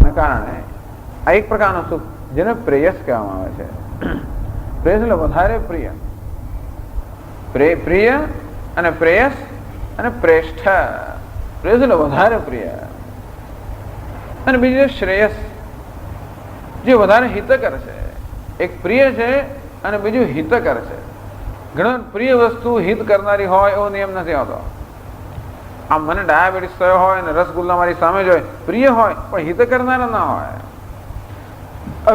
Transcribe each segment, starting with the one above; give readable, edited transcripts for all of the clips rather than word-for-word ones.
હોવાને કારણે આ એક પ્રકારનું સુખ જેને પ્રેયસ કહેવામાં આવે છે. પ્રેયસ એટલે વધારે પ્રિય. પ્રિય અને પ્રેયસ અને પ્રેષ્ઠ. પ્રેયસ એટલે વધારે પ્રિય અને બીજું શ્રેયસ જે વધારે હિતકર છે. એક પ્રિય છે અને બીજું હિતકર છે. ઘણા પ્રિય વસ્તુ હિત કરનારી હોય એવો નિયમ નથી આવતો. આમ મને ડાયાબિટીસ થયો હોય અને રસગુલ્લા મારી સામે જ હોય, પ્રિય હોય પણ હિત કરનારા ના હોય.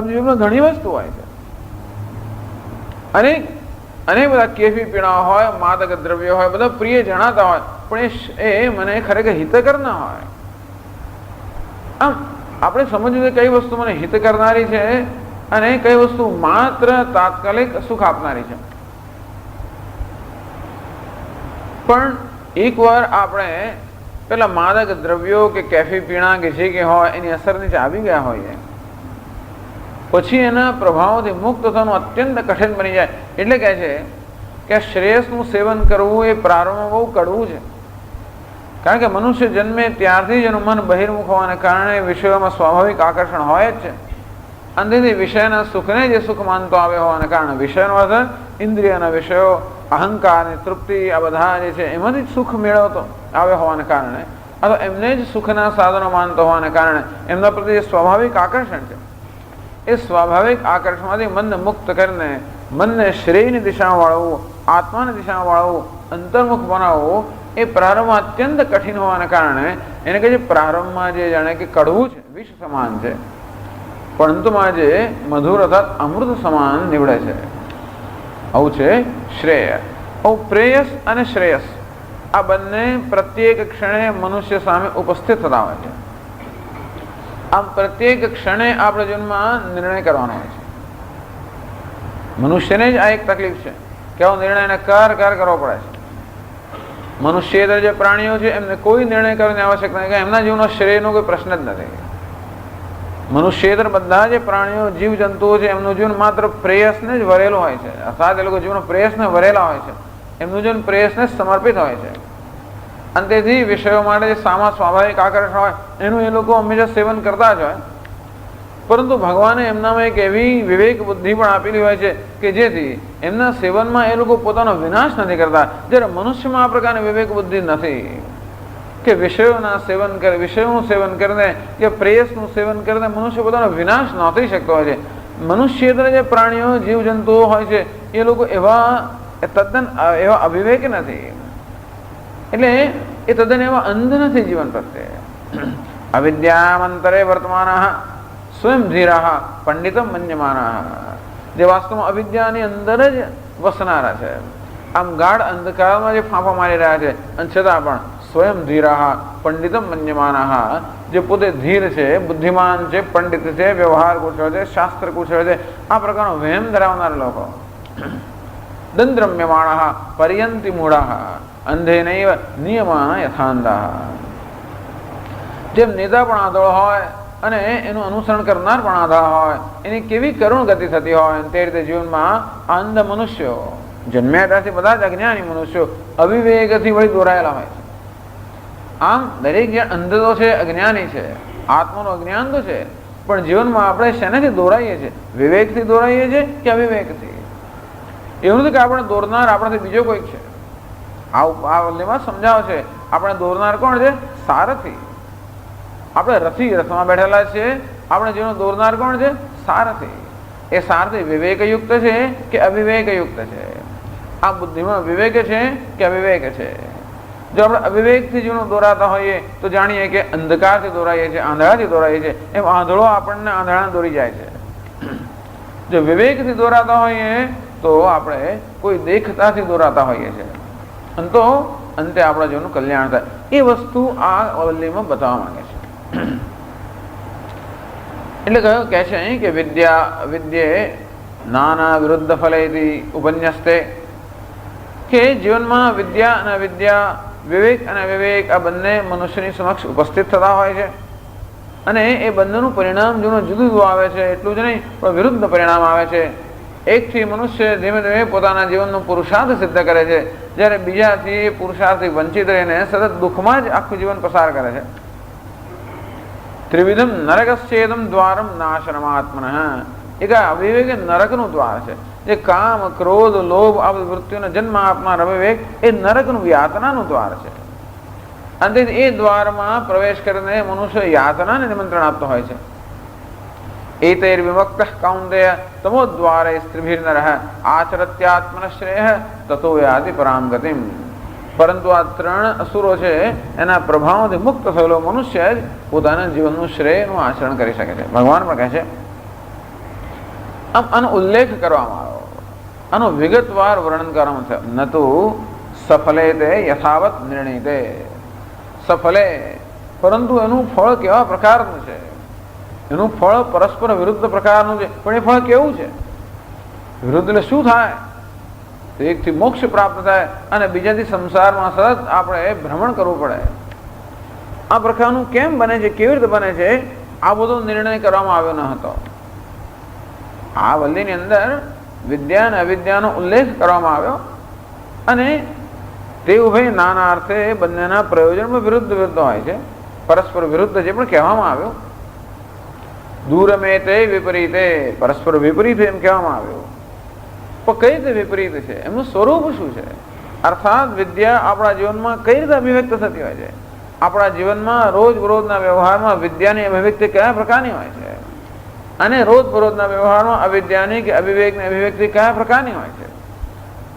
જીવનમાં ઘણી વસ્તુ હોય છે અને અનેક બધા કેફી પીણા હોય, માદક દ્રવ્યો હોય, બધા પ્રિય જણાતા હોય પણ એ મને ખરેખર હિતકર ના હોય. આમ આપણે સમજવું કે કઈ વસ્તુ મને હિત કરનારી છે અને કઈ વસ્તુ માત્ર તાત્કાલિક સુખ આપનારી છે. પણ એકવાર આપણે પેલા માદક દ્રવ્યો કે કેફી પીણા કે જે કે હોય એની અસર નીચે આવી ગયા હોઈએ પછી એના પ્રભાવથી મુક્ત થવાનું અત્યંત કઠિન બની જાય. એટલે કહે છે કે શ્રેયસનું સેવન કરવું એ પ્રારંભમાં બહુ કડવું છે. કારણ કે મનુષ્ય જન્મે ત્યારથી જ એનું મન બહિર્મુખ હોવાને કારણે વિષયોમાં સ્વાભાવિક આકર્ષણ હોય જ છે. અંતેથી વિષયના સુખને જે સુખ માનતો આવ્યો હોવાને કારણે વિષયનો અર્થ ઇન્દ્રિયના વિષયો, અહંકાર ને તૃપ્તિ આ બધા જે છે એમાંથી જ સુખ મેળવતો આવ્યો હોવાને કારણે અથવા એમને જ સુખના સાધનો માનતો હોવાને કારણે એમના પ્રત્યે જે સ્વાભાવિક આકર્ષણ છે એ સ્વાભાવિક આકર્ષણમાંથી મનને મુક્ત કરીને મનને શ્રેયની દિશામાં વાળવું, આત્માની દિશામાં વાળવું, અંતર્મુખ બનાવવું એ પ્રારંભમાં અત્યંત કઠિન હોવાને કારણે એને કહે છે પ્રારંભમાં જે જાણે કે કડવું છે, વિષ સમાન છે, પરંતુમાં જે મધુર અર્થાત અમૃત સમાન નીવડે છે. આવું છે શ્રેય. પ્રેયસ અને શ્રેયસ આ બંને પ્રત્યેક ક્ષણે મનુષ્ય સામે ઉપસ્થિત થતા હોય છે. આમ પ્રત્યેક ક્ષણે આપણા જીવનમાં નિર્ણય કરવાનો હોય છે. મનુષ્યને જ આ એક તકલીફ છે કે આવો નિર્ણય એને કરવો પડે છે. મનુષ્યેતર જે પ્રાણીઓ છે એમને કોઈ નિર્ણય કરવાની આવશ્યકતા નથી. એમના જીવનનો શ્રેયનો કોઈ પ્રશ્ન જ નથી. મનુષ્યેતર બધા જે પ્રાણીઓ જીવ જંતુઓ છે એમનું જીવન માત્ર પ્રેયસને જ વરેલું હોય છે. અર્થાત એ લોકો જીવન પ્રેયસને વરેલા હોય છે. એમનું જીવન પ્રેયસને સમર્પિત હોય છે. અને તેથી વિષયો માટે જે સામા સ્વાભાવિક આકર્ષણ હોય એનું એ લોકો હંમેશા સેવન કરતા જ હોય. પરંતુ ભગવાને એમનામાં એક એવી વિવેક બુદ્ધિ પણ આપેલી હોય છે કે જેથી એમના સેવનમાં એ લોકો પોતાનો વિનાશ નથી કરતા. જ્યારે મનુષ્યમાં આ પ્રકારની વિવેક બુદ્ધિ નથી કે વિષયોનું સેવન કરીને કે પ્રેયસનું સેવન કરીને મનુષ્ય પોતાનો વિનાશ ન થઈ શકતો હોય છે. મનુષ્યેતર જે પ્રાણીઓ જીવજંતુઓ હોય છે એ લોકો તદ્દન એવા અવિવેક નથી. એટલે એ તદ્દન એવા અંધ નથી જીવન પ્રત્યે. અવિદ્યામંતરે વર્તમાના સ્વયં ધીરા પંડિતમ મન્યમાના. જે વાસ્તવમાં અવિદ્યાની અંદર જ વસનારા છે. આમ ગાઢ અંધકારમાં જે ફાંફા મારી રહ્યા છે અને છતાં પણ સ્વયં ધીરા પંડિતમ મન્યમાના જે પોતે ધીર છે, બુદ્ધિમાન છે, પંડિત છે, વ્યવહાર કુશળ છે, શાસ્ત્ર કુશળ છે, આ પ્રકારનો વહેમ ધરાવનાર લોકો. દંદ્રમ્યમાણા પર્યંતિ મૂઢા અંધેનૈવ નિયમાના યથાંધા. જેમ નેતા પણ આંધળો હોય અને એનું અનુસરણ કરનાર પણ આંધળા હોય, એની કેવી કરુણ ગતિ થતી હોય તે રીતે જીવનમાં અંધ મનુષ્યો જન્મ્યા ત્યારથી બધા જ અજ્ઞાની મનુષ્યો અવિવેકથી વળી દોરાયેલા હોય છે. આમ દરેક જે અંધ તો છે, અજ્ઞાની છે, આત્માનું અજ્ઞાન તો છે, પણ જીવનમાં આપણે શેનાથી દોરાઈએ છીએ? વિવેકથી દોરાઈએ છીએ કે અવિવેકથી? એવું નથી કે આપણે દોરનાર આપણાથી બીજો કોઈક છે. આ વલ્લીમાં સમજાવે છે આપણે દોરનાર કોણ છે? સારથી. આપણે રથમાં બેઠેલા છીએ. આપણે જીવન દોરનાર કોણ છે? સારથી. એ સારથી વિવેકયુક્ત છે કે અવિવેકયુક્ત છે? આ બુદ્ધિમાં વિવેક છે કે અવિવેક છે? જો આપણે અવિવેકથી જીવન દોરાતા હોઈએ તો જાણીએ કે અંધકારથી દોરાઈએ છીએ, આંધળાથી દોરાઈએ છીએ. એમ આંધળો આપણને આંધળાને દોરી જાય છે. જો વિવેકથી દોરાતા હોઈએ તો આપણે કોઈ દેખતાથી દોરાતા હોઈએ છીએ. અંતે આપણા જીવનનું કલ્યાણ થાય. એ વસ્તુ આ વલ્લીમાં બતાવવા માંગે છે. એટલે કહ્યું કે છે અહીં કે વિદ્યે નાના વિરુદ્ધ ફલેથી ઉપન્યસ્તે કે જીવનમાં વિદ્યા અને અવિદ્યા, વિવેક અને અવિવેક આ બંને મનુષ્યની સમક્ષ ઉપસ્થિત થતા હોય છે અને એ બંનેનું પરિણામ જીવનમાં જુદું જુદું આવે છે. એટલું જ નહીં પણ વિરુદ્ધ પરિણામ આવે છે. એકથી મનુષ્ય ધીમે ધીમે પોતાના જીવનનું પુરુષાર્થ સિદ્ધ કરે છે, જ્યારે બીજાથી પુરુષાર્થથી વંચિત રહીને સતત દુઃખમાં જ આખું જીવન પસાર કરે છે. ત્રિવિધમ નરકસ્યેદમ દ્વારમ નાશનમાત્મનઃ. એક અવિવેક નરકનું દ્વાર છે. જે કામ, ક્રોધ, લોભ આ વૃત્તિઓને જન્મ આપનાર અવિવેક એ નરકનું યાતનાનું દ્વાર છે. અને એ દ્વારમાં પ્રવેશ કરીને મનુષ્ય યાતનાને નિમંત્રણ આપતો હોય છે. એતૈર્વિમુક્તઃ કૌંતેય તમોદ્વારે સ્ત્રીભિર્નરઃ આચરત્યાત્મન શ્રેયઃ તતો યાતિ પરામ ગતિમ. પરંતુ આ ત્રણ અસુરો છે એના પ્રભાવથી મુક્ત થયેલો મનુષ્ય જ પોતાના જીવનનું શ્રેયનું આચરણ કરી શકે છે. ભગવાન પણ કહે છે. આમ આનો ઉલ્લેખ કરવામાં આવ્યો, આનો વિગતવાર વર્ણન કરવામાં છે. ન તો સફલે તે યથાવત નિર્ણિતે. સફલે, પરંતુ એનું ફળ કેવા પ્રકારનું છે? એનું ફળ પરસ્પર વિરુદ્ધ પ્રકારનું છે. પણ એ ફળ કેવું છે? વિરુદ્ધ એટલે શું થાય? તો એકથી મોક્ષ પ્રાપ્ત થાય અને બીજાથી સંસારમાં સતત આપણે ભ્રમણ કરવું પડે. આ પ્રકારનું કેમ બને છે, કેવી રીતે બને છે, આ બધો નિર્ણય કરવામાં આવ્યો ન હતો. આ વલ્લીની અંદર વિદ્યા અને અવિદ્યાનો ઉલ્લેખ કરવામાં આવ્યો અને તે ઉભય નાના અર્થે બંનેના પ્રયોજનમાં વિરુદ્ધ વિરુદ્ધ હોય છે. પરસ્પર વિરુદ્ધ જે પણ કહેવામાં આવ્યું. દૂરમે તે વિપરીતે, પરસ્પર વિપરીત એમ કહેવામાં આવ્યું. પણ કઈ રીતે વિપરીત છે, એમનું સ્વરૂપ શું છે? અર્થાત વિદ્યા આપણા જીવનમાં કઈ રીતે અભિવ્યક્ત થતી હોય છે? આપણા જીવનમાં રોજબરોજના વ્યવહારમાં વિદ્યાની અભિવ્યક્તિ કયા પ્રકારની હોય છે અને રોજબરોજના વ્યવહારમાં અવિદ્યાની કે અવિવેકની અભિવ્યક્તિ કયા પ્રકારની હોય છે?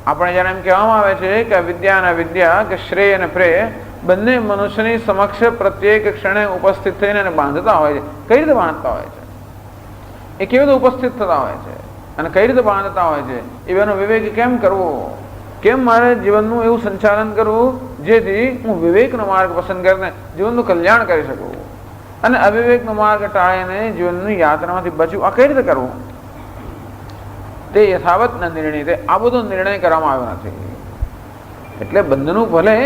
આપણે જ્યારે એમ કહેવામાં આવે છે કે વિદ્યા અને વિદ્યા કે શ્રેય અને પ્રેય બંને મનુષ્યની સમક્ષ પ્રત્યેક ક્ષણે ઉપસ્થિત થઈને એને બાંધતા હોય છે. કઈ રીતે બાંધતા હોય છે? એ કેવી રીતે ઉપસ્થિત થતા હોય છે અને કઈ રીતે બાંધતા હોય છે? એનો વિવેક કેમ કરવો? કેમ મારે જીવનનું એવું સંચાલન કરવું જેથી હું વિવેકનો માર્ગ પસંદ કરીને જીવનનું કલ્યાણ કરી શકું અને અવિવેકનો માર્ગ ટાળીને જીવનની યાત્રામાંથી બચવું? આ કઈ રીતે કરવું? તે યથાવત ન નિર્ણય, તે આ બધો નિર્ણય કરવામાં આવ્યો નથી. એટલે બંનેનું ભલે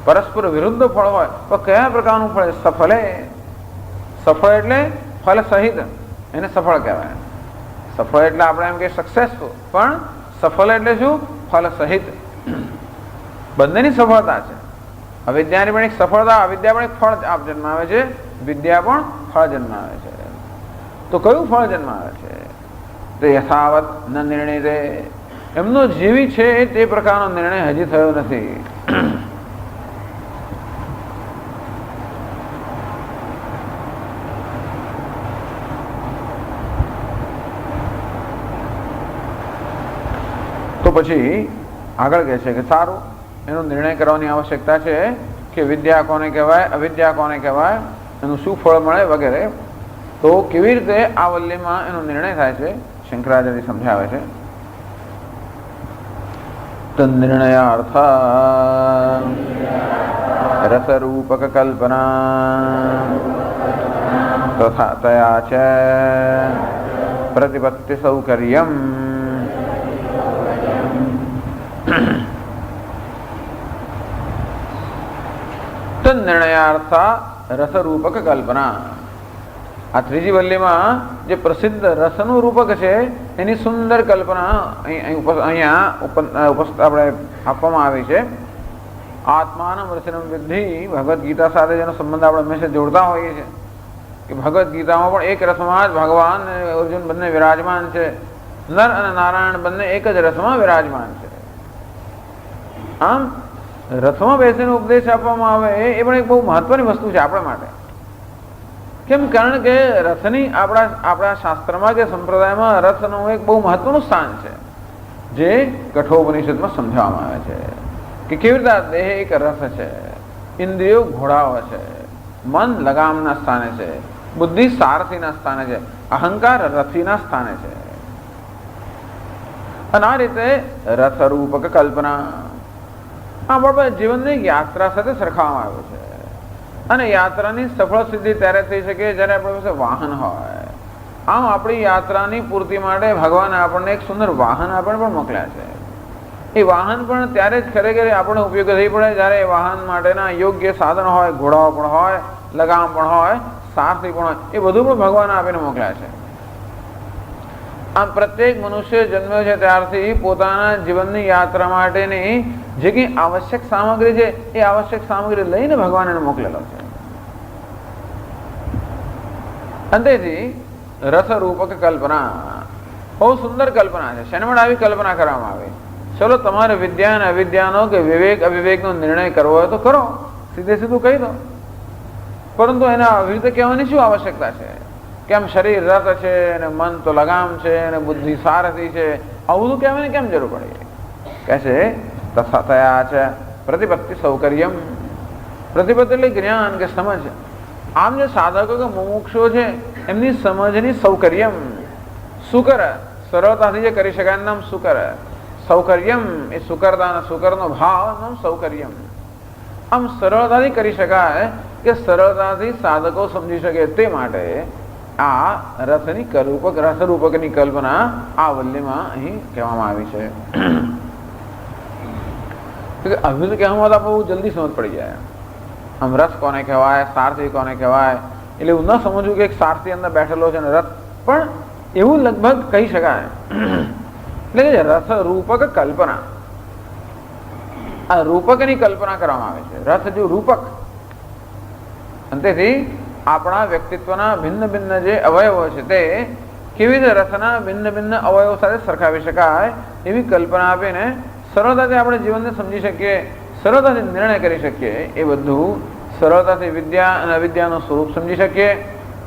પરસ્પર વિરુદ્ધ ફળ હોય પણ કયા પ્રકારનું ફળ? સફલે. સફળ એટલે ફલ સહિત, એને સફળ કહેવાય. સફળ એટલે આપણે એમ કે સક્સેસફુલ, પણ સફળ એટલે શું? ફલ સહિત. બંનેની સફળતા છે. અવિદ્યાની પણ એક સફળતા, અવિદ્યા પણ એક ફળ આપ જન્માવે છે, વિદ્યા પણ ફળ જન્માવે છે. તો કયું ફળ જન્માવે છે? તે યથાવત ન નિર્ણય દે. એમનો જેવી છે તે પ્રકારનો નિર્ણય હજી થયો નથી. તો પછી આગળ કહે છે કે સારું, એનો નિર્ણય કરવાની આવશ્યકતા છે કે વિદ્યા કોને કહેવાય, અવિદ્યા કોને કહેવાય, એનું શું ફળ મળે વગેરે. તો કેવી રીતે આ વલ્લીમાં એનો નિર્ણય થાય છે શંકરાચાર્ય સમજાવે છે. તન્નિર્ણયાર્થ રસરૂપક કલ્પના તથા તયા ચ પ્રતિપત્તિ સૌકર્યમ. તન્નિર્ણયાર્થ રસરૂપક કલ્પના. આ ત્રીજી વલ્લીમાં જે પ્રસિદ્ધ રસનું રૂપક છે એની સુંદર કલ્પના અહીંયા આપણે આપવામાં આવી છે. આત્માનમ રસનમ વિદ્ધિ, ભગવદ્ ગીતા સાથે જેનો સંબંધ આપણે હંમેશા જોડતા હોઈએ છીએ કે ભગવદ્ ગીતામાં પણ એક રસમાં જ ભગવાન અને અર્જુન બંને વિરાજમાન છે. નર અને નારાયણ બંને એક જ રસમાં વિરાજમાન છે. આમ રથમાં બેસીને ઉપદેશ આપવામાં આવે એ પણ એક બહુ મહત્વની વસ્તુ છે આપણા માટે. કેમ? કારણ કે રથની આપણા શાસ્ત્રમાં કે સંપ્રદાયમાં રથનું એક બહુ મહત્વનું સ્થાન છે જે કઠોપનિષદમાં સમજાવવામાં આવે છે કે કેવી રીતે દેહ એક રથ છે, ઇન્દ્રિયો ઘોડાઓ છે, મન લગામના સ્થાને છે, બુદ્ધિ સારથીના સ્થાને છે, અહંકાર રથીના સ્થાને છે. અને આ રીતે રથરૂપક કલ્પના આ બરાબર જીવનની યાત્રા સાથે સરખાવવામાં આવ્યું છે. અને યાત્રાની સફળ સિદ્ધિ ત્યારે થઈ શકે જ્યારે આપણી પાસે વાહન હોય. આમ આપણી યાત્રાની પૂર્તિ માટે ભગવાને આપણને એક સુંદર વાહન આપણને પણ મોકલ્યા છે. એ વાહન પણ ત્યારે જ ખરેખર આપણને ઉપયોગ થઈ પડે જ્યારે એ વાહન માટેના યોગ્ય સાધન હોય, ઘોડાઓ પણ હોય, લગામ પણ હોય, સારથી પણ હોય. એ બધું પણ ભગવાને આપીને મોકલ્યા છે. આમ પ્રત્યેક મનુષ્ય જન્મ્યો છે ત્યારથી પોતાના જીવનની યાત્રા માટેની જે કંઈ આવશ્યક સામગ્રી છે એ આવશ્યક સામગ્રી લઈને ભગવાન એને મોકલેલો છે. અંતેથી રસરૂપક કલ્પના બહુ સુંદર કલ્પના છે. શેના માટે આવી કલ્પના કરવામાં આવે? ચલો તમારે વિદ્યા અને અવિદ્યાનો કે વિવેક અવિવેકનો નિર્ણય કરવો હોય તો કરો, સીધે સીધું કહી દો. પરંતુ એના આવી રીતે કહેવાની શું આવશ્યકતા છે? કેમ શરીર રથ છે અને મન તો લગામ છે અને બુદ્ધિ સારથી છે, આવું બધું કહેવાની કેમ જરૂર પડે? કહે છે તથા તયા છે પ્રતિપત્તિ સૌકર્યમ. પ્રતિપત્તિ એટલે જ્ઞાન કે સમજ. આમ જે સાધકો કે મુમુક્ષો છે એમની સમજની સૌકર્યમ, સુકર સરળતાથી જે કરી શકાય નામ સુકર. સૌકર્યમ એ સુકરતા, સુકરનો ભાવ નામ સૌકર્યમ. આમ સરળતાથી કરી શકાય કે સરળતાથી સાધકો સમજી શકે તે માટે આ રથની રસરૂપકની કલ્પના આ વલ્લીમાં અહીં કહેવામાં આવી છે. આવી રીતે કહેવામાં તો બહુ જલ્દી સમજ પડી જાય. આમ રસ કોને કહેવાય, સારથી કોને કહેવાય, એટલે એવું ન સમજવું કે એક સારથી અંદર બેઠેલો છે અને રથ, પણ એવું લગભગ કહી શકાય. એટલે કે રસરૂપક કલ્પના, આ રૂપકની કલ્પના કરવામાં આવે છે. રથ જો રૂપક, અંતેથી આપણા વ્યક્તિત્વના ભિન્ન ભિન્ન જે અવયવો છે તે કેવી રીતે રથના ભિન્ન ભિન્ન અવયવો સાથે સરખાવી શકાય એવી કલ્પના આપીને સરળતાથી આપણે જીવનને સમજી શકીએ, સરળતાથી નિર્ણય કરી શકીએ. એ બધું સરળતાથી વિદ્યા અને અવિદ્યાનું સ્વરૂપ સમજી શકીએ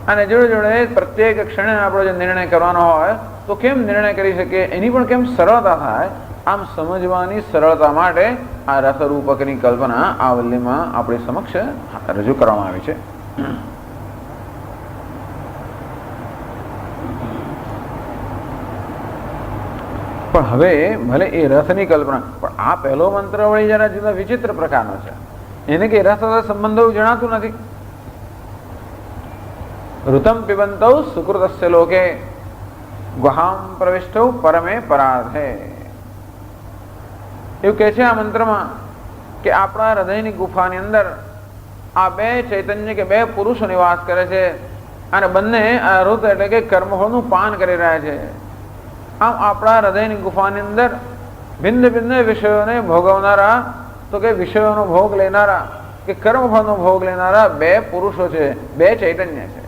અને જોડે જોડે પ્રત્યેક ક્ષણે આપણો જે નિર્ણય કરવાનો હોય તો કેમ નિર્ણય કરી શકીએ એની પણ કેમ સરળતા થાય, આમ સમજવાની સરળતા માટે આ રસરૂપકની કલ્પના આ વલ્લીમાં આપણી સમક્ષ રજૂ કરવામાં આવી છે. પણ હવે ભલે એ રથની કલ્પના, પણ આ પહેલો મંત્ર વળી જરા જુદા વિચિત્ર પ્રકારનો છે. એને કે રસ સંબંધો જણાતું નથી. ઋતમ પિબંતૌ સુકૃતસ્ય લોકે ગુહામ પ્રવિષ્ટૌ પરમે પરાર્થે. એવું કહે છે આ મંત્રમાં કે આપણા હૃદયની ગુફાની અંદર આ બે ચૈતન્ય કે બે પુરુષો નિવાસ કરે છે અને બંને આ ઋત એટલે કે કર્મફળનું પાન કરી રહ્યા છે. આમ આપણા હૃદયની ગુફાની અંદર ભિન્ન ભિન્ન વિષયોને ભોગવનારા, તો કે વિષયોનો ભોગ લેનારા કે કર્મફળનો ભોગ લેનારા બે પુરુષો છે, બે ચૈતન્ય છે.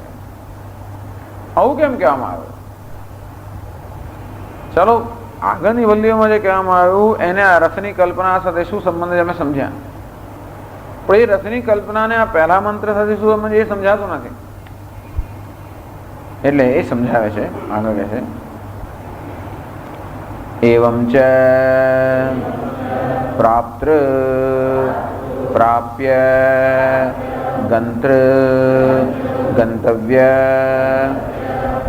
આવું કેમ કહેવામાં આવ્યું? ચાલો આગળની વલ્લીઓમાં જે કહેવામાં આવ્યું એને આ રથની કલ્પના સાથે શું સંબંધ છે અમે સમજ્યા, પણ એ રથની કલ્પનાને આ પહેલા મંત્ર સાથે શું સમજ એ સમજાતું નથી. એટલે એ સમજાવે છે, આગળ કહે છે એવં ચ પ્રાપ્ત્ર પ્રાપ્ય ગંત્ર ગંતવ્ય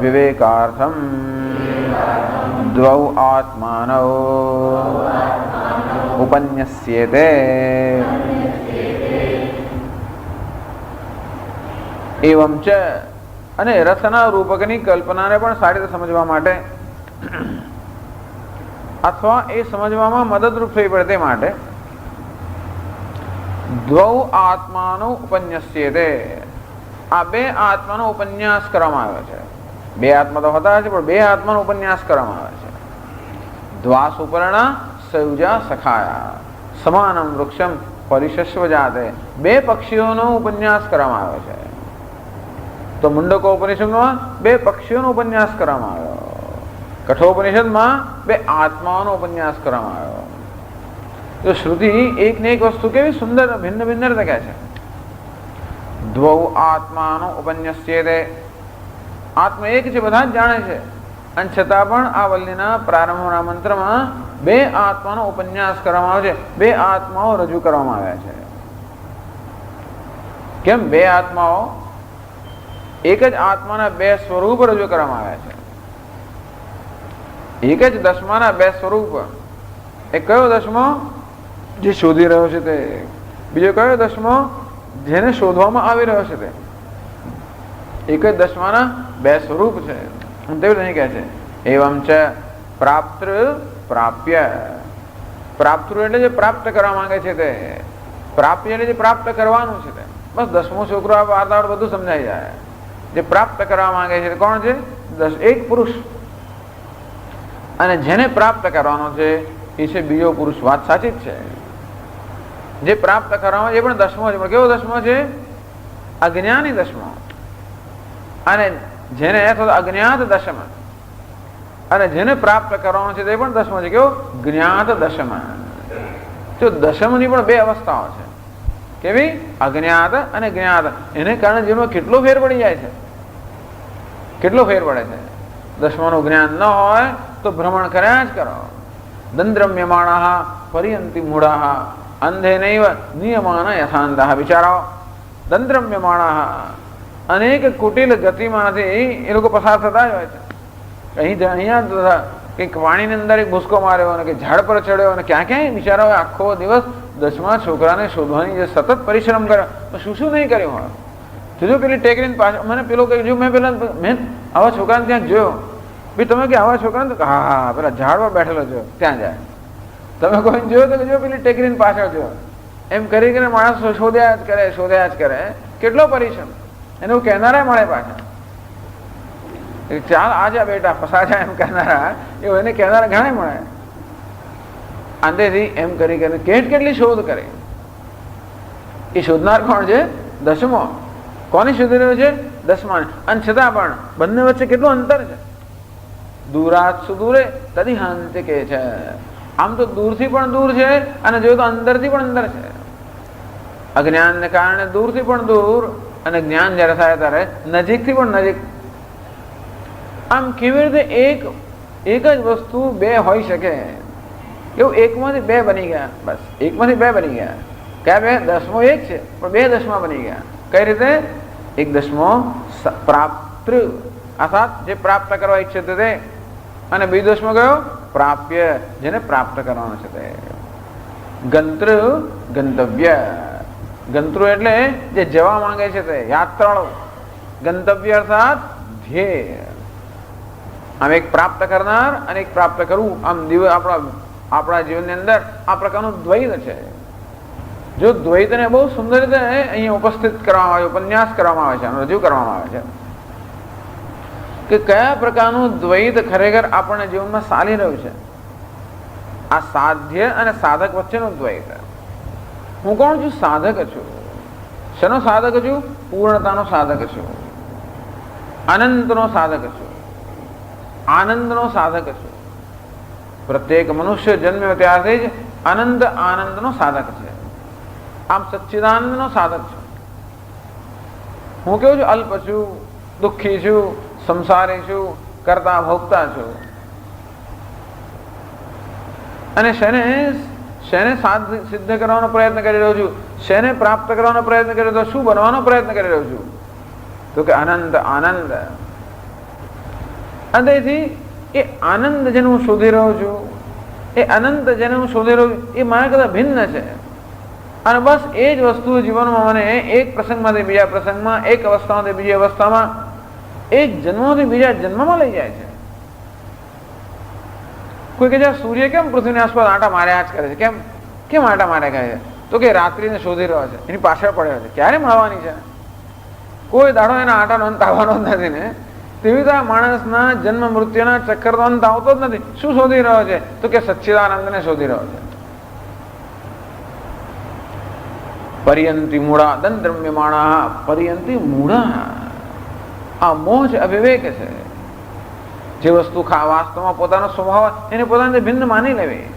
વિવેકાર્થમ દ્વૌ આત્માનૌ ઉપન્યસ્યતે. એવં ચ, અને રસના રૂપકની કલ્પનાને પણ સારી રીતે સમજવા માટે અથવા એ સમજવામાં મદદરૂપ થઈ પડે તે માટે દ્વૌ આત્માનો ઉપન્યસ્યતે, આ બે આત્માનો ઉપન્યાસ કરવામાં આવ્યો છે. બે આત્મા તો હતા છે, પણ બે આત્માનો ઉપન્યાસ કરવામાં આવે છે. દ્વા સુપર્ણા સયુજા સખાયા સમાનમ વૃક્ષમ પરિશસ્વ જાતે. બે પક્ષીઓનો ઉપન્યાસ કરવામાં આવ્યો છે. તો મુંડકો ઉપનિષદમાં બે પક્ષીઓનો ઉપન્યાસ કરવામાં આવ્યો, કઠોપનિષદમાં બે આત્માઓનો ઉપન્યાસ કરવામાં આવ્યો. તો શ્રુતિ એક ને એક વસ્તુ કેવી સુંદર ભિન્ન ભિન્ન રીતે કહે છે. દ્વૌ આત્માનો ઉપન્યસ્યતે, આત્મા એક છે, બધા જ જાણે છે, અને છતાં પણ આ વલ્લીના પ્રારંભના મંત્રમાં બે આત્માનો ઉપન્યાસ કરવામાં આવે છે, બે આત્માઓ રજૂ કરવામાં આવ્યા છે. કેમ? બે આત્માઓ, એક જ આત્માના બે સ્વરૂપ રજૂ કરવામાં આવ્યા છે. એક જ દસમાના બે સ્વરૂપ. એક કયો દસમો? જે શોધી રહ્યો છે તે. બીજો કયો દસમો? જેને શોધવામાં આવી રહ્યો છે તે. એક જ દસમાના બે સ્વરૂપ છે. તેવું નહીં કહે છે એવં ચ પ્રાપ્તૃ પ્રાપ્ય. પ્રાપ્તૃ એટલે જે પ્રાપ્ત કરવા માંગે છે તે, પ્રાપ્ય એટલે જે પ્રાપ્ત કરવાનું છે તે. બસ દસમો છોકરો આ વાર્તાવળ બધું સમજાઈ જાય. જે પ્રાપ્ત કરવા માંગે છે કોણ છે? એક પુરુષ. અને જેને પ્રાપ્ત કરવાનો છે એ છે બીજો પુરુષ. વાત સાચી જ છે. જે પ્રાપ્ત કરવાનો એ પણ દસમો છે, પણ કેવો દસમો છે? અજ્ઞાની દસમો. અને જેને અથવા અજ્ઞાત દશમ, અને જેને પ્રાપ્ત કરવાનો છે તે પણ દશમ છે. કેવો? જ્ઞાત દશમ. જો દશમની પણ બે અવસ્થાઓ છે. કેવી? અજ્ઞાત અને જ્ઞાત. એને કારણે જીવનમાં કેટલો ફેર પડી જાય છે, કેટલો ફેર પડે છે. દશમાનું જ્ઞાન ન હોય તો ભ્રમણ કર્યા જ કરો. દંદ્રમ્યમાણા પર્યંતિ મૂઢા અંધે નૈવ નિયમાન યથાંધઃ. વિચારો, દંદ્રમ્યમાણા અનેક કુટિલ ગતિમાંથી એ લોકો પસાર થતા જ હોય છે. અહીંયા કંઈક પાણીની અંદર એક ભૂસકો માર્યો અને કે ઝાડ પર ચડ્યો અને ક્યાં ક્યાંય બિચારાઓ આખો દિવસ 10મા છોકરાને શોધવાની જે સતત પરિશ્રમ કર્યો, તો શું નહીં કર્યું હોય. જોજો પેલી ટેકરીને પાછળ મને પેલો કહ્યું, મેં આવા છોકરાને ત્યાં જોયો. ભાઈ તમે કે આવા છોકરાને? તો હા પેલા ઝાડ પર બેઠેલો જોયો, ત્યાં જાય. તમે કોઈને જોયો તો જો પેલી ટેકરીને પાછળ જોયો. એમ કરીને માણસ શોધ્યા જ કરે. કેટલો પરિશ્રમ એને કહેનારા મળે પાછા. ચાલ આજા બેટા ફસાજા એમ કહેનારા, એવું એને કહેનારા ઘણા મળે. અંધેથી એમ કરી કેટલી શોધ કરે. એ શોધનાર કોણ છે? દશમો. કોની શોધી રહ્યો છે? દસમા. અને છતાં પણ બંને વચ્ચે કેટલું અંતર છે. દૂરાત સુદૂરે તદી હાંતિ કે છે. આમ તો દૂરથી પણ દૂર છે અને જોયું તો અંદરથી પણ અંદર છે. અજ્ઞાનને કારણે દૂરથી પણ દૂર, અને જ્ઞાન જયારે થાય ત્યારે નજીકથી પણ નજીક. આમ કેવી રીતે એક જ વસ્તુ બે હોઈ શકે? એવું એકમાંથી બે બની ગયા. બસ એકમાંથી બે બની ગયા. કયા બે? દસમો એક છે પણ બે દસમા બની ગયા. કઈ રીતે? એક દસમો પ્રાપ્ત અર્થાત જે પ્રાપ્ત કરવા ઈચ્છે તે, અને બીજો દસમો કયો? પ્રાપ્ય, જેને પ્રાપ્ત કરવાનો છે તે. ગંતૃ ગંતવ્ય. ગંતૃ એટલે જે જવા માંગે છે તે, યાત્રાળુ. ગંતવ્ય અર્થાત ધ્યેય. આમ એક પ્રાપ્ત કરનાર અને એક પ્રાપ્ત કરવું. આમ આપણા જીવનની અંદર આ પ્રકારનું દ્વૈત છે. જો દ્વૈતને બહુ સુંદર રીતે અહીંયા ઉપસ્થિત કરવામાં આવે, ઉપન્યાસ કરવામાં આવે છે, રજૂ કરવામાં આવે છે કે કયા પ્રકારનું દ્વૈત ખરેખર આપણને જીવનમાં ચાલી રહ્યું છે. આ સાધ્ય અને સાધક વચ્ચેનું દ્વૈત. હું કોણ છું? સાધક છું. શેનો સાધક છું? પૂર્ણતાનો સાધક છું, અનંતનો સાધક છું, આનંદનો સાધક છું. પ્રત્યેક મનુષ્ય જન્મ્યો ત્યારથી જ અનંત આનંદનો સાધક છે. આમ સચ્ચિદાનંદનો સાધક છું. હું કેવું છું? અલ્પ છું, દુઃખી છું, સંસારી છું, કરતા ભોગતા છું. અને શેને સિદ્ધ કરવાનો પ્રયત્ન કરી રહ્યો છું? શેને પ્રાપ્ત કરવાનો પ્રયત્ન કરી રહ્યો છું? શું બનવાનો પ્રયત્ન કરી રહ્યો છું? તો કે અનંત આનંદ. અંતેથી એ આનંદ જેને હું શોધી રહ્યો છું, એ અનંત જેને હું શોધી રહ્યો છું, એ મારા કરતા ભિન્ન છે. અને બસ એ જ વસ્તુ જીવનમાં મને એક પ્રસંગમાંથી બીજા પ્રસંગમાં, એક અવસ્થામાંથી બીજી અવસ્થામાં, એક જન્મથી બીજા જન્મમાં લઈ જાય છે. કોઈ કે સૂર્ય કેમ પૃથ્વીની આસપાસ આંટા માર્યા જ કરે છે? કેમ આંટા માર્યા કરે છે? તો કે રાત્રિને શોધી રહ્યો છે, એની પાછળ પડ્યો છે, ક્યારે મળવાની છે. કોઈ દાડો એના આંટાનો અંત આવવાનો જ નથી ને. તેવી રીતે માણસના જન્મ મૃત્યુના ચક્કરનો અંત આવતો જ નથી. શું શોધી રહ્યો છે? તો કે સચ્ચિદાનંદને શોધી રહ્યો છે. પર્યંતિ મૂળા દંદ્રમ્યમાણા પર્યંતિ મૂળા. આ મોહ છે, અવિવેક છે. જે વસ્તુ વાસ્તવમાં પોતાનો સ્વભાવ એને પોતાને ભિન્ન માની લેવી.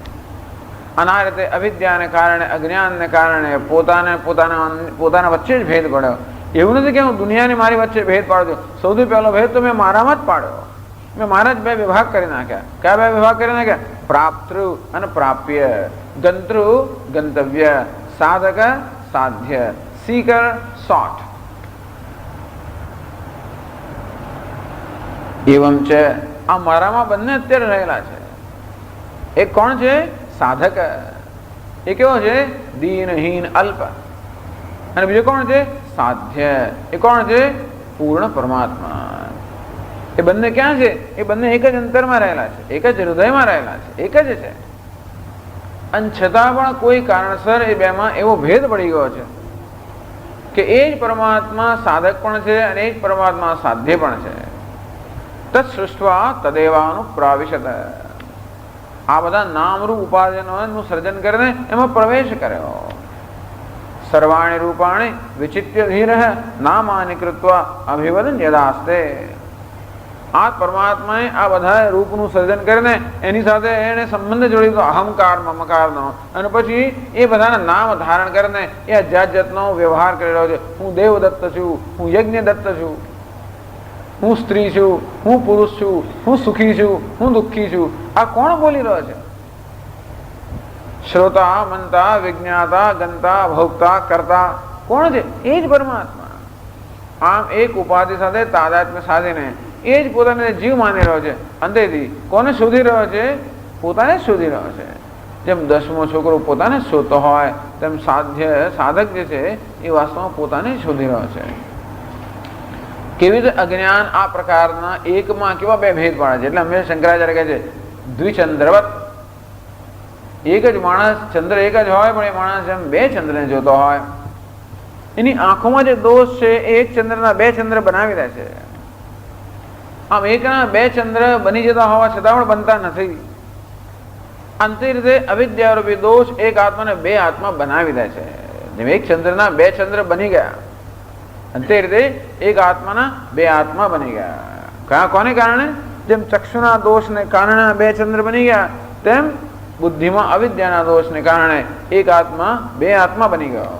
અને આ રીતે અવિદ્યાને કારણે, અજ્ઞાનને કારણે પોતાના વચ્ચે જ ભેદ પડ્યો. એવું નથી કે હું દુનિયાને મારી વચ્ચે ભેદ પાડ્યો. સૌથી પહેલો ભેદ તો મેં મારામાં જ પાડ્યો. મેં મારા જ બે વિભાગ કરી નાખ્યા. કયા બે વિભાગ કરી નાખ્યા? પ્રાપ્તૃ અને પ્રાપ્ય, ગંતૃ ગંતવ્ય, સાધક સાધ્ય, સીકર સોટ. એવમ છે. આ મારામાં બંને અત્યારે રહેલા છે. એક કોણ છે? સાધક. એ કેવો છે? દીનહીન અલ્પ. અને બીજો કોણ છે? સાધ્ય. એ કોણ છે? પૂર્ણ પરમાત્મા. એ બંને ક્યાં છે? એ બંને એક જ અંતરમાં રહેલા છે, એક જ હૃદયમાં રહેલા છે, એક જ છે. અને છતાં પણ કોઈ કારણસર એ બેમાં એવો ભેદ પડી ગયો છે કે એ જ પરમાત્મા સાધક પણ છે અને એ જ પરમાત્મા સાધ્ય પણ છે. તત્ સૃષ્ટવા તદેવાનું પ્રાવિશત. આ બધા નામરૂપ ઉપાર્જનોનું સર્જન કરીને એમાં પ્રવેશ કર્યો. સર્વાણી રૂપાણી વિચિત્ય ધીર નામાની કૃત્વા અભિવદન યદાસ્તે. આ પરમાત્માએ આ બધા રૂપનું સર્જન કરીને એની સાથે એને સંબંધ જોડી દીધો અહંકાર મમકારનો, અને પછી એ બધાના નામ ધારણ કરીને એ જાત જાતનો વ્યવહાર કરી રહ્યો છે. હું દેવદત્ત છું, હું યજ્ઞદત્ત છું, હું સ્ત્રી છું, હું પુરુષ છું, હું સુખી છું, હું દુઃખી છું. આ કોણ બોલી રહ્યો છે? શ્રોતા, મનતા, વિજ્ઞાતા, ગંતા, ભોગતા, કરતા કોણ છે? એ જ પરમાત્મા. આમ એક ઉપાધિ સાથે તાદાત્મ્ય સાધીને એ જ પોતાને જીવ માની રહ્યો છે. અંતેથી કોને શોધી રહ્યો છે? પોતાને જ શોધી રહ્યો છે. જેમ 10મો છોકરો પોતાને જ શોધતો હોય તેમ સાધક જે છે એ વાસ્તવમાં પોતાને જ શોધી રહ્યો છે. કેવી રીતે અજ્ઞાન આ પ્રકારના એકમાં કેવા બે ભેદ પાડે છે. એટલે હંમેશા શંકરાચાર્ય કહે છે દ્વિચંદ્રવત. એક જ માણસ, ચંદ્ર એક જ હોય, પણ એ માણસ એમ બે ચંદ્રને જોતો હોય. એની આંખોમાં જે દોષ છે એ એક ચંદ્રના બે ચંદ્ર બનાવી દે છે. આમ એકના બે ચંદ્ર બની જતા હોવા છતાં પણ બનતા નથી. અંતે રીતે અવિદ્યારૂપી દોષ એક આત્માને બે આત્મા બનાવી દે છે. જેમ એક ચંદ્રના બે ચંદ્ર બની ગયા, અંતે રીતે એક આત્માના બે આત્મા બની ગયા. કોને કારણે? જેમ ચક્ષુના દોષને કારણે બે ચંદ્ર બની ગયા, તેમ બુદ્ધિમાં અવિદ્યાના દોષને કારણે એક આત્મા બે આત્મા બની ગયો.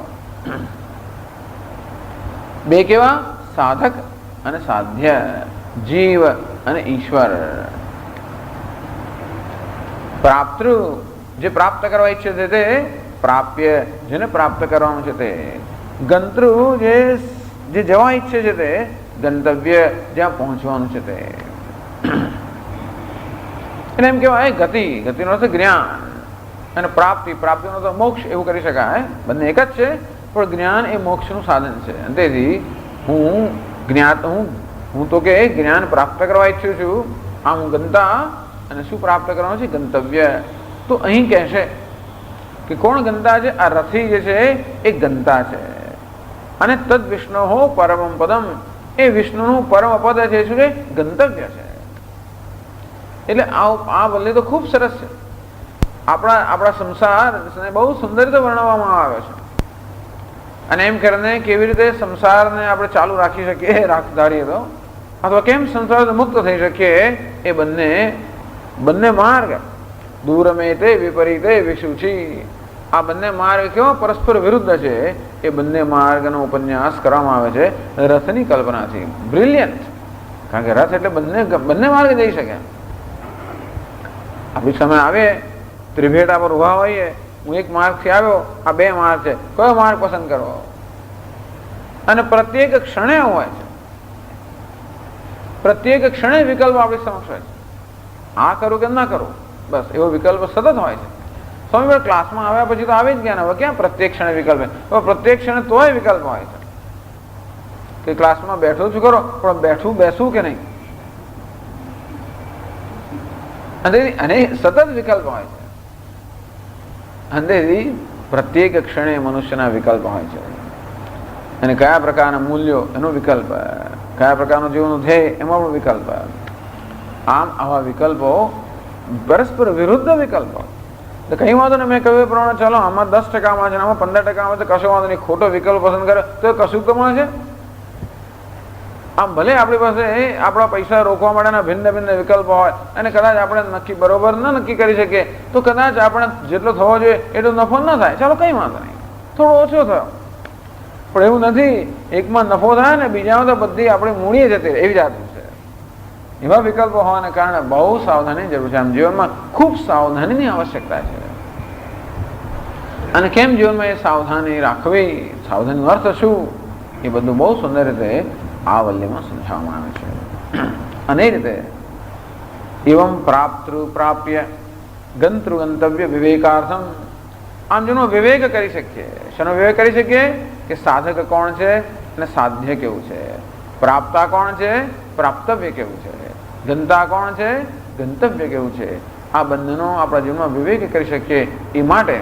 બે કેવા? સાધક અને સાધ્ય, જીવ અને ઈશ્વર. પ્રાપ્તૃ જે પ્રાપ્ત કરવા ઈચ્છે છે તે પ્રાપ્ય, જેને પ્રાપ્ત કરવાનું છે તે. ગંતૃ જે જવા ઈચ્છે છે તે ગંતવ્ય, જ્યાં પહોંચવાનું છે તે. એટલે એમ કેવાય ગતિ, ગતિનો અર્થ જ્ઞાન, અને પ્રાપ્તિ, પ્રાપ્તિનો તો મોક્ષ એવું કરી શકાય. બંને એક જ છે, પણ જ્ઞાન એ મોક્ષનું સાધન છે. અને તેથી હું જ્ઞાત હું તો કે જ્ઞાન પ્રાપ્ત કરવા ઈચ્છું છું. આ હું ગંતા, અને શું પ્રાપ્ત કરવાનું છે? ગંતવ્ય. તો અહીં કહેશે કે કોણ ગંતા છે? આ રથી જે છે એ ગંતા છે. અને તદ વિષ્ણુ પરમમ પદમ, એ વિષ્ણુનું પરમ પદ છે શું છે? ગંતવ્ય છે. એટલે આ વલ્લી તો ખૂબ સરસ છે. આપણા સંસારને બહુ સુંદર રીતે વર્ણવવામાં આવ્યો છે. અને એમ કરીને કેવી રીતે સંસારને આપણે ચાલુ રાખી શકીએ, ધારીએ તો, અથવા કેમ સંસાર મુક્ત થઈ શકીએ, એ બંને માર્ગ દૂરમે તે વિપરીતે વિશુચિ. આ બંને માર્ગ કેવો પરસ્પર વિરુદ્ધ છે, એ બંને માર્ગનો ઉપન્યાસ કરવામાં આવે છે રથની કલ્પનાથી. બ્રિલિયન્ટ. કારણ કે રથ એટલે બંને માર્ગ જઈ શકે. આપણી સામે આવે ત્રિભેટા પર ઉભા હોઈએ, હું એક માર્ગથી આવ્યો, આ બે માર્ગ છે, કયો માર્ગ પસંદ કરવો? અને પ્રત્યેક ક્ષણે હોય છે, પ્રત્યેક ક્ષણે વિકલ્પ આપણી સમક્ષ હોય છે. આ કરું કે ના કરું, બસ એવો વિકલ્પ સતત હોય છે. સ્વામી ક્લાસમાં આવ્યા પછી તો આવી જ ગયા ને, હવે ક્યાં પ્રત્યેક ક્ષણે વિકલ્પ? પ્રત્યેક ક્ષણે તોય વિકલ્પ હોય છે કે ક્લાસમાં બેઠો છું ખરો, પણ બેસું કે નહીં, અને સતત વિકલ્પ હોય છે. અંધેથી પ્રત્યેક ક્ષણે મનુષ્યના વિકલ્પ હોય છે. અને કયા પ્રકારના મૂલ્યો એનો વિકલ્પ, કયા પ્રકારનું જીવનનું ધ્યેય એમાં પણ વિકલ્પ. આમ આવા વિકલ્પો પરસ્પર વિરુદ્ધ વિકલ્પો. તો કઈ વાંધો ને, મેં કહ્યું એ પ્રમાણે ચાલો આમાં 10% છે, આમાં 15% છે, કશો વાંધો નહીં. ખોટો વિકલ્પ પસંદ કરે તો એ કશું કમાય છે. આમ ભલે આપણી પાસે આપણા પૈસા રોકવા માટેના ભિન્ન ભિન્ન વિકલ્પો હોય, અને કદાચ આપણે બરોબર ન નક્કી કરી શકીએ, તો કદાચ આપણે જેટલો થવો જોઈએ એટલો નફો ન થાય, ચાલો કઈ વાંધો નહીં, થોડો ઓછો થયો. પણ એવું નથી, એકમાં નફો થાય ને બીજામાં તો બધી આપણી મૂડીએ જતી રહે, એવી જાતનું છે. એવા વિકલ્પો હોવાને કારણે બહુ સાવધાની જરૂર છે. આમ જીવનમાં ખૂબ સાવધાનીની આવશ્યકતા છે. અને કેમ જીવનમાં એ સાવધાની રાખવી, સાવધાનીનો અર્થ શું, એ બધું બહુ સુંદર રીતે આ વલ્લીમાં સમજાવવામાં આવે છે. અને એ રીતે એવમ પ્રાપ્ય ગંતૃ ગંતવ્ય વિવેકાર્થમ. આમ જેનો વિવેક કરી શકીએ. શેનો વિવેક કરી શકીએ? કે સાધક કોણ છે અને સાધ્ય કેવું છે, પ્રાપ્તા કોણ છે, પ્રાપ્તવ્ય કેવું છે, ગંતા કોણ છે, ગંતવ્ય કેવું છે. આ બંનેનો આપણા જીવનમાં વિવેક કરી શકીએ એ માટે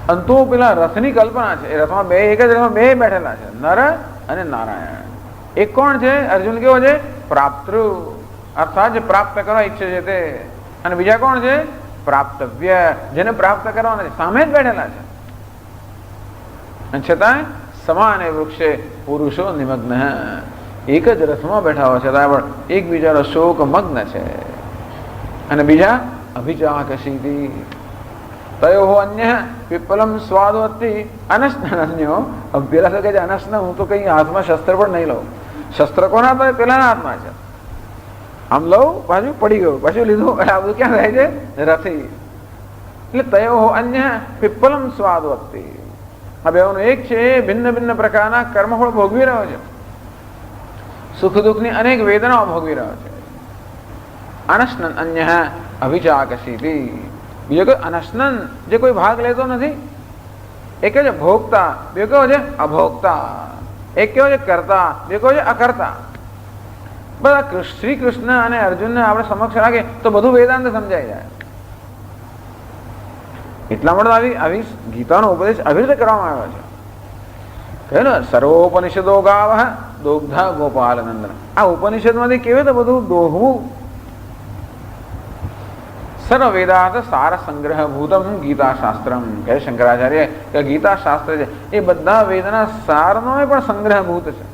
અંતો પેલા રથની કલ્પના છે. એ રથમાં એક જ રથમાં બે બેઠેલા છે, નર અને નારાયણ. એક કોણ છે? અર્જુન કેવો છે? પ્રાપ્તૃ, અર્થાત જે પ્રાપ્ત કરવા ઈચ્છે છે તે. અને બીજા કોણ છે? પ્રાપ્તવ્ય, જેને પ્રાપ્ત કરવાના છે, સામે જ બેઠેલા છે. અને છતાં સમાન વૃક્ષે પુરુષો નિમગ્ન. એક જ રથમાં બેઠા હોય છતાં પણ એકબીજાનો શોક મગ્ન છે. અને બીજા અભિચાકશીતિ તયો અન્ય પીપલમ સ્વાદવતી અનસ્નન્યો અભ્યરસ કે અનસ્ન હું તો કઈ હાથમાં શસ્ત્ર પણ નહીં લઉં. શસ્ત્ર કોના તો પેલાના હાથમાં છે. આમ લઉં પાછું પડી ગયું, પાછું લીધું, આ બધું ક્યાં થાય છે? રથી. એટલે તયો અન્ય પીપલમ સ્વાદવતી. આ બેઓનું એક છે, ભિન્ન ભિન્ન પ્રકારના કર્મફળ ભોગવી રહ્યો છે, સુખ દુઃખની અનેક વેદનાઓ ભોગવી રહ્યો છે. અનસ્નન અન્ય અભિચાકશીતિ. બીજો કોઈ અનસ્નન જે કોઈ ભાગ લેતો નથી. એક છે ભોગતા, બે કેવો છે અભોગતા. એક કેવો છે કરતા, બે કેવો છે અકર્તા. બધા શ્રી કૃષ્ણ અને અર્જુનને આપણે સમક્ષ રાખીએ તો બધું વેદાંત સમજાઈ જાય. એટલા માટે આવી ગીતાનો ઉપદેશ આવી રીતે કરવામાં આવ્યો છે. કહે ને સર્વોપનિષદો ગાવ દોગ્ધા ગોપાલ નંદન. આ ઉપનિષદમાંથી કેવી રીતે બધું દોહવું. સર્વ વેદાંત સાર સંગ્રહ ભૂતમ ગીતા શાસ્ત્રમ. કહે શંકરાચાર્ય કે ગીતા શાસ્ત્ર છે એ બધા વેદના સારનો પણ સંગ્રહભૂત છે.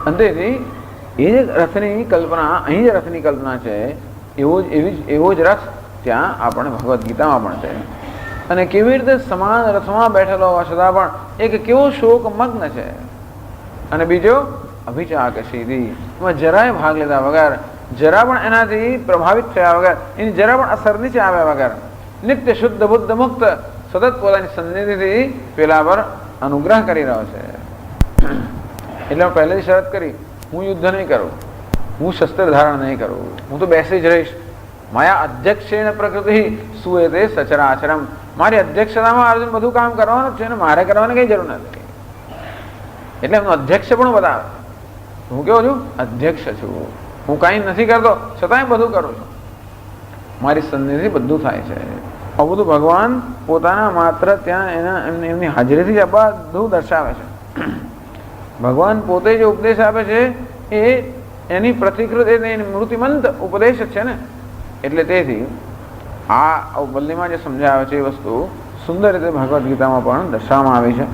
અંતેથી એ જે રથની કલ્પના, અહીં જે રથની કલ્પના છે એવો જ રથ ત્યાં આપણે ભગવદ્ ગીતામાં પણ છે. અને કેવી રીતે સમાન રથમાં બેઠેલો હોવા છતાં પણ એક કેવો શોક મગ્ન છે. અને બીજો અભિચાકશીતિ. એમાં જરાય ભાગ લીધા વગર, જરા પણ એનાથી પ્રભાવિત થયા વગર, એની જરા પણ અસર નીચે આવ્યા વગર નિત્ય શુદ્ધ બુદ્ધ મુક્ત સતત પોતાની સન્નિધિથી પેલા પર અનુગ્રહ કરી રહ્યો છે. એટલે પહેલેથી શરત કરી, હું યુદ્ધ નહીં કરું, હું શસ્ત્ર ધારણ નહીં કરું, હું તો બેસી જ રહીશ. માયા અધ્યક્ષેણ પ્રકૃતિ સુએતે સચરાચરમ. મારી અધ્યક્ષતામાં અર્જુન બધું કામ કરવાનું છે ને મારે કરવાની કઈ જરૂર નથી. એટલે એમનો અધ્યક્ષ પણ બતાવે. હું કેવો છું? અધ્યક્ષ છું. હું કાંઈ નથી કરતો છતાંય બધું કરું છું. મારી સન્નિધિથી બધું થાય છે. આ બધું ભગવાન પોતાના માત્ર ત્યાં એમની હાજરીથી જ આ બધું દર્શાવે છે. ભગવાન પોતે જે ઉપદેશ આપે છે એ એની પ્રતિકૃત એની મૂર્તિમંત ઉપદેશ જ છે ને. એટલે તેથી આ વલ્લીમાં જે સમજાવે છે એ વસ્તુ સુંદર રીતે ભગવદ્ ગીતામાં પણ દર્શાવવામાં આવી છે.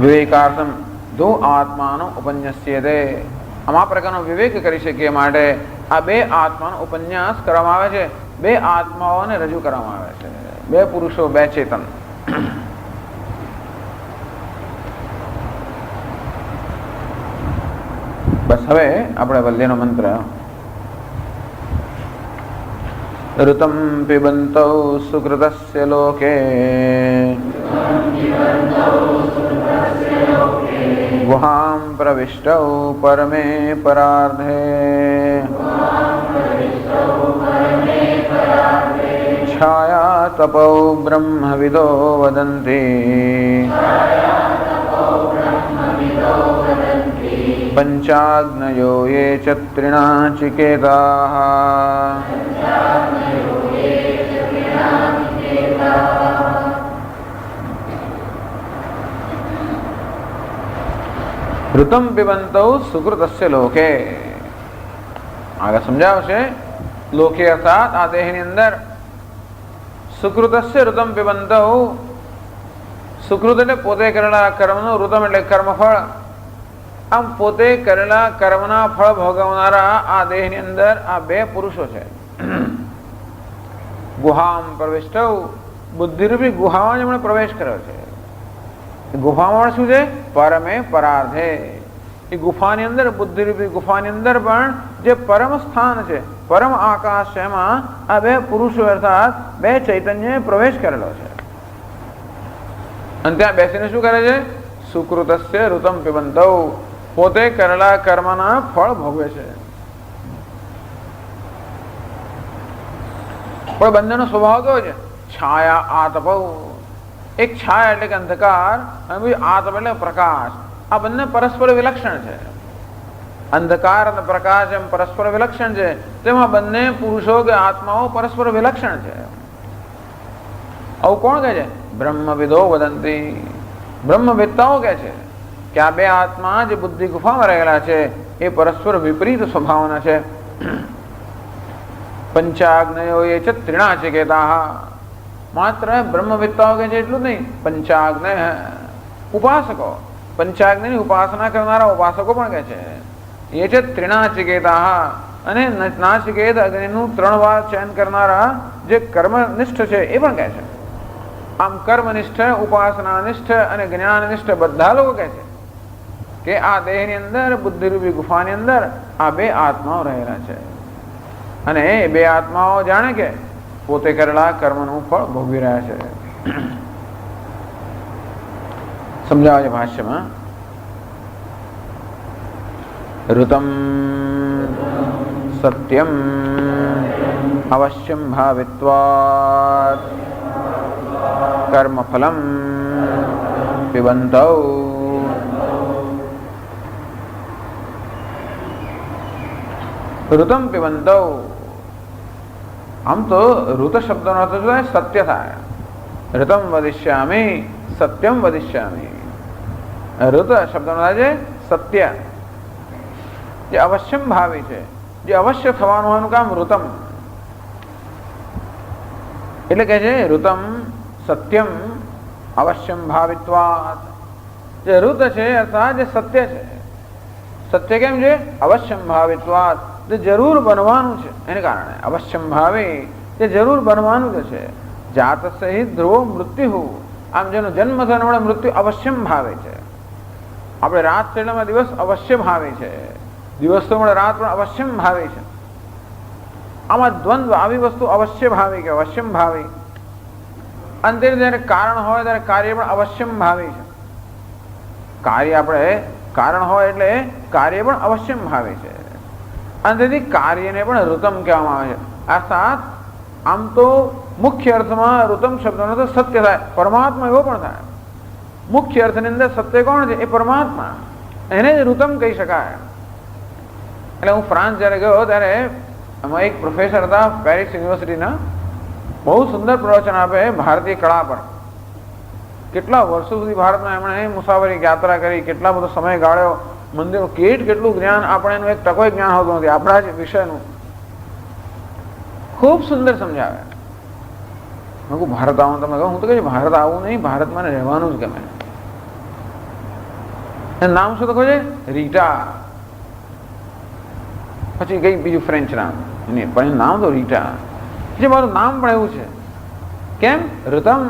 વિવેકાર્થમ દો આત્માનો ઉપન્યસ્યતે. આ પ્રકારનો વિવેક કરી શકીએ માટે આ બે આત્માનો ઉપન્યાસ કરવામાં આવે છે. બે આત્માઓને રજૂ કરવામાં આવે છે. બે પુરુષો, બે ચેતન. બસ હવે આપણે વલ્લીનો મંત્ર. ઋતમ પિબંતૌ સુકૃતસ્ય લોકે ગુહામ પ્રવિષ્ટૌ પરમે પરાર્ધે છાયા તપૌ બ્રહ્મવિદો વદન્તિ પંચાગ્નયો યે ચ ત્રિણાચિકેતાઃ ઋતમ પિબંતૌ સુકૃતસ્ય લોકે. આગળ સમજાવશે. લોકે અર્થાત આ દેહની અંદર સુકૃતસ્ય ઋતમ પિબંતૌ. સુકૃત એટલે પોતે કરેલા કર્મનું, ઋતમ એટલે કર્મફળ. આમ પોતે કરેલા કર્મના ફળ ભોગવનારા આ દેહની અંદર આ બે પુરુષો છે. ગુહામ પ્રવિષ્ટૌ. બુદ્ધિરૂપી ગુહામાં એમણે પ્રવેશ કર્યો છે. ગુફામાં શું છે? પરમે પરાર્ધે. એ ગુફાની અંદર, બુદ્ધિરૂપી ગુફાની અંદર પણ જે પરમ સ્થાન છે, પરમ આકાશ છે, એમાં આ બે પુરુષો અર્થાત બે ચૈતન્ય પ્રવેશ કરેલો છે. અને ત્યાં બેસીને શું કરે છે? સુકૃતસ્ય ઋતમ પિબંતૌ. પોતે કરેલા કર્મના ફળ ભોગવે છે. પણ બંનેનો સ્વભાવ કેવો છે? છાયા આતપૌ. એક છાયા એટલે કે અંધકાર, અને બીજું આતપ એટલે પ્રકાશ. આ બંને પરસ્પર વિલક્ષણ છે. અંધકાર અને પ્રકાશ એમ પરસ્પર વિલક્ષણ છે, તેમાં બંને પુરુષો કે આત્માઓ પરસ્પર વિલક્ષણ છે. આવું કોણ કહે છે? બ્રહ્મવિદો વદંતી. બ્રહ્મવેત્તાઓ કહે છે કે આ બે આત્મા જે બુદ્ધિ ગુફામાં રહેલા છે એ પરસ્પર વિપરીત સ્વભાવના છે. પંચાગ્નયો એ છે ત્રિણાચિકેતાઃ. માત્ર બ્રહ્મવેત્તાઓ કહે છે એટલું જ નહીં, પંચાગ્નય ઉપાસકો, પંચાગ્નિની ઉપાસના કરનારા ઉપાસકો પણ કહે છે. એ છે ત્રિનાચિકેતા, અને નાચિકેત અગ્નિનું 3 વાર ચયન કરનારા જે કર્મનિષ્ઠ છે એ પણ કહે છે. આમ કર્મનિષ્ઠ, ઉપાસનાનિષ્ઠ અને જ્ઞાનનિષ્ઠ બધા લોકો કહે છે કે આ દેહની અંદર, બુદ્ધિરૂપી ગુફાની અંદર આ 2 આત્માઓ રહેલા છે, અને એ 2 આત્માઓ જાણે કે પોતે કરેલા કર્મનું ફળ ભોગવી રહ્યા છે. સમજાવે છે ભાષ્યમાં, ઋતમ સત્યમ અવશ્યમ ભાવિત્વાત કર્મફલમ પિબંતૌ. ઋતમ પિબંતૌ, આમ તો ઋત શબ્દનો અર્થ શું થાય? સત્ય થાય. ઋતમ વદિષ્યામિ, સત્યમ વદિષ્યામિ. ઋત શબ્દનો થાય છે સત્ય, જે અવશ્યમ ભાવી છે, જે અવશ્ય થવાનું હોવાનું કામ ઋતમ. એટલે કે છે ઋતમ સત્યમ અવશ્યમ ભાવિત્વાત. જે ઋત છે અર્થાત જે સત્ય છે. સત્ય કેમ છે? અવશ્યમ ભાવિત્વાત, જે જરૂર બનવાનું છે એને કારણે. અવશ્યમ ભાવી, જે જરૂર બનવાનું જ છે. જાતસ્ય હિ ધ્રુવો મૃત્યુ, આમ જેનો જન્મ થવાનો મળે મૃત્યુ અવશ્યમ ભાવે છે. આપણે રાત છે એટલે દિવસ અવશ્ય ભાવે છે, દિવસ તો મળે રાત પણ અવશ્યમ ભાવે છે. આમાં દ્વંદ્વ, આવી વસ્તુ અવશ્ય ભાવી કે અવશ્યમ ભાવી. અંતે જ્યારે કારણ હોય ત્યારે કાર્ય પણ અવશ્યમ ભાવી છે. કાર્ય આપણે કારણ હોય એટલે કાર્ય પણ અવશ્યમ ભાવી છે. અંતેથી કાર્યને પણ ઋતમ કહેવામાં આવે છે. અર્થાત આમ તો મુખ્ય અર્થમાં ઋતમ શબ્દનો તો સત્ય થાય, પરમાત્મા એવો પણ થાય. મુખ્ય અર્થની અંદર સત્ય કોણ છે? એ પરમાત્મા, એને જ ઋતમ કહી શકાય. એટલે હું ફ્રાન્સ જ્યારે ગયો ત્યારે એમાં એક પ્રોફેસર હતા પેરિસ યુનિવર્સિટીના, બહુ સુંદર પ્રવચન આપે ભારતીય કળા પર. કેટલા વર્ષો સુધી ભારતમાં એમણે મુસાફરી યાત્રા કરી, કેટલા બધો સમય ગાળ્યો, મંદિરનું કેટલું જ્ઞાન, આપણે એનું એક ટકોય જ્ઞાન હોતું નથી આપણા જ વિષયનું. ખૂબ સુંદર સમજાવે. મેં કહું ભારત આવું, તમે કહો હું તો કહે ભારત આવું નહીં, ભારત મને રહેવાનું જ ગમે. એનું નામ શું તો કહે છે? રીટા. પછી કઈ બીજું ફ્રેન્ચ નામ, નહીં પણ એનું નામ તો રીટા. જે મારું નામ પણ એવું છે. કેમ? ઋતમ.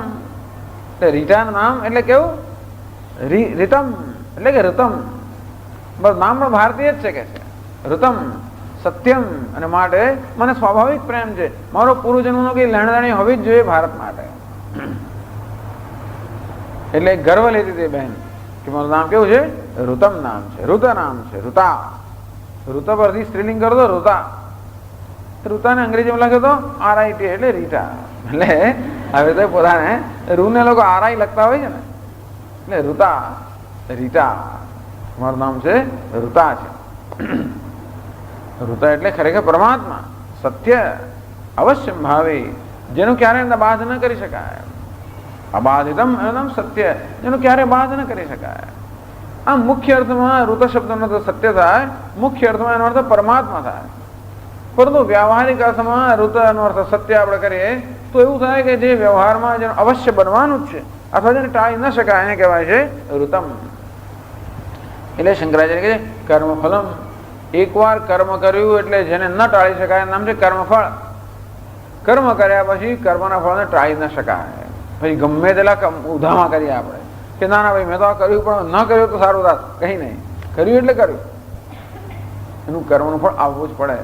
એટલે રીટાનું નામ એટલે કેવું? રીતમ એટલે કે ઋતમ. બસ નામ પણ ભારતીય જ છે કે છે ઋતમ, સત્યમ. અને માટે મને સ્વાભાવિક પ્રેમ છે. મારો પૂર્વજન્મનો કઈ લેણદાણી હોવી જ જોઈએ ભારત માટે. એટલે ગર્વ લેતી હતી બહેન કે મારું નામ કેવું છે? ઋતમ નામ છે, ઋત નામ છે, ઋતા. ઋત પરથી સ્ત્રીલિંગ કરો તો ઋતા. ઋતાને અંગ્રેજીમાં લખે તો RIT એટલે રીટા. એટલે હવે તો પોતાને રૂને લોકો RI લખતા હોય છે ને, એટલે ઋતા, રીટા. મારું નામ છે ઋતા છે. ઋતા એટલે ખરેખર પરમાત્મા, સત્ય, અવશ્ય ભાવે, જેનું ક્યારે બાધ ન કરી શકાય. અબાધિતમ એનું સત્ય, જેનું ક્યારે બાધ ન કરી શકાય. આમ મુખ્ય અર્થમાં ઋત શબ્દનો તો સત્ય થાય, મુખ્ય અર્થમાં એનો અર્થ પરમાત્મા થાય. પરંતુ વ્યવહારિક અર્થમાં ઋતનો અર્થ સત્ય આપણે કરીએ તો એવું થાય કે જે વ્યવહારમાં જેનું અવશ્ય બનવાનું જ છે અથવા જેને ટાળી ન શકાય એને કહેવાય છે ઋતમ. એટલે શંકરાચાર્ય કહે છે કર્મફલમ. એકવાર કર્મ કર્યું એટલે જેને ન ટાળી શકાય નામ છે કર્મફળ. કર્મ કર્યા પછી કર્મના ફળને ટાળી ન શકાય. પછી ગમે તેટલા ઉધામાં કરીએ આપણે કે ના ના ભાઈ મેં તો આ કર્યું પણ ન કર્યું તો સારું થાત, કઈ નહીં, કર્યું એટલે કર્યું. એનું કર્મનું ફળ આવવું જ પડે.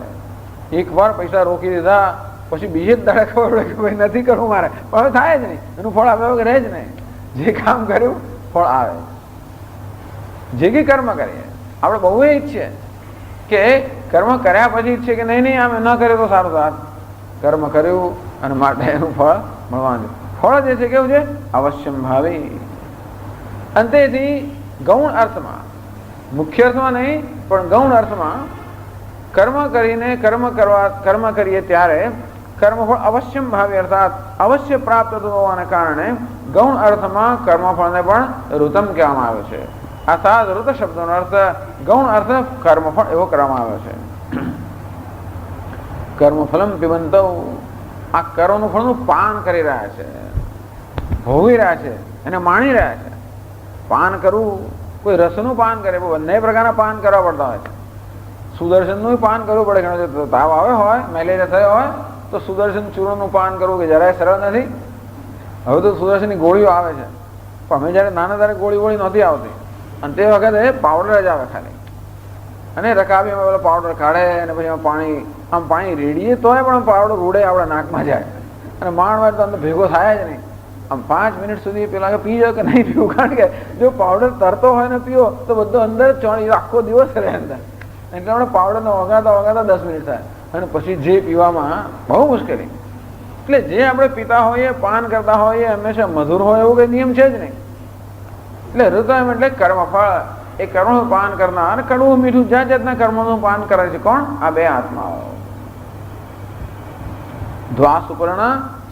એકવાર પૈસા રોકી દીધા પછી બીજે જ દાડે ખબર પડે કે ભાઈ નથી કરવું મારે, પણ હવે થાય જ નહીં, એનું ફળ આવે વગર રહે જ નહીં. જે કામ કર્યું ફળ આવે. જે કંઈ કર્મ કરીએ આપણે બહુ ઈચ્છીએ કે કર્મ કર્યા પછી ઈચ્છીએ કે નહીં આમ ન કર્યું તો સારું થાત. કર્મ કર્યું અને માટે એનું ફળ મળવાનું. ફળ જે છે કેવું છે? અવશ્યમ ભાવી. અંતેથી ગૌણ અર્થમાં, મુખ્ય અર્થમાં નહીં પણ ગૌણ અર્થમાં કર્મ કરીને કર્મ કરીએ ત્યારે કર્મફળ અવશ્યમ ભાવી અર્થાત અવશ્ય પ્રાપ્ત હોવાને કારણે ગૌણ અર્થમાં કર્મફળને પણ ઋતમ કહેવામાં આવે છે. અર્થાત ઋત શબ્દનો અર્થ ગૌણ અર્થ કર્મફળ એવો કરવામાં આવે છે. કર્મફલમ પિબંતૌ. આ કર્મનું ફળનું પાન કરી રહ્યા છે, ભોગવી રહ્યા છે, એને માણી રહ્યા છે. પાન કરવું, કોઈ રસનું પાન કરે, બંને પ્રકારના પાન કરવા પડતા હોય છે. સુદર્શનનું પાન કરવું પડે. ઘણો તાવ આવે હોય, મેલેરિયા થયો હોય તો સુદર્શન ચૂર્ણનું પાન કરવું કે જરાય સરળ નથી. હવે તો સુદર્શનની ગોળીઓ આવે છે, પણ અમે જ્યારે નાના ત્યારે ગોળી નહોતી આવતી, અને તે વખતે પાવડર જ આવે ખાલી, અને રકાબી અમે પેલો પાવડર કાઢે અને પછી આમ પાણી રેડીએ તોય પણ પાવડર ઉડે આપણા નાકમાં જાય, અને માણવાર તો અંદર ભેગો થાય જ નહીં. આમ 5 મિનિટ સુધી પેલા પી જાવ કે નહીં પીવું, કારણ કે જો પાવડર તરતો હોય ને પીવો તો બધો અંદર ચોણી આખો દિવસ રહે અંદર. એટલે આપણે પાવડરને વગાડતા 10 મિનિટ થાય, અને પછી જે પીવામાં બહુ મુશ્કેલી. એટલે જે આપણે પીતા હોઈએ, પાન કરતા હોઈએ, હંમેશા મધુર હોય એવું કંઈ નિયમ છે જ નહીં. એટલે ઋતમ એટલે કર્મફળ, એ કર્મ પાન કરનાર અને કડવું મીઠું જાત જાતના કર્મોનું પાન કરે છે. કોણ? આ બે આત્માઓ. દ્વા સુપર્ણ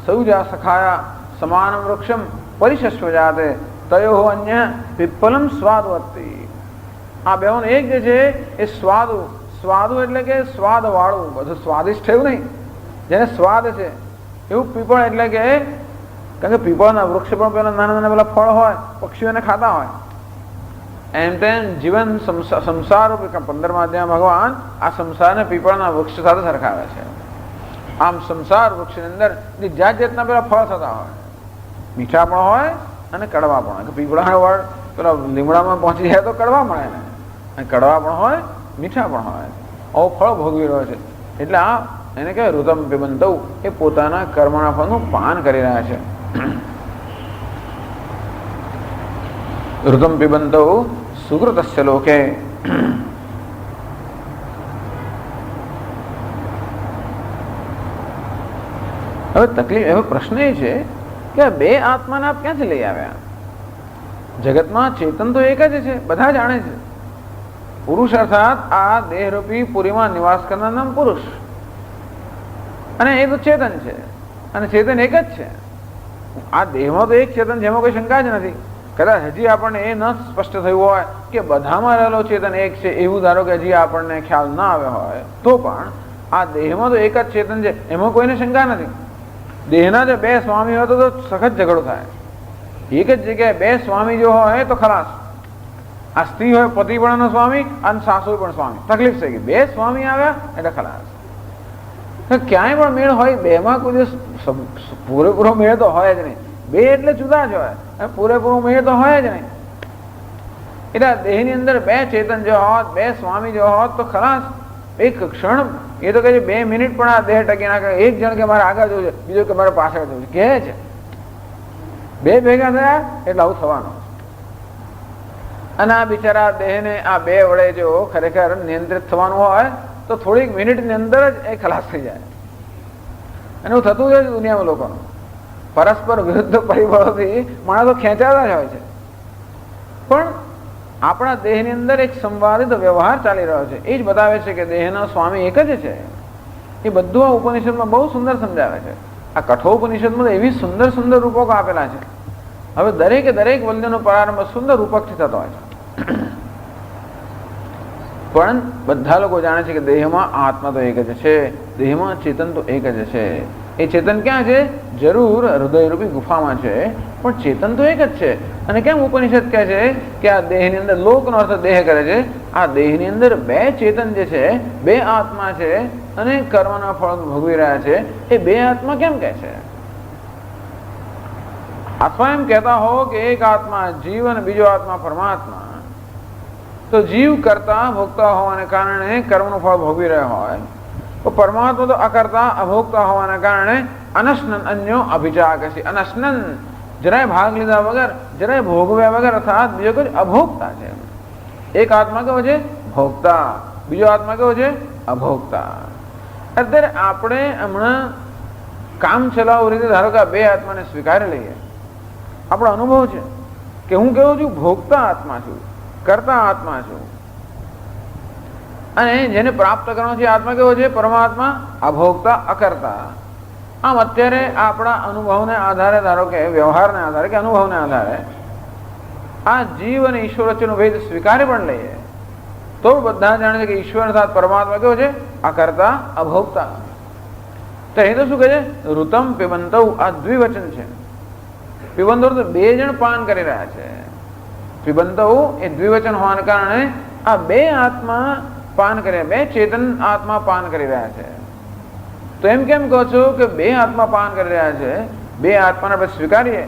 સૌજા સખાયા સમાનમ વૃક્ષમ પરિશસ્વ જાતે તયો અન્ય પીપલમ સ્વાદવત્તી. આ બેઓને એક જે છે એ સ્વાદુ એટલે કે સ્વાદ વાળું, બધું સ્વાદિષ્ટ એવું નહીં, જેને સ્વાદ છે એવું પીપળ. એટલે કે કારણ કે પીપળના વૃક્ષ પણ પેલા નાના પેલા ફળ હોય, પક્ષીઓને ખાતા હોય. એમ તેમ જીવન સંસાર 15મા અધ્યાયમાં ભગવાન આ સંસારને પીપળના વૃક્ષ સાથે સરખાવે છે. આમ સંસાર વૃક્ષની અંદર જાત જાતના પેલા ફળ થતા હોય, મીઠા પણ હોય અને કડવા પણ હોય. પીપળા વડ પેલા લીમડામાં પહોંચી જાય તો કડવા મળે ને, અને કડવા પણ હોય, મીઠા પણ હોય. આવું ફળ ભોગવી રહ્યો છે. એટલે આ એને કહેવાય ઋતમ પિબંતૌ, એ પોતાના કર્મના ફળનું પાન કરી રહ્યા છે. ઋતમ પિબંતૌ સુકૃતસ્ય લોકે. હવે તકલીફ, હવે પ્રશ્ન એ છે કે આ બે આત્માને આપ ક્યાંથી લઈ આવ્યા? જગતમાં ચેતન તો એક જ છે, બધા જાણે છે. પુરુષ અર્થાત આ દેહરૂપી પુરીમાં નિવાસ કરનાર નામ પુરુષ, અને એ તો ચેતન છે, અને ચેતન એક જ છે. આ દેહમાં તો એક ચેતન, જેમાં કોઈ શંકા જ નથી. કદાચ હજી આપણને એ ન સ્પષ્ટ થયું હોય કે બધામાં રહેલો ચેતન એક છે, એવું ધારો કે હજી આપણને ખ્યાલ ના આવ્યો હોય તો પણ આ દેહમાં તો એક જ ચેતન છે, એમાં કોઈને શંકા નથી. દેહના જો બે સ્વામી હોય તો સખત ઝઘડો થાય. એક જ જગ્યાએ બે સ્વામી જો હોય તો ખલાસ. આ સ્ત્રી હોય પતિપણાનો સ્વામી અને સાસુ પણ સ્વામી, તકલીફ થઈ ગઈ. બે સ્વામી આવ્યા એટલે ખલાસ. ક્યાંય પણ મેળ હોય, બેમાં કોઈ દિવસ પૂરેપૂરો મેળ તો હોય જ નહીં. બે એટલે જુદા જ હોય, પૂરેપૂરો મેળ તો હોય જ નહીં. એટલે દેહની અંદર બે ચેતન જો હોત, બે સ્વામી જો હોત તો ખલાસ. એક ક્ષણ, એ તો કહે છે 2 મિનિટ પણ આ દેહ ટકી ના કરે. એક જણ કે મારે આગળ જવું છે, બીજો કે મારે પાછળ જવું છે, કહે છે. બે ભેગા થયા એટલે આવું થવાનું. અને આ બિચારા દેહને આ બે વડે જો ખરેખર નિયંત્રિત થવાનું હોય તો થોડીક મિનિટની અંદર જ એ ખલાસ થઈ જાય. અને એવું થતું જ દુનિયામાં લોકોનું. પરસ્પર વિરુદ્ધ પરિબળોથી માણસો ખેંચાતા જ હોય છે. પણ આપણા દેહની અંદર એક સંવાદિત વ્યવહાર ચાલી રહ્યો છે. એ જ બતાવે છે કે દેહના સ્વામી એક જ છે. એ બધું આ ઉપનિષદમાં બહુ સુંદર સમજાવે છે. આ કઠોપનિષદમાં એવી સુંદર સુંદર રૂપકો આપેલા છે. હવે દરેકે દરેક વલ્યનો પ્રારંભ સુંદર રૂપકથી થતો હોય છે. પણ બધા લોકો જાણે છે કે દેહમાં આત્મા તો એક જ છે, દેહમાં ચેતન તો એક જ છે. એ ચેતન ક્યાં છે? જરૂર હૃદયરૂપી ગુફામાં છે, પણ ચેતન તો એક જ છે. અને કેમ ઉપનિષદ કહે છે કે આ દેહની અંદર, લોકનો અર્થ દેહ કરે છે, આ દેહની અંદર બે ચેતન જે છે, બે આત્મા છે, અને કર્મના ફળ ભોગવી રહ્યા છે. એ બે આત્મા કેમ કહે છે? અથવા એમ કહેતા હો કે એક આત્મા જીવ અને બીજો આત્મા પરમાત્મા, તો જીવ કરતા ભોગતા હોવાને કારણે કર્મનું ફળ ભોગવી રહ્યો હોય, તો પરમાત્મા તો અકર્તા અભોગતા હોવાના કારણે અનશ્નન અન્યો અભિજાગસી. અનશ્નન, જરાય ભાગ લીધા વગર, જરાય ભોગવ્યા વગર, અર્થાત બીજો કોઈ અભોગતા છે. એક આત્મા કેવો છે? ભોગતા. બીજો આત્મા કેવો છે? અભોગતા. અત્યારે આપણે હમણાં કામ ચલાવ રીતે ધારો કે બે આત્માને સ્વીકારી લઈએ. આપણો અનુભવ છે કે હું કેવું છું? ભોગતા આત્મા છું, કરતા આત્મા છું. અને જેને પ્રાપ્ત કરવાનો છે આત્મા કેવો છે? પરમાત્મા અભોગતા અકર્તા. આમ અત્યારે આપણા અનુભવને આધારે, ધારો કે વ્યવહારને આધારે કે અનુભવને આધારે આ જીવ અને ઈશ્વર વચ્ચેનો ભેદ સ્વીકારી પણ લઈએ તો બધા જાણે છે કે ઈશ્વર અર્થાત પરમાત્મા કેવો છે? અકર્તા અભોગતા. તો એ તો શું કહે છે? ઋતમ પિબંતૌ. આ દ્વિવચન છે. પિબંતૌ તો બે જણ પાન કરી રહ્યા છે. पिबंतौ એ દ્વિવચન હોવાને કારણે આ બે આત્મા પાન કરે, બે ચેતન આત્મા પાન કરી રહ્યા છે. તો એમ કેમ કહો છો કે બે આત્મા પાન કરી રહ્યા છે? બે આત્માને આપણે સ્વીકારીએ,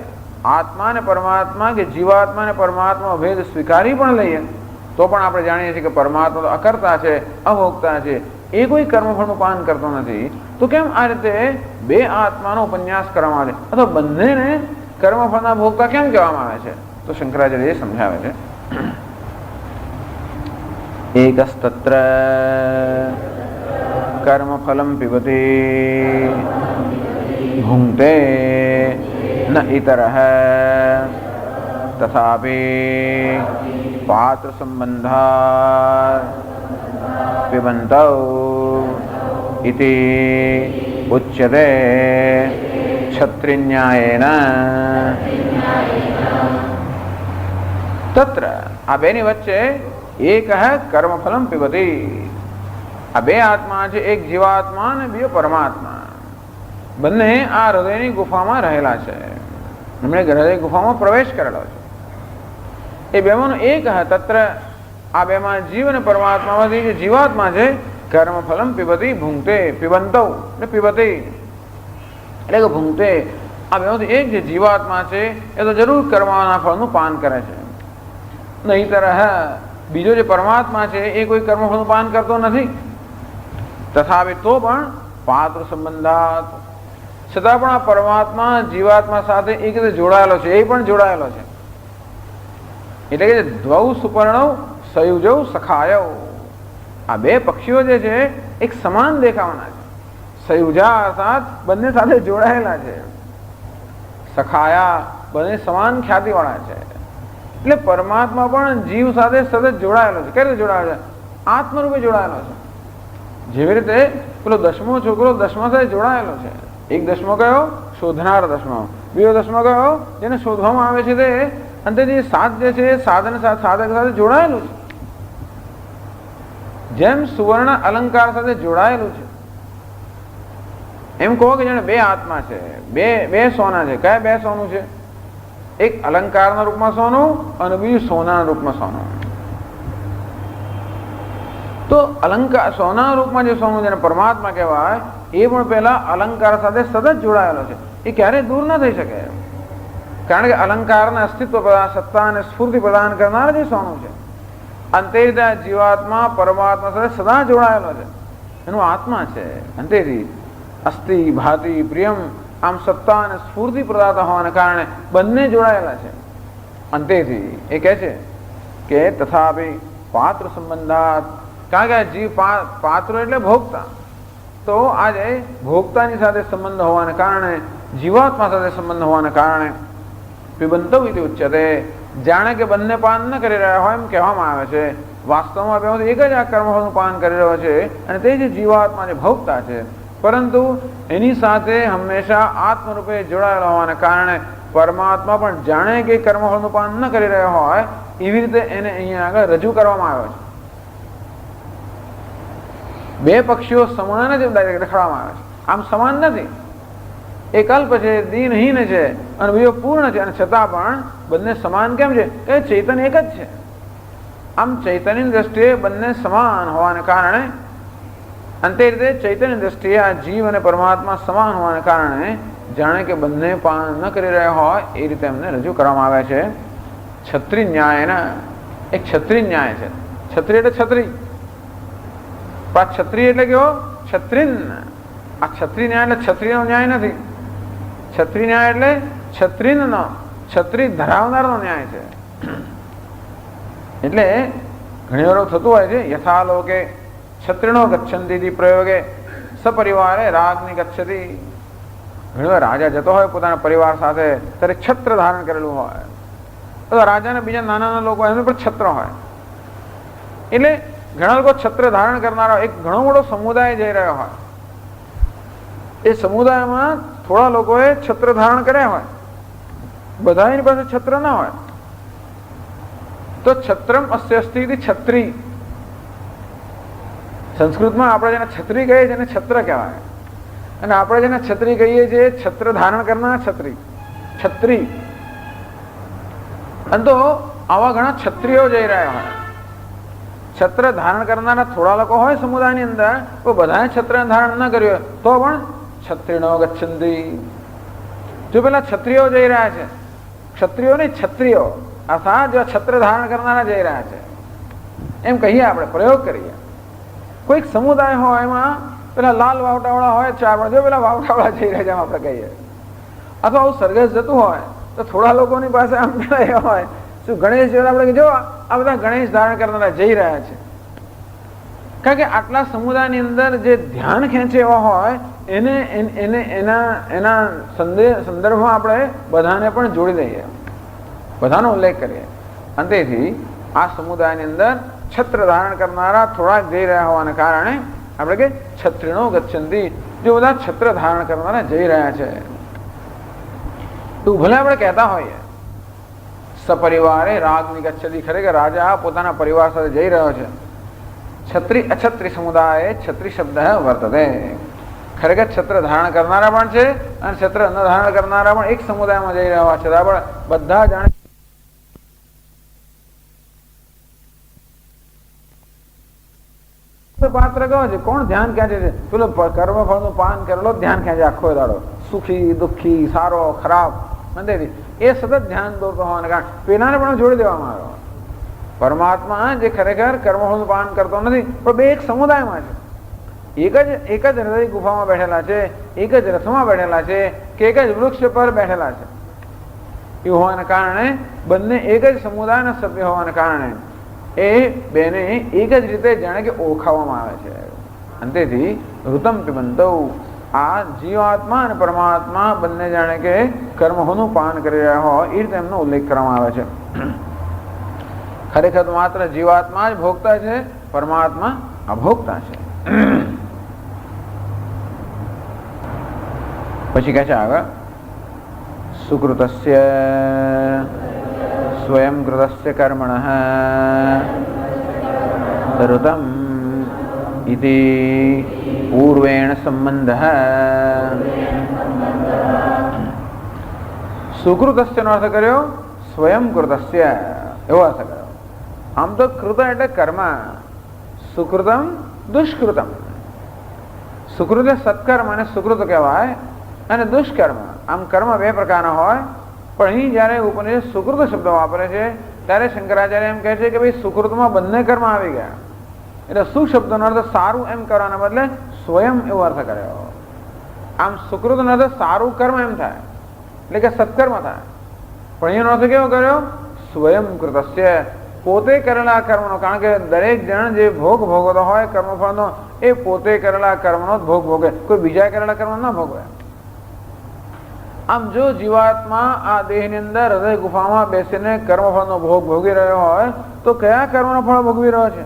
આત્મા ને પરમાત્મા કે જીવાત્મા ને પરમાત્મા ભેદ સ્વીકારી પણ લઈએ તો પણ આપણે જાણીએ છીએ કે પરમાત્મા તો અકર્તા છે, અભોક્તા છે, એ કોઈ કર્મફળનું પાન કરતો નથી. તો કેમ આ રીતે બે આત્માનો ઉપન્યાસ કરવામાં આવે છે અથવા બંનેને કર્મફળના ભોગતા કેમ કહેવામાં આવે છે? તો શંકરાચાર્ય સમજાવે છે, એકસ્તત્ર કર્મફલમ પિબતિ ભુંક્તે ન ઇતરઃ તથાપિ પાત્ર સંબંધાત પિબંતૌ ઇતિ ઉચ્યતે ક્ષત્રિન્યાયેન. તત્ર આ બેની વચ્ચે એક કર્મફલમ પિબતી. આ બે આત્મા છે, એક જીવાત્મા અને બીજો પરમાત્મા. બંને આ હૃદયની ગુફામાં રહેલા છે, એમણે હૃદય ગુફામાં પ્રવેશ કરેલો છે. એ બેમાંનો એક તત્ર આ બેમાં જીવ અને પરમાત્મામાંથી જે જીવાત્મા છે કર્મફલમ પિબતી ભુંક્તે, પિબંતૌ ને પિબતી એટલે કે ભુંક્તે. આ બેમાંથી એક જે જીવાત્મા છે એ તો જરૂર કર્મના ફળનું પાન કરે છે. નહીતર બીજો જે પરમાત્મા છે એ કોઈ કર્મફળનું પાન કરતો નથી. તથાપિ તો પણ પાત્ર સંબંધાત, છતાં પણ આ પરમાત્મા જીવાત્મા સાથે એક રીતે જોડાયેલો છે, એ પણ જોડાયેલો છે. એટલે કે દ્વૌ સુપર્ણૌ સયુજૌ સખાયૌ. આ બે પક્ષીઓ જે છે એક સમાન દેખાવાના છે. સયુજા અર્થાત બંને સાથે જોડાયેલા છે, સખાયા બંને સમાન ખ્યાતિવાળા છે. એટલે પરમાત્મા પણ જીવ સાથે સતત જોડાયેલો છે. કઈ રીતે જોડાયેલો છે? આત્મરૂપે જોડાયેલો છે. જેવી રીતે પેલો દસમો છોકરો દસમા સાથે જોડાયેલો છે. એક દસમો કયો? શોધનાર દસમો. બીજો દસમો કયો? જેને શોધવામાં આવે છે તે અંતેથી સાત જે છે સાધક સાથે જોડાયેલું છે. જેમ સુવર્ણ અલંકાર સાથે જોડાયેલું છે એમ કહો કે જેને બે આત્મા છે, બે સોના છે. કયા બે સોનું છે? એક અલંકારના રૂપમાં સોનું અને બીજું સોનાના રૂપમાં સોનું. તો અલંકાર સોનાના રૂપમાં જે સોનું જેને પરમાત્મા કહેવાય એ પણ પેલા અલંકાર સાથે સતત જોડાયેલો છે. એ ક્યારેય દૂર ન થઈ શકે, કારણ કે અલંકારના અસ્તિત્વ સત્તા અને સ્ફૂર્તિ પ્રદાન કરનાર જે સોનું છે. અંતે જીવાત્મા પરમાત્મા સાથે સદા જોડાયેલો છે, એનો આત્મા છે. અંતેથી અસ્થિ ભાતિ પ્રિયમ આમ સત્તા અને સ્ફૂર્તિ પ્રદાતા હોવાને કારણે બંને જોડાયેલા છે. અંતેથી એ કહે છે કે તથાપિ પાત્ર સંબંધાત, કારણ કે જીવ પાત્ર એટલે ભોગતા, તો આજે ભોગતાની સાથે સંબંધ હોવાને કારણે, જીવાત્મા સાથે સંબંધ હોવાને કારણે પિબંતૌ ઇતિ ઉચ્યતે, જાણે કે બંને પાન ન કરી રહ્યા હોય એમ કહેવામાં આવે છે. વાસ્તવમાં બેમાંથી એક જ આ કર્મફળનું પાન કરી રહ્યો છે અને તે જે જીવાત્મા જે ભોગતા છે, પરંતુ એની સાથે હંમેશા આત્મરૂપે જોડાયેલા હોવાને કારણે પરમાત્મા પણ જાણે કે કર્મફળનું પાન ન કરી રહ્યો હોય એવી રીતે એને અહીંયા આગળ રજૂ કરવામાં આવ્યો છે. બે પક્ષીઓ સમાન જ દેખાડવામાં આવે છે, આમ સમાન નથી. એક અલ્પ છે, દિનહીન છે અને બીજો પૂર્ણ છે, અને છતાં પણ બંને સમાન કેમ છે? કે ચૈતન્ય એક જ છે. આમ ચૈતન્યની દ્રષ્ટિએ બંને સમાન હોવાને કારણે, અંતે રીતે ચૈતન્ય દ્રષ્ટિએ આ જીવ અને પરમાત્મા સમાન હોવાને કારણે જાણે કે બંને પાન ન કરી રહ્યા હોય એ રીતે એમને રજૂ કરવામાં આવે છે. છત્રી ન્યાયના એક છત્રી ન્યાય છે. છત્રી એટલે છત્રી, પણ છત્રી એટલે કેવો? છત્રીન. આ છત્રી ન્યાય એટલે છત્રીનો ન્યાય નથી. છત્રી ન્યાય એટલે છત્રીનો, છત્રી ધરાવનારનો ન્યાય છે. એટલે ઘણી વાર થતું હોય છે, યથા લોકે છત્રીનો ગચ્છન્તિ પ્રયોગે સપરિવારે રાજની ગચ્છતિ. ઘણી વાર રાજા જતો હોય પોતાના પરિવાર સાથે, ત્યારે છત્ર ધારણ કરેલું હોય, તો રાજાને બીજા નાના નાના લોકો એમને પણ છત્ર હોય. એટલે ઘણા લોકો છત્ર ધારણ કરનારા એક ઘણો મોટો સમુદાય જઈ રહ્યો હોય, એ સમુદાયમાં થોડા લોકોએ છત્ર ધારણ કર્યા હોય, બધા એની પાસે છત્ર ના હોય. તો છત્રમ અસ્ય અસ્તિ છત્રી. સંસ્કૃતમાં આપણે જેને છત્રી કહીએ છીએ એને છત્ર કહેવાય, અને આપણે જેને છત્રી કહીએ છીએ છત્ર ધારણ કરનાર છત્રી, છત્રી. અને તો આવા ઘણા ક્ષત્રિયો જઈ રહ્યા હોય. છત્ર ધારણ કરનારા થોડા લોકો હોય સમુદાયની અંદર, તો બધાએ છત્ર ધારણ ન કર્યું હોય તો પણ ક્ષત્રિયો ગચ્છન્તિ. જો પેલા ક્ષત્રિયો જઈ રહ્યા છે, ક્ષત્રિયો નહીં ક્ષત્રિયો અર્થાત જો છત્ર ધારણ કરનારા જઈ રહ્યા છે એમ કહીએ, આપણે પ્રયોગ કરીએ. કોઈક સમુદાય હોય એમાં પેલા લાલ વાવટાવાળા હોય ચાર, પણ જો પેલા વાવટાવાળા જઈ રહ્યા છે એમ આપણે કહીએ. અથવા આવું સરઘસ જતું હોય તો થોડા લોકોની પાસે આમ પેલા હોય શું ગણેશ, આપણે જો આ બધા ગણેશ ધારણ કરનારા જઈ રહ્યા છે. કારણ કે આટલા સમુદાયની અંદર જે ધ્યાન ખેંચે એવા હોય એને એના સંદર્ભમાં આપણે બધાને પણ જોડી દઈએ, બધાનો ઉલ્લેખ કરીએ. અને તેથી આ સમુદાયની અંદર છત્ર ધારણ કરનારા થોડાક જઈ રહ્યા હોવાને કારણે આપણે કે ક્ષત્રિયો ગચ્છન્તિ, જો બધા છત્ર ધારણ કરનારા જઈ રહ્યા છે. તો ભલે આપણે કહેતા હોઈએ સપરિવારે રાગની ગચ્છતિ, ખરેખર રાજા પોતાના પરિવાર સાથે જઈ રહ્યો છે. છત્રી અછત્રી સમુદાય છત્રી શબ્દ વર્તતે. ખરેખર છત્ર ધારણ કરનારા પણ છે અને છત્ર ન ધારણ કરનારા પણ એક સમુદાયમાં જઈ રહ્યા છે. પણ બધા જાણે પાત્ર કહો છે, કોણ ધ્યાન ખેંચે છે? પેલો કર્મફળનું પાન કરેલો ધ્યાન ખેંચે આખો દાડો, સુખી દુઃખી સારો ખરાબ મંદિર, એ સતત ધ્યાન દોરતો હોવાને કારણે પેલાને પણ જોડી દેવામાં આવ્યો. પરમાત્મા જે ખરેખર કર્મફળનું પાન કરતો નથી, પણ બે એક સમુદાયમાં છે, એક જ હૃદય ગુફામાં બેઠેલા છે, એક જ રથમાં બેઠેલા છે કે એક જ વૃક્ષ પર બેઠેલા છે. એ હોવાને કારણે બંને એક જ સમુદાયના સભ્ય હોવાને કારણે એ બેને એક જ રીતે જાણે કે ઓળખાવવામાં આવે છે. અને તેથી ઋતમ પિબંતો, આ જીવાત્મા અને પરમાત્મા બંને જાણે કે કર્મોનું પાન કરી રહ્યા હોય એ રીતે એમનો ઉલ્લેખ કરવામાં આવે છે. ખરેખર માત્ર જીવાત્મા જ ભોગતા છે, પરમાત્મા અભોગતા છે. પછી કહે છે આગળ, સુકૃતસ્ય સ્વયં કૃતસ્ય કર્મણઃ ઋતમ ઇતિ પૂર્વેણ સંબંધઃ. સુકૃતસ્ય નો અર્થ કર્યો સ્વયં કૃતસ્ય, એવો અર્થ કર્યો. આમ તો કૃત એટલે કર્મ, સુકૃતમ દુષ્કૃતમ. સુકૃત સત્કર્મ અને સુકૃત કહેવાય, અને દુષ્કર્મ. આમ કર્મ બે પ્રકારના હોય, પણ અહીં જયારે ઉપનિષદ સુકૃત શબ્દ વાપરે છે ત્યારે શંકરાચાર્ય એમ કહે છે કે ભાઈ સુકૃતમાં બંને કર્મ આવી ગયા. એટલે સુ શબ્દનો અર્થ સારું એમ કરવાના બદલે સ્વયં એવો અર્થ કર્યો. આમ સુકૃતનો અર્થ સારું કર્મ એમ થાય, એટલે કે સત્કર્મ થાય. પણ એનો અર્થ કેવો કર્યો? સ્વયં કૃતસ્ય, પોતે કરેલા કર્મનો. કારણ કે દરેક જણ જે ભોગ ભોગવતો હોય કર્મફળનો, એ પોતે કરેલા કર્મનો જ ભોગ ભોગે, કોઈ બીજા કરેલા કર્મ ના ભોગવે. આમ જો જીવાત્મા આ દેહની અંદર હૃદય ગુફામાં બેસીને કર્મફળનો ભોગ ભોગી રહ્યો હોય તો કયા કર્મનો ફળ ભોગવી રહ્યો છે?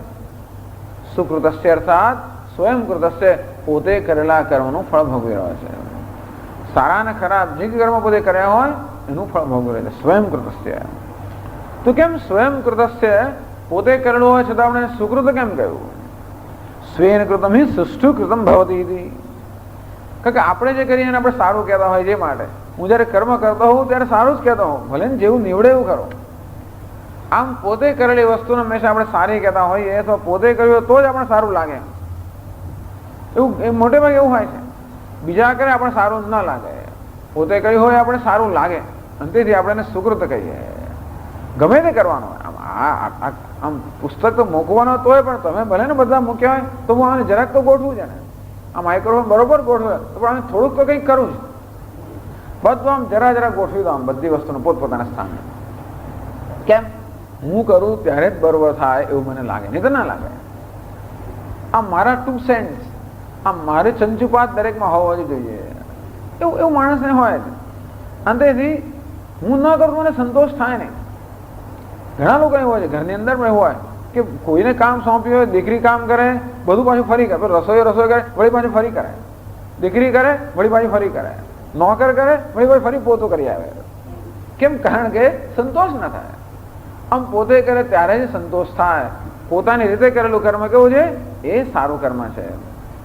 સુકૃતસ્ય અર્થાત સ્વયં કૃતસ્ય, પોતે કરેલા કર્મનું ફળ ભોગવી રહ્યો છે. સારા અને ખરાબ જે કર્મ પોતે કર્યા હોય એનું ફળ ભોગવી રહ્યો છે, સ્વયં કૃતસ્ય. તો કેમ સ્વયં કૃતસ્ય, પોતે કરેલું હોય છતાં આપણે સુકૃત કેમ કહ્યું? સ્વેન કૃતમ હિ સુષ્ઠુ કૃતમ ભવતી. કારણ કે આપણે જે કરીએ એને આપણે સારું કહેતા હોય, જે માટે હું જયારે કર્મ કરતો હોઉં ત્યારે સારું જ કહેતો હોઉં, ભલે ને જેવું નીવડે એવું કરો. આમ પોતે કરેલી વસ્તુને હંમેશા આપણે સારી કહેતા હોઈએ, અથવા પોતે કર્યું તો જ આપણે સારું લાગે. એવું મોટે ભાગે એવું હોય છે, બીજા કરે આપણે સારું ન લાગે, પોતે કર્યું હોય આપણે સારું લાગે, અને તેથી આપણે એને સુકૃત કહીએ. ગમે તે કરવાનું હોય, આમ પુસ્તક તો મૂકવાનો તોય પણ તમે ભલે ને બધા મૂક્યા હોય તો હું આને જરાક તો ગોઠવું છે ને, આ માઇક્રોફોન બરોબર ગોઠવે તો પણ થોડુંક તો કંઈક કરું છું. બધું આમ જરા જરા ગોઠવી દો, આમ બધી વસ્તુને પોતપોતાના સ્થાને. કેમ? હું કરું ત્યારે જ બરોબર થાય એવું મને લાગે, નહીં તો ના લાગે. આ મારા 2 સેન્ટ્સ, આ મારે ચંચુપાત દરેકમાં હોવો જ જોઈએ, એવું માણસને હોય છે. અંતેથી હું ન કરું મને સંતોષ થાય નહીં. ઘણા લોકો એવું હોય છે, ઘરની અંદર પણ એવું હોય કે કોઈને કામ સોંપ્યું હોય, દીકરી કામ કરે, બધું પાછું ફરી કરે, રસોઈ કરે, વળી પાછું ફરી કરે, દીકરી કરે, વળી પાછું ફરી કરે, નોકર કરે, વળી ફરી પોતું કરી આવે. કેમ? કારણ કે સંતોષ ન થાય. આમ પોતે કરે ત્યારે જ સંતોષ થાય. પોતાની રીતે કરેલું કર્મ કેવું છે? એ સારું કર્મ છે.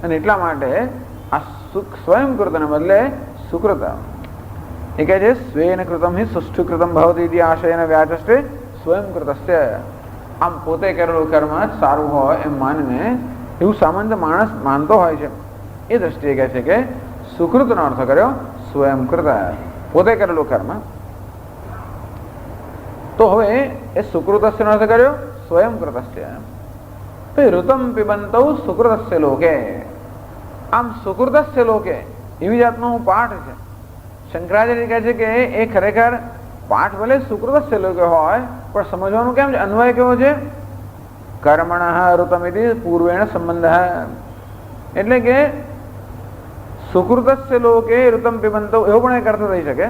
અને એટલા માટે આ સ્વયં કૃતને બદલે સુકૃત. એ કહે છે સ્વેન કૃતમ હિ સુષ્ઠુ કૃતમ ભવતી આશયને વ્યાચષ્ટે સ્વયંકૃતસ્ય, આમ પોતે કરેલું કર્મ જ સારું હોય એમ માનીને એવું સામાન્ય માણસ માનતો હોય છે. એ દ્રષ્ટિએ કહે છે કે સુકૃતનો અર્થ કર્યો સ્વયંકૃત, પોતે કરેલું કર્મ. તો હવે એ સુકૃતસ્યનો અર્થ કર્યો સ્વયંકૃતસ્ય. ઋતમ પિબંતૌ સુકૃતસ્ય લોકે, આમ સુકૃતસ્ય લોકે એવી જાતનો પાઠ છે. શંકરાચાર્ય કહે છે કે એ ખરેખર પાઠ ભલે સુકૃતસ્ય લોકે હોય, પણ સમજવાનું કેમ છે, અન્વય કેવો છે, કર્મણઃ ઋતમિતિ પૂર્વેણ સંબંધ. એટલે કે સુકૃતસ્ય લોકે ઋતમ પિબંતૌ એવો પણ એક અર્થ થઈ શકે.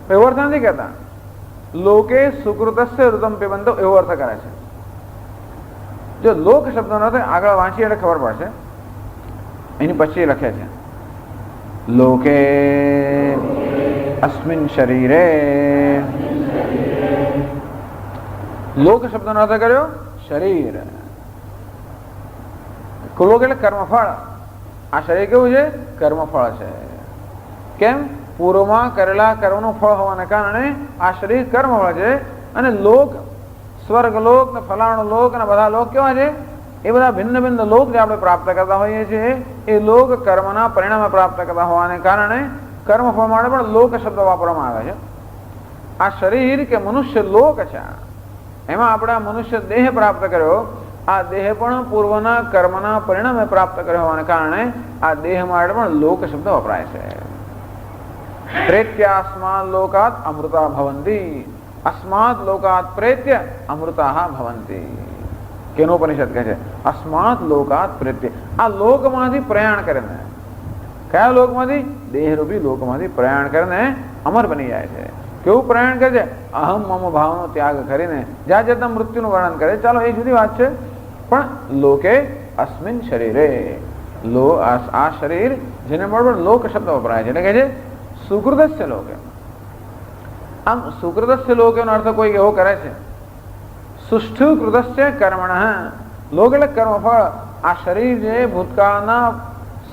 એવો અર્થ નથી કહેતા, લોકે સુકૃતસ્ય ઋતમ પિબંતૌ એવો અર્થ કરે છે. જો લોક શબ્દનો અર્થ આગળ વાંચીએ એટલે ખબર પડશે. એની પછી લખે છે લોકે અસ્મિન શરીરે. લોક શબ્દનો અર્થ કર્યો શરીર. લોક એટલે કર્મફળ. આ શરીર કેવું છે, કર્મફળ છે. કેમ, પૂર્વમાં કરેલા કર્મનું ફળ હોવાને કારણે આ શરીર કર્મફળ છે. અને લોક, સ્વર્ગલોક ને ફલાણો લોક અને બધા લોક કેવા છે, એ બધા ભિન્ન ભિન્ન લોક જે આપણે પ્રાપ્ત કરતા હોઈએ છીએ, એ લોક કર્મના પરિણામે પ્રાપ્ત કરતા હોવાને કારણે કર્મફળ માટે પણ લોક શબ્દ વાપરવામાં આવે છે. આ શરીર કે મનુષ્ય લોક છે, એમાં આપણે આ મનુષ્ય દેહ પ્રાપ્ત કર્યો. આ દેહ પણ પૂર્વના કર્મના પરિણામે પ્રાપ્ત કર્યો હોવાને કારણે આ દેહ માટે પણ લોક શબ્દ વપરાય છે. પ્રેત્યાસ્માદ લોકાત અમૃતા ભવંતી, અસ્માદ લોકાત પ્રેત્ય અમૃતા ભવંતી. કેનોપનિષદ કહે છે અસ્માદ લોકાત પ્રેત્ય. આ લોકમાંથી પ્રયાણ કરીને, કયા લોકમાંથી, દેહરૂપી લોકમાંથી પ્રયાણ કરીને અમર બની જાય છે. કેવું પ્રયાણ કરે છે, અહમ મમ ભાવનો ત્યાગ કરીને જ્યાં જતા મૃત્યુનું વર્ણન કરે. ચાલો એ જુદી વાત છે, પણ લોકે અસ્મિન શરીરે, આ શરીર જેને બરોબર લોક શબ્દ વપરાય છે, એટલે કે છે સુકૃતસ્ય લોકે. આમ સુકૃતસ્ય લોકેનો અર્થ કોઈ એવો કરે છે સુષ્ઠુ કૃતસ્ય કર્મણઃ. લોક એટલે કર્મફળ. આ શરીર જે ભૂતકાળના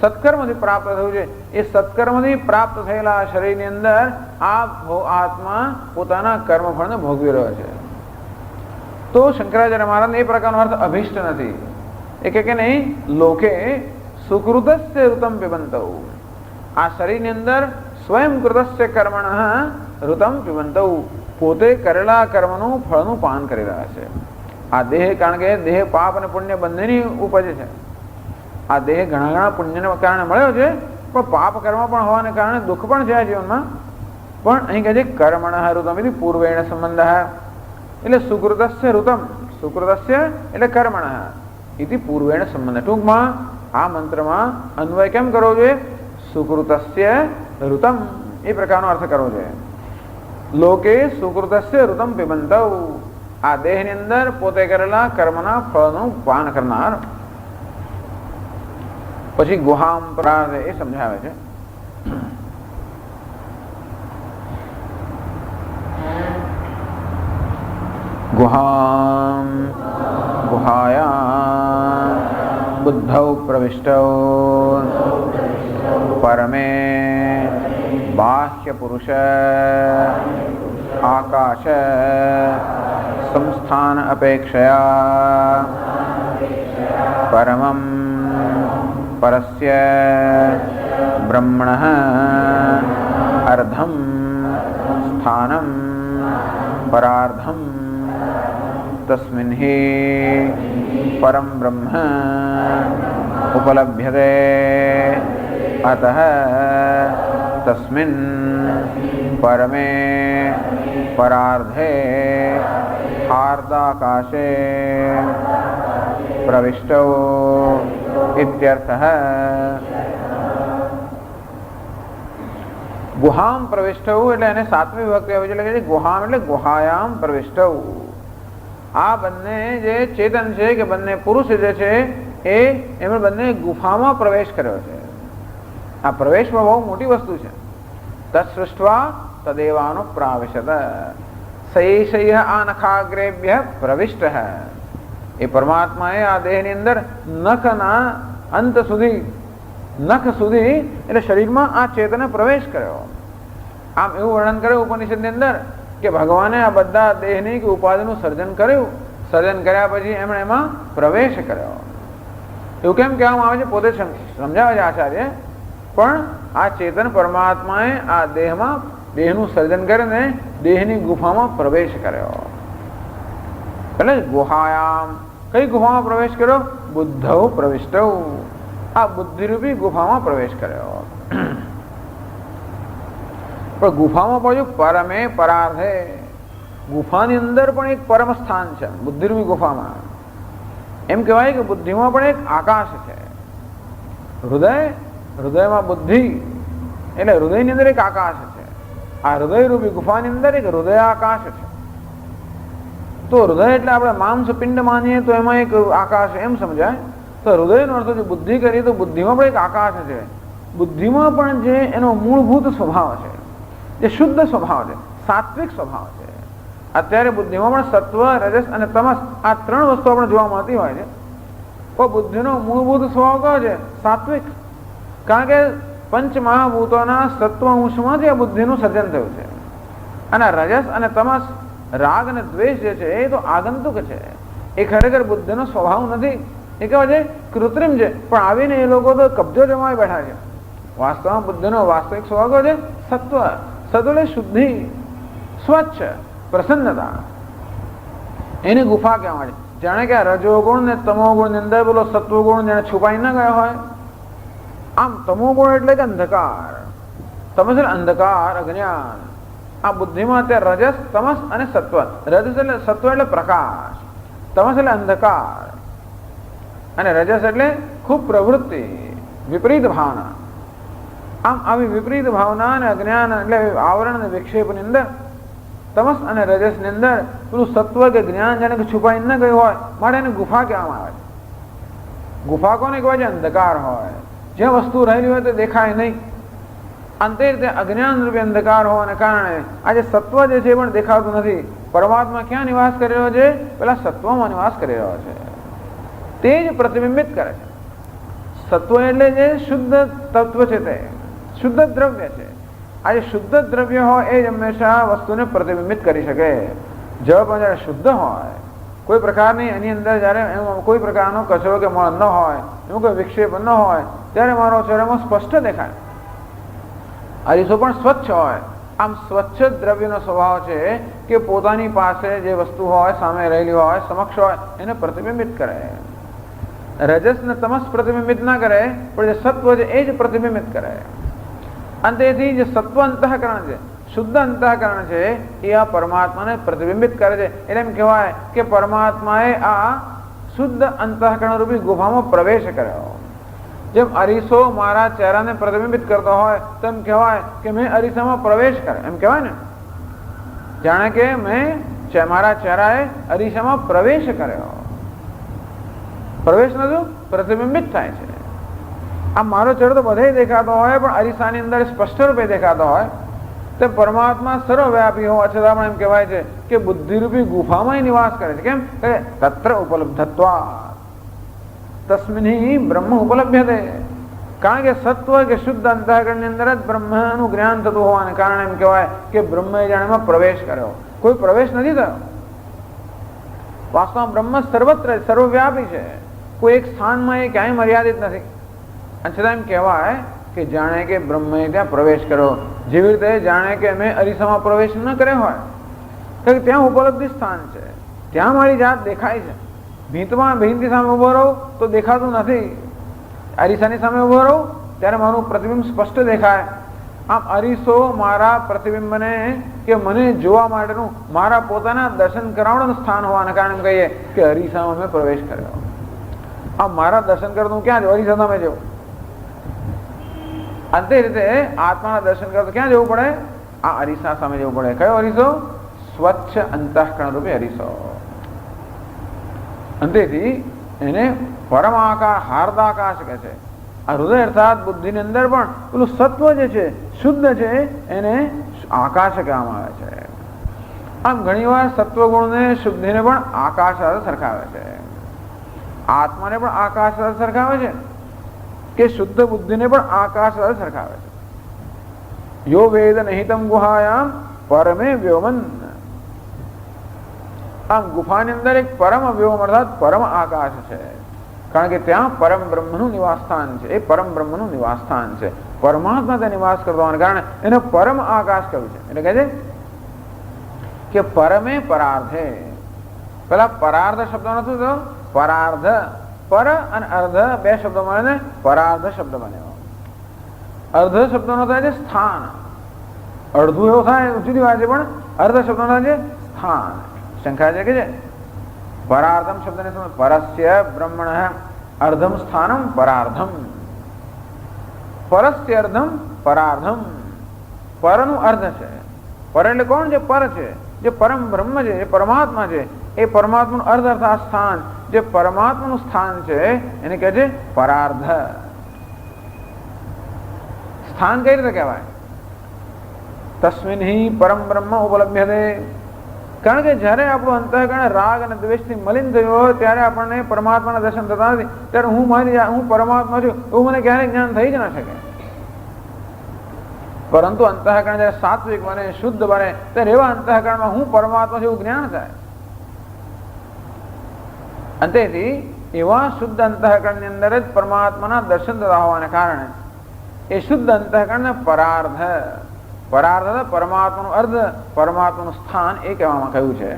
સત્કર્મથી પ્રાપ્ત થયું છે, એ સત્કર્મથી પ્રાપ્ત થયેલા શરીરની અંદર આ આત્મા પોતાના કર્મફળને ભોગવી રહ્યો છે. તો શંકરાચાર્ય મહારાજને એ પ્રકારનો અર્થ અભિષ્ટ નથી. એ કે નહીં, લોકે સુકૃતસ્ય ઋતમ પિબંતૌ. આ શરીરની અંદર સ્વયં કૃતસ્ય કર્મણઃ ઋતમ પિબંતૌ, પોતે કરેલા કર્મનું ફળનું પાન કરી રહ્યા છે. આ દેહ, કારણ કે દેહ પાપ અને પુણ્ય બંનેની ઉપજ છે. આ દેહ ઘણા ઘણા પુણ્યને કારણે મળ્યો છે, પણ પાપ કર્મ પણ હોવાને કારણે દુઃખ પણ છે આ જીવનમાં. પણ અહીં કહે છે કર્મણઃ ઋતમ એટલે પૂર્વેણ સંબંધ. એટલે સુકૃતસ્ય ઋતમ, સુકૃતસ્ય એટલે કર્મણઃ ઇતિ પૂર્વેણ સંબંધ. ટૂંકમાં આ મંત્રમાં અન્વય કેમ કરવો જોઈએ, સુકૃતસ્ય ઋતમ એ પ્રકારનો અર્થ કરવો જોઈએ. લોકે સુકૃતસ્ય ઋતમ પિબંતૌ, આ દેહની અંદર પોતે કરેલા કર્મના ફળનું પાન કરનાર. પછી ગુહામ પ્રાર્થ એ સમજાવે છે. ગુહામ ગુહાયા બુદ્ધૌ પ્રવિષ્ટૌ પરમે બાહ્ય પુરુષ આકાશ સંસ્થાન અપેક્ષયા પરમં પરસ્ય બ્રહ્મણઃ અર્ધમ સ્થાનમ પરાર્ધમ તસ્મિન હિ પરમ બ્રહ્મ ઉપલભ્યતે અતઃ તસ્મિન પરમે પરાર્ધે હાર્દાકાશે પ્રવિષ્ટો ઇત્યર્થઃ. ગુહામ પ્રવિષ્ટૌ એટલે એને સાતમી વિભક્તિ આવે છે, એટલે ગુહામ એટલે ગુહાયામ પ્રવિષ્ટૌ. આ બંને જે ચેતન છે કે બંને પુરુષ જે છે એ એમણે બંને ગુફામાં પ્રવેશ કર્યો છે. આ પ્રવેશમાં બહુ મોટી વસ્તુ છે. તત્સૃષ્ટવા તદેવાનો પ્રાવિશત સૈષય આનખાગ્રેભ્ય પ્રવિષ્ટ. એ પરમાત્માએ આ દેહની અંદર નખના અંત સુધી, નખ સુધી એટલે શરીરમાં આ ચેતને પ્રવેશ કર્યો. આમ એવું વર્ણન કરે ઉપનિષદની અંદર કે ભગવાને આ બધા દેહની કે ઉપાધિનું સર્જન કર્યું, સર્જન કર્યા પછી એમણે એમાં પ્રવેશ કર્યો. એવું કેમ કહેવામાં આવે છે? પોતે સમજાવે છે આચાર્ય, પણ આ ચેતન પરમાત્માએ આ દેહમાં દેહનું સર્જન કરીને દેહની ગુફામાં પ્રવેશ કર્યો. એટલે ગુહાયામ, કઈ ગુફામાં પ્રવેશ કર્યો? બુદ્ધૌ પ્રવિષ્ટૌ, આ બુદ્ધિરૂપી ગુફામાં પ્રવેશ કર્યો. પણ ગુફામાં પડ્યું પરમે પરાર્થે, ગુફાની અંદર પણ એક પરમ સ્થાન છે બુદ્ધિરૂપી ગુફામાં. એમ કહેવાય કે બુદ્ધિમાં પણ એક આકાશ છે. હૃદયમાં બુદ્ધિ એટલે હૃદયની અંદર એક આકાશ છે. આ હૃદયરૂપી ગુફાની અંદર એક હૃદય આકાશ છે. તો હૃદય એટલે આપણે માંસ પિંડ માનીએ તો એમાં એક આકાશ એમ સમજાય. તો હૃદયનો અર્થ જે બુદ્ધિ કરીએ તો બુદ્ધિમાં પણ એક આકાશ છે. બુદ્ધિમાં પણ જે એનો મૂળભૂત સ્વભાવ છે, જે શુદ્ધ સ્વભાવ છે, સાત્વિક સ્વભાવ છે. અત્યારે બુદ્ધિમાં પણ સત્વ, રજસ અને તમસ આ ત્રણ વસ્તુ આપણે જોવા મળતી હોય છે. તો બુદ્ધિનો મૂળભૂત સ્વભાવ કયો છે? સાત્વિક. કારણ કે પંચ મહાભૂતોના સત્વ અંશમાંથી આ બુદ્ધિનું સર્જન થયું છે. અને રજસ અને તમસ, રાગ અને દ્વેષ જે છે એ તો આગંતુક છે, એ ખરેખર બુદ્ધિનો સ્વભાવ નથી. એ કહેવાય છે કૃત્રિમ છે, પણ આવીને એ લોકો તો કબજો જમાવી બેઠા છે. વાસ્તવમાં બુદ્ધિનો વાસ્તવિક સ્વભાવ કયો છે? સત્વ. સત્વ એટલે શુદ્ધિ, સ્વચ્છ, પ્રસન્નતા. એની ગુફા કહેવાય છે. જાણે કે રજોગુણ ને તમોગુણ ની અંદર પેલો સત્વગુણ જાણે છુપાઈ ન ગયો હોય. આમ તમોગુણ એટલે કે અંધકાર, તમસ એટલે અંધકાર, અજ્ઞાન. આ બુદ્ધિમાં અત્યારે રજસ, તમસ અને સત્વ. રજસ એટલે સત્વ એટલે પ્રકાશ, તમસ એટલે અંધકાર અને રજસ એટલે ખૂબ પ્રવૃત્તિ, વિપરીત ભાવના. આમ આવી વિપરીત ભાવના અને અજ્ઞાન એટલે આવરણ અને વિક્ષેપની અંદર તમસ અને રજસ ની અંદર પેલું સત્વ કે જ્ઞાન જાણે કે છુપાઈ ન ગયું હોય, માટે એને ગુફા કહેવામાં આવે છે. ગુફા કોને કહેવાય છે? અંધકાર હોય, જે વસ્તુ રહેલી હોય તે દેખાય નહીં. અંતે રીતે અજ્ઞાન રૂપે અંધકાર હોવાને કારણે આજે સત્વ જે છે એ પણ દેખાતું નથી. પરમાત્મા ક્યાં નિવાસ કરી રહ્યો છે? પેલા સત્વમાં નિવાસ કરી રહ્યો છે. તે જ પ્રતિબિંબિત કરે છે. સત્વ એટલે જે શુદ્ધ તત્વ છે, તે શુદ્ધ દ્રવ્ય છે. આજે શુદ્ધ દ્રવ્ય હોય એ જ હંમેશા વસ્તુને પ્રતિબિંબિત કરી શકે. જળ પણ જયારે શુદ્ધ હોય, કોઈ પ્રકારની એની અંદર જયારે કોઈ પ્રકારનો કચરો કે મળ ન હોય, એવું કોઈ વિક્ષેપ ન હોય, ત્યારે મારો ચહેરામાં સ્પષ્ટ દેખાય. અરીસો પણ સ્વચ્છ હોય. આમ સ્વચ્છ દ્રવ્યનો સ્વભાવ છે કે પોતાની પાસે જે વસ્તુ હોય, સામે રહેલી હોય, સમક્ષ હોય, એને પ્રતિબિંબિત કરે. રજસ ને તમસ પ્રતિબિંબિત ના કરે, પણ જે સત્વ છે એ જ પ્રતિબિંબિત કરે. અંતેથી જે સત્વ અંતઃકરણ છે, શુદ્ધ અંતઃકરણ છે, એ આ પરમાત્માને પ્રતિબિંબિત કરે છે. એટલે એમ કહેવાય કે પરમાત્માએ આ શુદ્ધ અંતઃકરણ રૂપી ગુફામાં પ્રવેશ કર્યો. જેમ અરીસો મારા ચહેરાને પ્રતિબિંબિત કરતો હોય તો એમ કહેવાય કે મેં અરીસામાં પ્રવેશ કર્યો, એમ કહેવાય ને. જાણે કે મેં મારા ચહેરાએ અરીસામાં પ્રવેશ કર્યો. પ્રવેશ નથી, પ્રતિબિંબિત થાય છે. આ મારો ચહેરો તો બધે દેખાતો હોય, પણ અરીસાની અંદર સ્પષ્ટ રૂપે દેખાતો હોય. તે પરમાત્મા સર્વવ્યાપી હોવા છતાં પણ એમ કહેવાય છે કે બુદ્ધિરૂપી ગુફામાં નિવાસ કરે છે. કેમ? તત્ર ઉપલબ્ધત્વા તસ્મિન્હી બ્રહ્મ ઉપલબ્ધ્યતે. કારણ કે સત્વ કે શુદ્ધ અંતઃકરણની અંદર જ બ્રહ્મનું જ્ઞાન થતું હોવાને કારણે એમ કહેવાય કે બ્રહ્મએ જાણે એમાં પ્રવેશ કર્યો. કોઈ પ્રવેશ નથી થયો. વાસ્તવમાં બ્રહ્મ સર્વત્ર સર્વવ્યાપી છે. કોઈ એક સ્થાનમાં એ ક્યાંય મર્યાદિત નથી. અને છતાં એમ કહેવાય કે જાણે કે બ્રહ્મએ ત્યાં પ્રવેશ કર્યો. જેવી રીતે જાણે કે મેં અરીસામાં પ્રવેશ ન કર્યો હોય, તો ત્યાં ઉપલબ્ધિ સ્થાન છે, ત્યાં મારી જાત દેખાય છે. ભીંતની સામે ઉભો રહું તો દેખાતું નથી. અરીસાની સામે ઉભો રહું ત્યારે મારું પ્રતિબિંબ સ્પષ્ટ દેખાય. આમ અરીસો મારા પ્રતિબિંબને કે મને જોવા માટેનું મારા પોતાના દર્શન કરાવવાનું સ્થાન હોવાના કારણે કહીએ કે અરીસામાં મેં પ્રવેશ કર્યો. આ મારા દર્શન કરતું ક્યાં જવું? અરીસા સામે જવું. અંતે રીતે આત્માના દર્શન કરતા ક્યાં જવું પડે? આ અરીસા સામે જવું પડે. કયો અરીસો? સ્વચ્છ અંતઃકરણ રૂપે અરીસો. અંતેથી એને પરમાકાર હાર્દાકાશ કહે છે. આ હૃદય અર્થાત બુદ્ધિની અંદર પણ પેલું સત્વ જે છે, શુદ્ધ છે, એને આકાશ કહેવામાં આવે છે. આમ ઘણી વાર સત્વગુણને શુદ્ધિને પણ આકાશ સાથે સરખાવે છે. આત્માને પણ આકાશ સાથે સરખાવે છે કે શુદ્ધ બુદ્ધિને પણ આકાશ સાથે સરખાવે છે. યો વેદ નહિતમ ગુહાયામ પરમે વ્યોમન આમ ગુફાની અંદર એક પરમ વ્યોમ અર્થાત પરમ આકાશ છે, કારણ કે ત્યાં પરમ બ્રહ્મનું નિવાસસ્થાન છે. એ પરમ બ્રહ્મનું નિવાસસ્થાન છે. પરમાત્મા ત્યાં નિવાસ કરતો હોવાને કારણે એને પરમ આકાશ કહ્યું છે. એટલે કહે છે કે પરમે પરાર્ધે. પેલા પરાર્ધ શબ્દ નથી તો પરાર્ધ, પર અને અર્ધ બે શબ્દો મળે પરાર્ધ શબ્દ બન્યો. અર્ધ શબ્દનો થાય છે સ્થાન. અડધું એવું થાય જુદી વાત છે, પણ અર્ધ શબ્દનો થાય છે સ્થાન. શંકા છે કે છે પરાર્ધમ શબ્દને સમજ પરસ્ય બ્રહ્મણ અર્ધમ સ્થાનમ પરાર્ધમ. પરસ્ય અર્ધમ પરાર્ધમ. પરનું અર્ધ છે. પર એટલે કોણ? જે પર છે, જે પરમ બ્રહ્મ છે, જે પરમાત્મા છે. એ પરમાત્માનું અર્ધ અર્થાત સ્થાન, જે પરમાત્માનું સ્થાન છે એને કહે છે પરાર્ધ. સ્થાન કઈ રીતે કહેવાય? તસ્મિન હિ પરમ બ્રહ્મ ઉપલબ્ધ્યતે. કારણ કે જ્યારે આપણું અંતઃકરણ રાગ અને દ્વેષથી મલિન થયું હોય ત્યારે આપણને પરમાત્માના દર્શન થતા નથી. ત્યારે હું પરમાત્મા છું એવું મને ક્યારેય જ્ઞાન થઈ જ ન શકે. પરંતુ અંતઃકરણ જયારે સાત્વિક બને, શુદ્ધ બને, ત્યારે એવા અંતઃકરણમાં હું પરમાત્મા છું એવું જ્ઞાન થાય. અંતેથી એવા શુદ્ધ અંતઃકરણની અંદર જ પરમાત્માના દર્શન થતા હોવાને કારણે એ શુદ્ધ અંતઃકરણને પરાર્ધ, પરાર્ધ પરમાત્માનું અર્ધ, પરમાત્માનું સ્થાન એ કહેવામાં કહ્યું છે.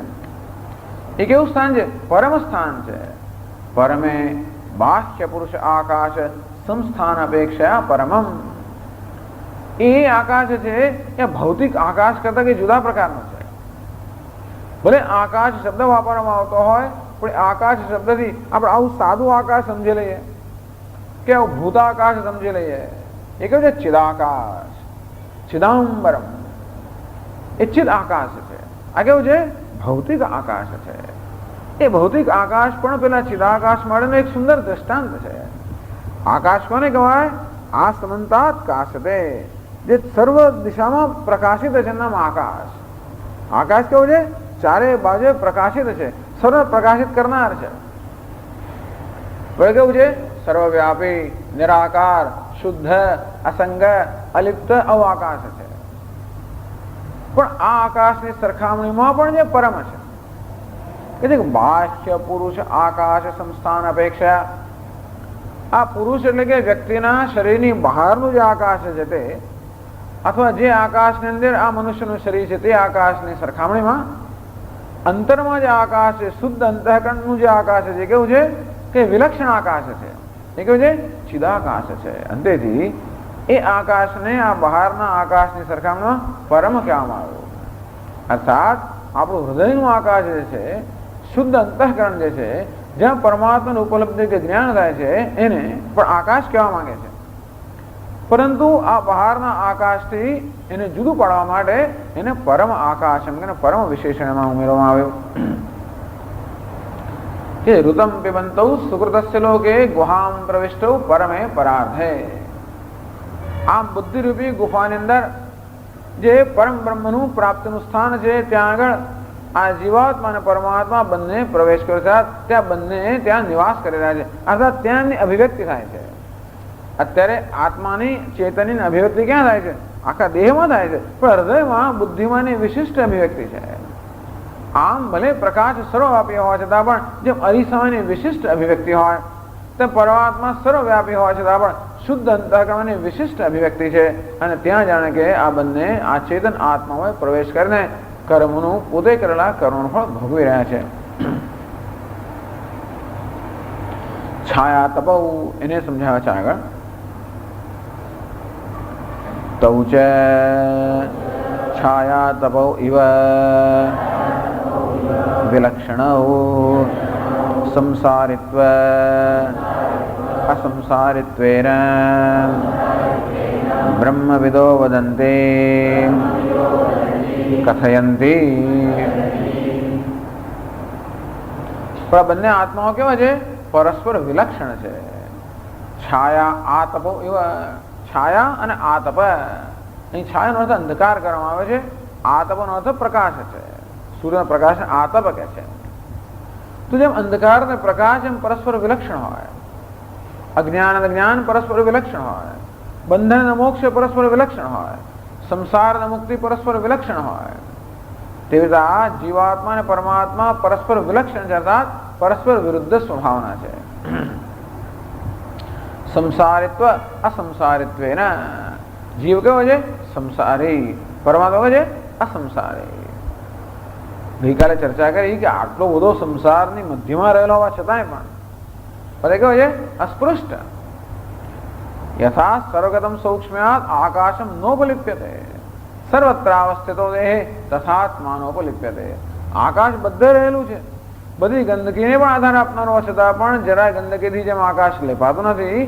એ કેવું સ્થાન છે? પરમ સ્થાન છે. પરમે બાહ્ય પુરુષ આકાશ સંસ્થાન અપેક્ષા પરમમ. એ આકાશ છે એ ભૌતિક આકાશ કરતા કે જુદા પ્રકારનો છે. ભલે આકાશ શબ્દ વાપરવામાં આવતો હોય, પણ આકાશ શબ્દથી આપણે આવું સાદું આકાશ સમજી લઈએ કે આવું ભૂતાકાશ સમજી લઈએ. એ કેવું છે? ચિદાકાશ, ચિદાંબરમ. એ ચિદ આકાશ છે. આ કેવું છે? ભૌતિક આકાશ છે. એ ભૌતિક આકાશ પણ પેલા ચિદાકાશ માટેનું એક સુંદર દ્રષ્ટાંત છે. આકાશ કોને કહેવાય? આ સમંતાત કાશતે, જે સર્વ દિશામાં પ્રકાશિત છે, નામ આકાશ. આકાશ કેવું છે? ચારે બાજુ પ્રકાશિત છે, સર્વ પ્રકાશિત કરનાર છે. કેવું છે? સર્વવ્યાપી, નિરાકાર, શુદ્ધ, અસંગ, અલિપ્ત અવાકાશ છે. પણ આ આકાશની સરખામણીમાં પણ જે પરમ છે કે બાહ્ય પુરુષ આકાશ સંસ્થાન અપેક્ષા. આ પુરુષ એટલે કે વ્યક્તિના શરીરની બહારનું જે આકાશ છે તે, અથવા જે આકાશની અંદર આ મનુષ્યનું શરીર છે તે આકાશની સરખામણીમાં અંતરમાં જે આકાશ છે, શુદ્ધ અંતઃકરણનું જે આકાશ છે, કેવું છે કે વિલક્ષણ આકાશ છે. એ કેવું છે? ચિદાકાશ છે. અંતેથી એ આકાશને આ બહારના આકાશની સરખામણીમાં પરમ કહેવામાં આવ્યું. અર્થાત આપણું હૃદયનું આકાશ જે છે, શુદ્ધ અંતઃકરણ જે છે, જ્યાં પરમાત્માનું ઉપલબ્ધિ કે જ્ઞાન થાય છે, એને પણ આકાશ કહેવા માંગે છે. પરંતુ આ બહારના આકાશથી એને જુદું પાડવા માટે એને પરમ આકાશ એમ કે પરમ વિશેષણમાં ઉમેરવામાં આવ્યું કે ઋતમ પિબંતૌ સુકૃતસ્ય લોકે ગુહામ પ્રવિષ્ટૌ પરમે પરાર્ધે. આમ બુદ્ધિરૂપી ગુફાની અંદર જે પરમ બ્રહ્મનું પ્રાપ્તિનું સ્થાન છે, ત્યાં આગળ આ જીવાત્મા અને પરમાત્મા બંને પ્રવેશ કરે છે. ત્યાં બંને ત્યાં નિવાસ કરી રહ્યા છે, અર્થાત ત્યાંની અભિવ્યક્તિ થાય છે. અત્યારે આત્માની ચેતનની અભિવ્યક્તિ ક્યાં થાય છે? આખા દેહમાં થાય છે, પણ હૃદયમાં બુદ્ધિમાંની વિશિષ્ટ અભિવ્યક્તિ છે. આમ ભલે પ્રકાશ સર્વવ્યાપી હોવા છતાં પણ જેમ અરીસાની વિશિષ્ટ અભિવ્યક્તિ હોય, તેમ પરમાત્મા સર્વવ્યાપી હોવા છતાં પણ શુદ્ધ અંતઃકરણની વિશિષ્ટ અભિવ્યક્તિ છે. અને ત્યાં જાણે કે આ બંને આ ચેતન આત્મામાં પ્રવેશ કરીને કર્મનું પોતે કરેલા કર્મનું ફળ ભોગવી રહ્યા છે. છાયા તપૌ એને સમજાવ્યા છે આગળ. તૌ ચ છાયા તપૌ ઇવ વિલક્ષણૌ સંસારિત્વ અસંસારિત્વેન બ્રહ્મવિદો વદન્તે કથયંતી. પણ બંને આત્માઓ કેવા છે? પરસ્પર વિલક્ષણ છે. છાયા આતપો એવા, છાયા અને આતપ. અહીં છાયાનો અર્થ અંધકાર કરવામાં આવે છે, આતપનો અર્થ પ્રકાશ છે. સૂર્યનો પ્રકાશ આતપ કહે છે. તો જેમ અંધકાર અને પ્રકાશ એમ પરસ્પર વિલક્ષણ હોય, અજ્ઞાન અને જ્ઞાન પરસ્પર વિલક્ષણ હોય, બંધન અને મોક્ષ પરસ્પર વિલક્ષણ હોય, સંસાર અને મુક્તિ પરસ્પર વિલક્ષણ હોય, તેવી રીતે આ જીવાત્મા અને પરમાત્મા પરસ્પર વિલક્ષણ છે, અર્થાત પરસ્પર વિરુદ્ધ સ્વભાવના છે. સંસારિત્વ અસંસારિત્વેન, જીવ કેવો છે? સંસારી. પરમાત્મા કેવો છે? અસંસારી. ગઈકાલે ચર્ચા કરી કે આટલો બધો સંસારની મધ્યમાં રહેલો હોવા છતાંય પણ પદે કેવો છે? અસ્પૃષ્ટ. યથા સર્વગતમ સૌક્ષ્મ્યાત આકાશમ નોપલિપ્યતે સર્વત્રાવસ્થિતો દેહે તથાત્માનોપલિપ્યતે. આકાશ બધે રહેલું છે, બધી ગંદકીને પણ આધાર આપનારો છતાં પણ જરાય ગંદકીથી જેમ આકાશ લેપાતું નથી,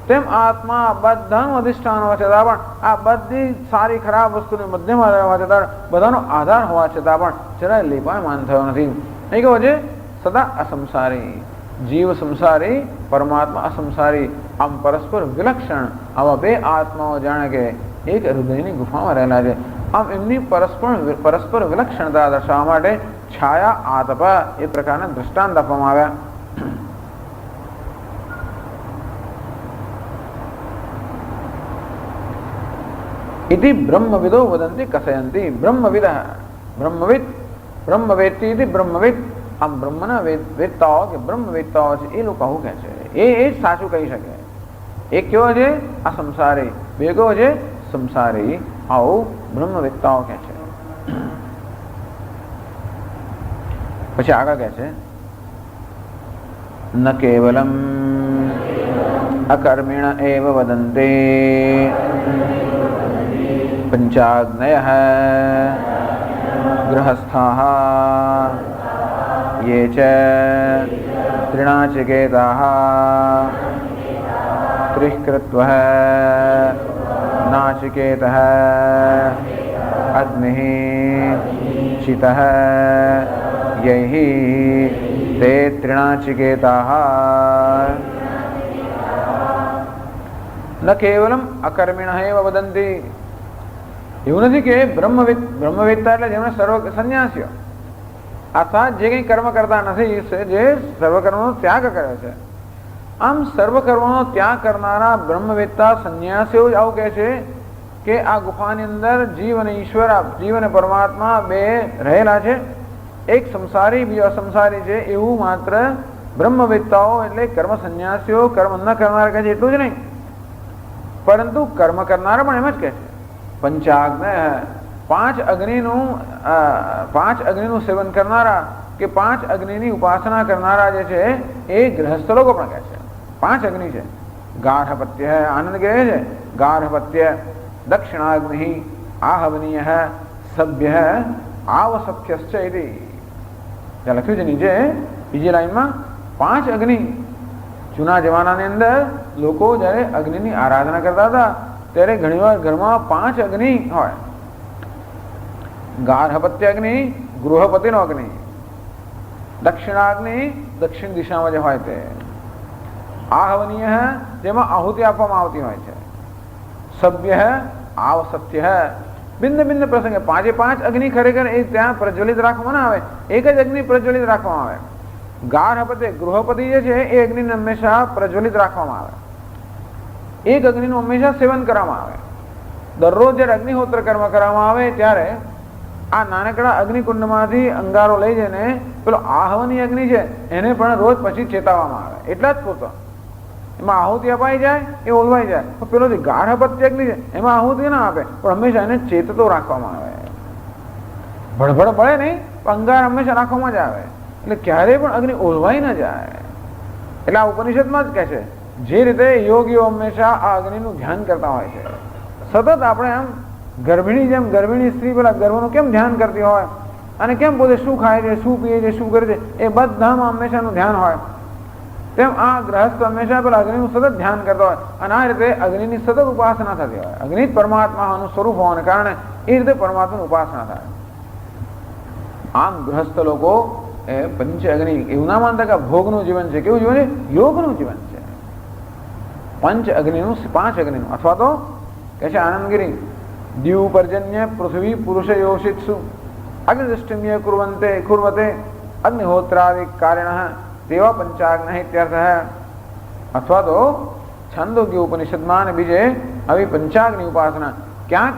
તેમ આત્મા બધાનું અધિષ્ઠાન હોવા છતાં પણ આ બધી સારી ખરાબ વસ્તુની મધ્યમાં રહેવા છતાં બધાનો આધાર હોવા છતાં પણ જરાય લેપાયમાન થયો નથી. એ કેવો છે? સદા અસંસારી. જીવ સંસારી, પરમાત્મા અસંસારી, આમ પરસ્પર વિલક્ષણ આવા બે આત્માઓ જાણે કે એક હૃદયની ગુફામાં રહેલા છે. આમ એમની પરસ્પર વિલક્ષણતા દર્શાવવા માટે છાયા આતપ એ પ્રકારના દ્રષ્ટાંત આપવામાં આવ્યા. इति ब्रह्मविदो वदन्ति कथयन्ति. ब्रह्मविद ब्रह्मविद ब्रह्मवेत्ति इति ब्रह्मविद. આમ બ્રહ્મના વેદતાઓ કે બ્રહ્મવેદતાઓ છે એ લોકો આવું કહે છે. એ જ સાચું કહી શકે. એક કેવો છે? આ સંસારી. બે કેવો છે? સંસારી. આવું બ્રહ્મવેદતાઓ કહે છે. પછી આગળ કહે છે ન કેવલમ અકર્મિણ એવ વદન્તે પંચાગ્નયઃ ગૃહસ્થાઃ ये च त्रिणाचिकेताः त्रिः कृत्वः नाचिकेतः अग्निः चितः यैः ते त्रिणाचिकेताः न केवलम अकर्मिणः एव वदन्ति. એવું નથી કે બ્રહ્મવેત્તા એટલે જેમણે સર્વ સંન્યાસીઓ અર્થાત જે કંઈ કર્મ કરતા નથી, જે સર્વકર્મનો ત્યાગ કર્યો છે. આમ સર્વકર્મનો ત્યાગ કરનારા બ્રહ્મવેત્તા સંન્યાસીઓ જ આવું કહે છે કે આ ગુફાની અંદર જીવ અને ઈશ્વર, જીવ અને પરમાત્મા બે રહેલા છે, એક સંસારી બીજો અસંસારી છે. એવું માત્ર બ્રહ્મવેત્તાઓ એટલે કર્મ સંન્યાસીઓ, કર્મ ન કરનારા કહે છે એટલું જ નહીં, પરંતુ કર્મ કરનારા પણ એમ જ કહે છે. પંચાગ્નય, પાંચ અગ્નિનું સેવન કરનારા કે પાંચ અગ્નિની ઉપાસના કરનારા જે છે એ ગ્રહસ્થ લોકો પણ કહે છે. પાંચ અગ્નિ છે. ગાર્હપત્ય, આનંદ કહે છે ગાર્હપત્ય, દક્ષિણાગ્નિ, આહવનીય, સભ્ય, આવસખ્યશ્ચ ઇતિ. ત્યાં લખ્યું છે નીચે બીજી લાઈનમાં પાંચ અગ્નિ. જૂના જમાનાની અંદર લોકો જ્યારે અગ્નિની આરાધના કરતા હતા ત્યારે ઘણીવાર ઘરમાં પાંચ અગ્નિ હોય. ગાર્હપત્ય અગ્નિ, ગૃહપતિનો અગ્નિ, દક્ષિણાગ્નિ દક્ષિણ દિશામાં જે હોય તે, આહવનીય જેમાં આહુતિ આપવામાં આવતી હોય છે, સભ્ય, આવસત્ય, ભિન્ન ભિન્ન પ્રસંગે પાંચે પાંચ અગ્નિ ખરેખર એ ત્યાં પ્રજ્વલિત રાખવામાં ના આવે, એક જ અગ્નિ પ્રજ્વલિત રાખવામાં આવે. ગાર્હપત્ય ગૃહપતિ જે છે એ અગ્નિને હંમેશા પ્રજ્વલિત રાખવામાં આવે, એક અગ્નિનું હંમેશા સેવન કરવામાં આવે. દરરોજ જ્યારે અગ્નિહોત્ર કર્મ કરવામાં આવે ત્યારે આ નાનકડા અગ્નિકુંડમાંથી અંગારો લઈ જઈને પેલો આહવની અગ્નિ છે એને પણ રોજ પછી ચેતવવામાં આવે. એટલા જ પૂરતો એમાં આહુતિ અપાઈ જાય, એ ઓલવાઈ જાય. પેલો જે ગાર્હપત્ય અગ્નિ છે એમાં આહુતિ ના આપે, પણ હંમેશા એને ચેતતો રાખવામાં આવે. ભડભડ પડે નહીં, પણ અંગાર હંમેશા રાખવામાં જ આવે, એટલે ક્યારેય પણ અગ્નિ ઓલવાઈ ન જાય. એટલે આ ઉપનિષદમાં જ કહે છે જે રીતે યોગીઓ હંમેશા આ અગ્નિનું ધ્યાન કરતા હોય છે. સતત આપણે આમ ગર્ભિણી જેમ ગર્ભિણી સ્ત્રી પેલા ગર્ભનું કેમ ધ્યાન કરતી હોય અને કેમ પોતે શું ખાય છે, શું પીએ છે, શું કરે છે, એ બધામાં હંમેશાનું ધ્યાન હોય, તેમ આ ગ્રહસ્થ હંમેશા પેલા અગ્નિનું સતત ધ્યાન કરતો હોય અને આ રીતે અગ્નિની સતત ઉપાસના થતી હોય. અગ્નિ જ પરમાત્માનું સ્વરૂપ હોવાને કારણે એ રીતે પરમાત્માની ઉપાસના થાય. આમ ગ્રહસ્થ લોકો એ પંચ અગ્નિ એવું ના માનતા કે ભોગનું જીવન છે. કેવું જીવન છે? યોગનું જીવન છે. પંચ અગ્નિનું, પાંચ અગ્નિનું, અથવા તો કહે છે આનંદગીરી દીવ પર્જન્ય પૃથ્વી પુરુષ યોષિત્સુ અગ્નિદૃષ્ટિમ્ય કુર્વતે અગ્નિહોત્રાદિ કારિણ તેવા પંચાગ્ન ઇત્યર્થ. અથવા તો છાંદોગ્ય ઉપનિષદમાં અને બીજે આવી પંચાગ્નિ ઉપાસના. ક્યાંક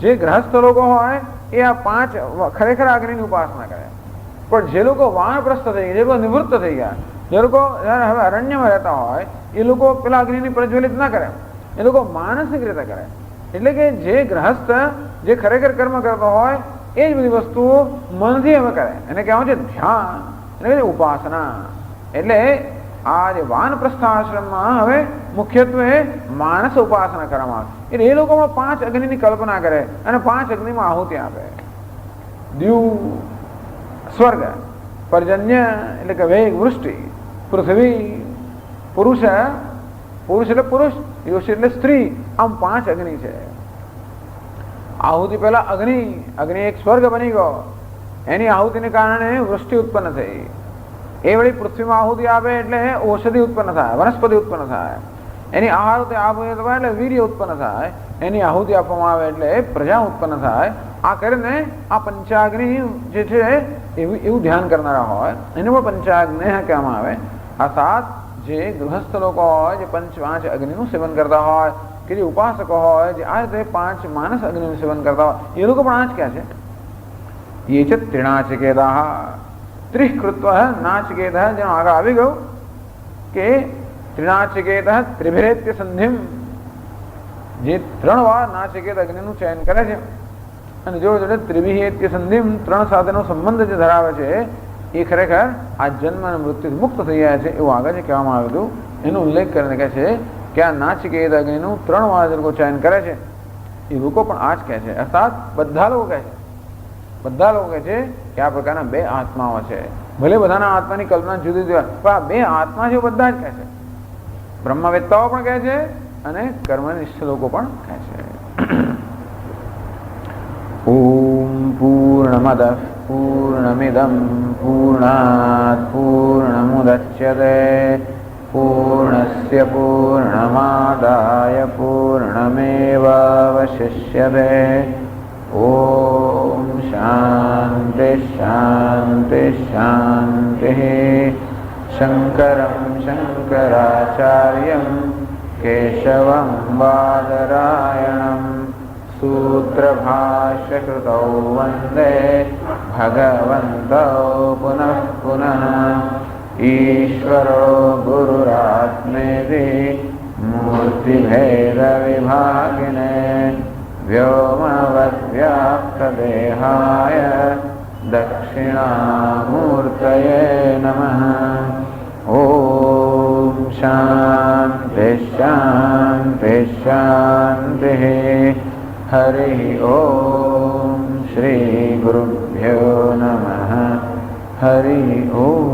જે ગ્રહસ્થ લોકો હોય એ આ 5 ખરેખર અગ્નિની ઉપાસના કરે. પણ જે લોકો વાનપ્રસ્થ થઈ ગયા, જે લોકો નિવૃત્ત થઈ ગયા, જે લોકો હવે અરણ્યમાં રહેતા હોય, એ લોકો પેલા અગ્નિની પ્રજ્વલિત ના કરે, એ લોકો માનસિક રીતે કરે. એટલે કે જે ગ્રહસ્થ જે ખરેખર કર્મ કરતો હોય એ જ બધી વસ્તુઓ મનથી હવે કરે. એને કહેવાય છે ધ્યાન, એને કહે છે ઉપાસના. એટલે આ જે વાનપ્રસ્થાશ્રમમાં હવે મુખ્યત્વે માનસ ઉપાસના કરવામાં આવે. એટલે એ લોકોમાં 5 અગ્નિની કલ્પના કરે અને 5 અગ્નિમાં આહુતિ આપે. દ્યુ સ્વર્ગ, પર્જન્ય એટલે કે વેગ વૃષ્ટિ, પૃથ્વી, પુરુષ એટલે પુરુષ, યોષ એટલે સ્ત્રી, આમ 5 અગ્નિ છે. આહુતિ પહેલા અગ્નિ એક સ્વર્ગ બની ગયો, એની આહુતિને કારણે વૃષ્ટિ ઉત્પન્ન થઈ. એ વળી પૃથ્વીમાં આહુતિ આપે એટલે ઔષધિ ઉત્પન્ન થાય, વનસ્પતિ ઉત્પન્ન થાય. એની આહુતિ આપે એટલે વીર્ય ઉત્પન્ન થાય. એની આહુતિ આપવામાં આવે એટલે પ્રજા ઉત્પન્ન થાય. આ કરીને આ પંચાગ્નિ જે છે એવું ધ્યાન કરનારા હોય એને પણ પંચાગ્નિ કહેવામાં આવે. આ 7 જે ગૃહસ્થ લોકો હોય, જે 5 અગ્નિનું સેવન કરતા હોય, કે જે ઉપાસકો હોય, જે આ રીતે 5 માનસ અગ્નિનું સેવન કરતા હોય, એ લોકો પણ આ જ કહે છે. ये च त्रिणाचिकेताः त्रिः कृत्वा नाचिकेतः, જેનો આગળ આવી ગયું કે ત્રિનાચિકેતઃ ત્રિભિરેત્ય સંધિમ, જે 3 વાર નાચિકેત અગ્નિનું ચયન કરે છે અને જોડે જોડે ત્રિભિરેત્ય સંધિમ 3 સાથેનો સંબંધ જે ધરાવે છે એ ખરેખર આ જન્મ અને મૃત્યુથી મુક્ત થઈ જાય છે એવું આગળ જે કહેવામાં આવ્યું હતું એનો ઉલ્લેખ કરીને કહે છે કે આ નાચિકેત અગ્નિનું 3 વાર જે લોકો ચયન કરે છે એ લોકો પણ આ જ કહે છે. અર્થાત બધા લોકો કહે છે, બધા લોકો કહે છે કે આ પ્રકારના 2 આત્માઓ છે. ભલે બધાના આત્માની કલ્પના જુદી જુદી હોય, પણ આ 2 આત્મા છે બધા જ કહે છે. બ્રહ્મવેત્તાઓ પણ કહે છે અને કર્મનિષ્ઠ લોકો પણ કહે છે. ઓમ પૂર્ણમદ પૂર્ણમિદમ પૂર્ણાત પૂર્ણમુદચ્યતે પૂર્ણસ્ય પૂર્ણમાદાય પૂર્ણમેવાવશિષ્યતે. ઓમ શાંતિ શાંતિ શાંતિ. શંકરં શંકરાચાર્યં કેશવં બાદરાયણં સૂત્રભાષ્યકૃતૌ વંદે ભગવन्तૌ પુનઃ પુનઃ. ઈશ્વરો ગુરુરાત્મેતિ મૂર્તિભેદવિભાગિને વ્યોમવદ્વ્યાપ્તદેહાય દક્ષિણામૂર્તયે નમઃ. ઓમ શાંતિ શાંતિ શાંતિ. હરિ ઓમ શ્રી ગુરુભ્યો નમઃ. હરિ ઓમ.